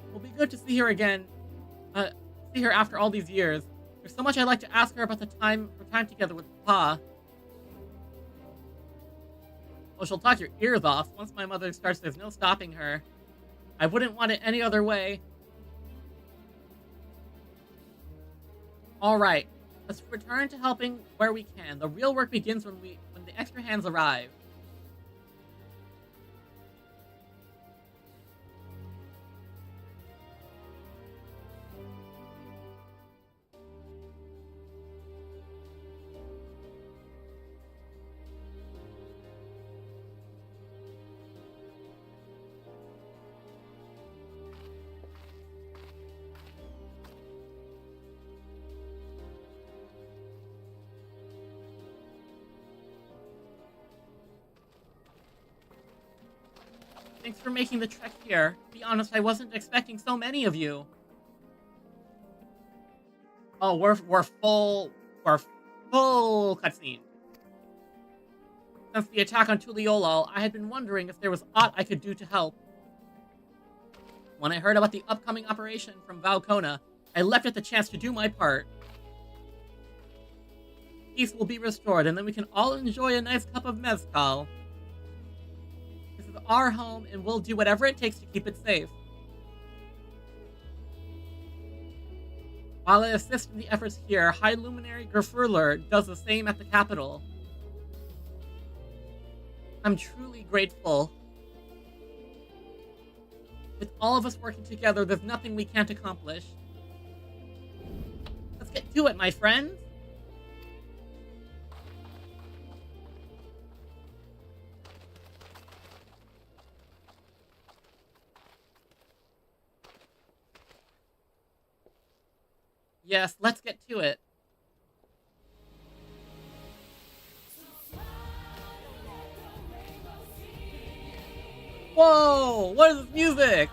It'll be good to see her again. See her after all these years. There's so much I'd like to ask her about our time together with Papa. Oh, she'll talk your ears off. Once my mother starts, there's no stopping her. I wouldn't want it any other way. Alright, let's return to helping where we can. The real work begins when the extra hands arrive. Thanks for making the trek here. To be honest, I wasn't expecting so many of you. Oh, we're full cutscene. Since the attack on Tuliolol, I had been wondering if there was aught I could do to help. When I heard about the upcoming operation from Valcona, I leapt at the chance to do my part. Peace will be restored, and then we can all enjoy a nice cup of mezcal. This is our home, and we'll do whatever it takes to keep it safe. While I assist in the efforts here, High Luminary Gerfurler does the same at the capital. I'm truly grateful. With all of us working together, there's nothing we can't accomplish. Let's get to it, my friends! Yes, let's get to it. Whoa! What is this music?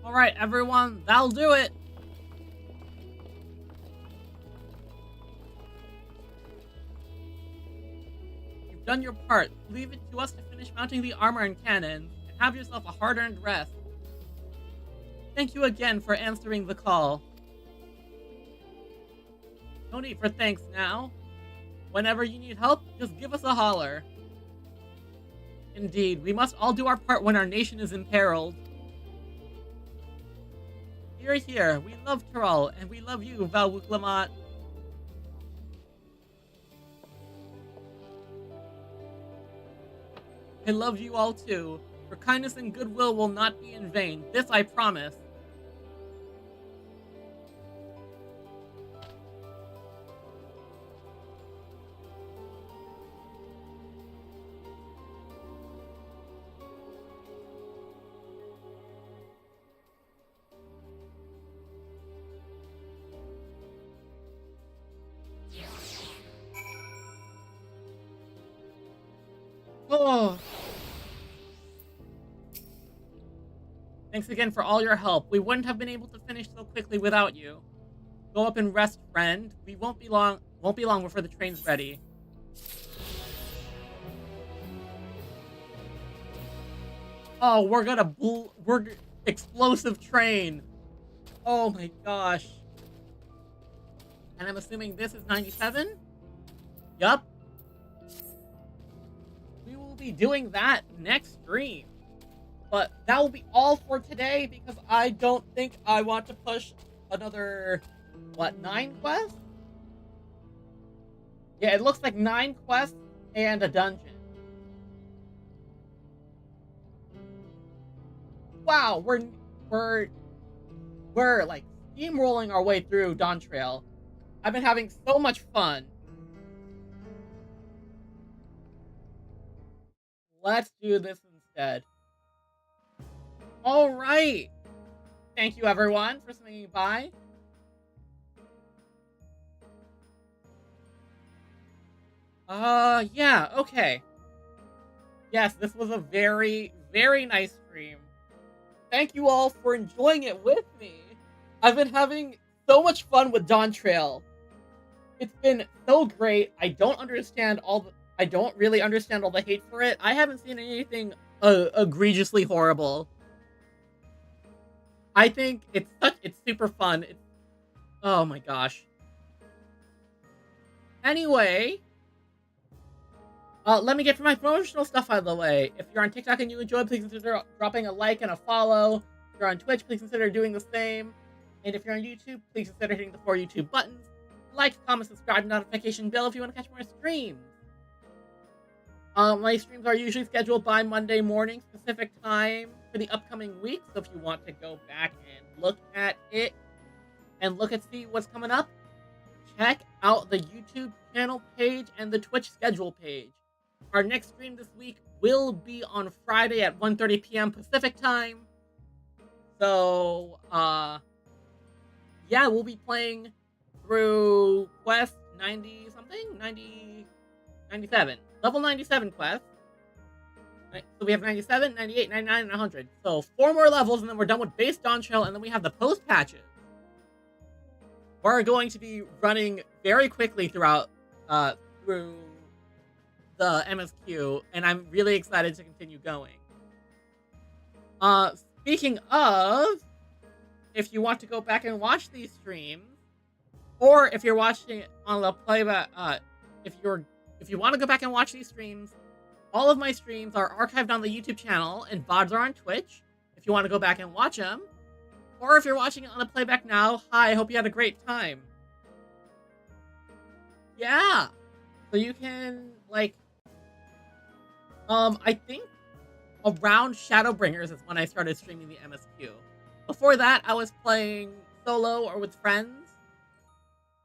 Alright, everyone, that'll do it! You've done your part. Leave it to us to finish mounting the armor and cannons, and have yourself a hard-earned rest. Thank you again for answering the call. No need for thanks now. Whenever you need help, just give us a holler. Indeed, we must all do our part when our nation is imperiled. Hear, hear. We love Tyrell, and we love you, Valwuklamat. I love you all too. Your kindness and goodwill will not be in vain. This I promise. Oh. Thanks again for all your help. We wouldn't have been able to finish so quickly without you. Go up and rest, friend. We won't be long before the train's ready. Oh, we're explosive train. Oh my gosh. And I'm assuming this is 97? Yup. We will be doing that next stream. But that will be all for today because I don't think I want to push another, 9 quests? Yeah, it looks like 9 quests and a dungeon. Wow, we're like steamrolling our way through Dawntrail. I've been having so much fun. Let's do this instead. Alright! Thank you everyone for swinging by. Yeah, okay. Yes, this was a very, very nice stream. Thank you all for enjoying it with me. I've been having so much fun with Dawntrail. It's been so great. I don't really understand all the hate for it. I haven't seen anything egregiously horrible. I think it's super fun. Oh my gosh. Anyway, let me get to my promotional stuff out of the way. If you're on TikTok and you enjoyed, please consider dropping a like and a follow. If you're on Twitch, please consider doing the same. And if you're on YouTube, please consider hitting the 4 YouTube buttons. Like, comment, subscribe, notification bell if you want to catch more streams. My streams are usually scheduled by Monday morning, Pacific time, for the upcoming week. So if you want to go back and look at it and see what's coming up, check out the YouTube channel page and the Twitch schedule page. Our next stream this week will be on Friday at 1:30 p.m. Pacific time. So, yeah, we'll be playing through quest 97. Level 97 quest. So we have 97, 98, 99, and 100. So 4 more levels, and then we're done with base Dawntrail, and then we have the post patches. We're going to be running very quickly through the MSQ, and I'm really excited to continue going. Speaking of, if you want to go back and watch these streams, or if you're watching it on the playback, if you want to go back and watch these streams, all of my streams are archived on the YouTube channel, and VODs are on Twitch, if you want to go back and watch them. Or if you're watching it on the playback now, hi, I hope you had a great time. Yeah! So you can, like, I think around Shadowbringers is when I started streaming the MSQ. Before that, I was playing solo or with friends.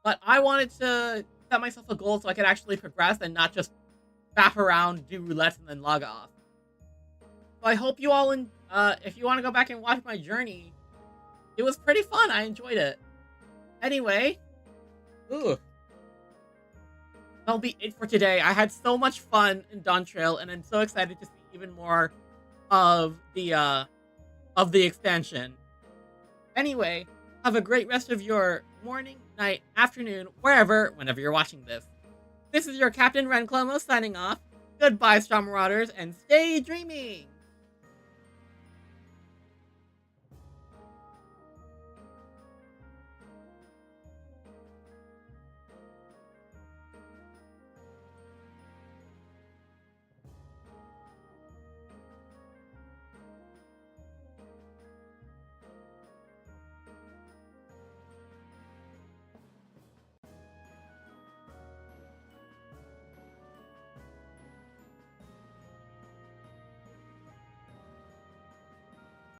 But I wanted to set myself a goal so I could actually progress and not just faff around, do roulette, and then log off. So I hope you all, if you want to go back and watch my journey, it was pretty fun. I enjoyed it. Anyway, that'll be it for today. I had so much fun in Dawntrail, and I'm so excited to see even more of the expansion. Anyway, have a great rest of your morning, night, afternoon, whenever you're watching this. This is your Captain Ren Clomos signing off. Goodbye, Strong Marauders, and stay dreaming!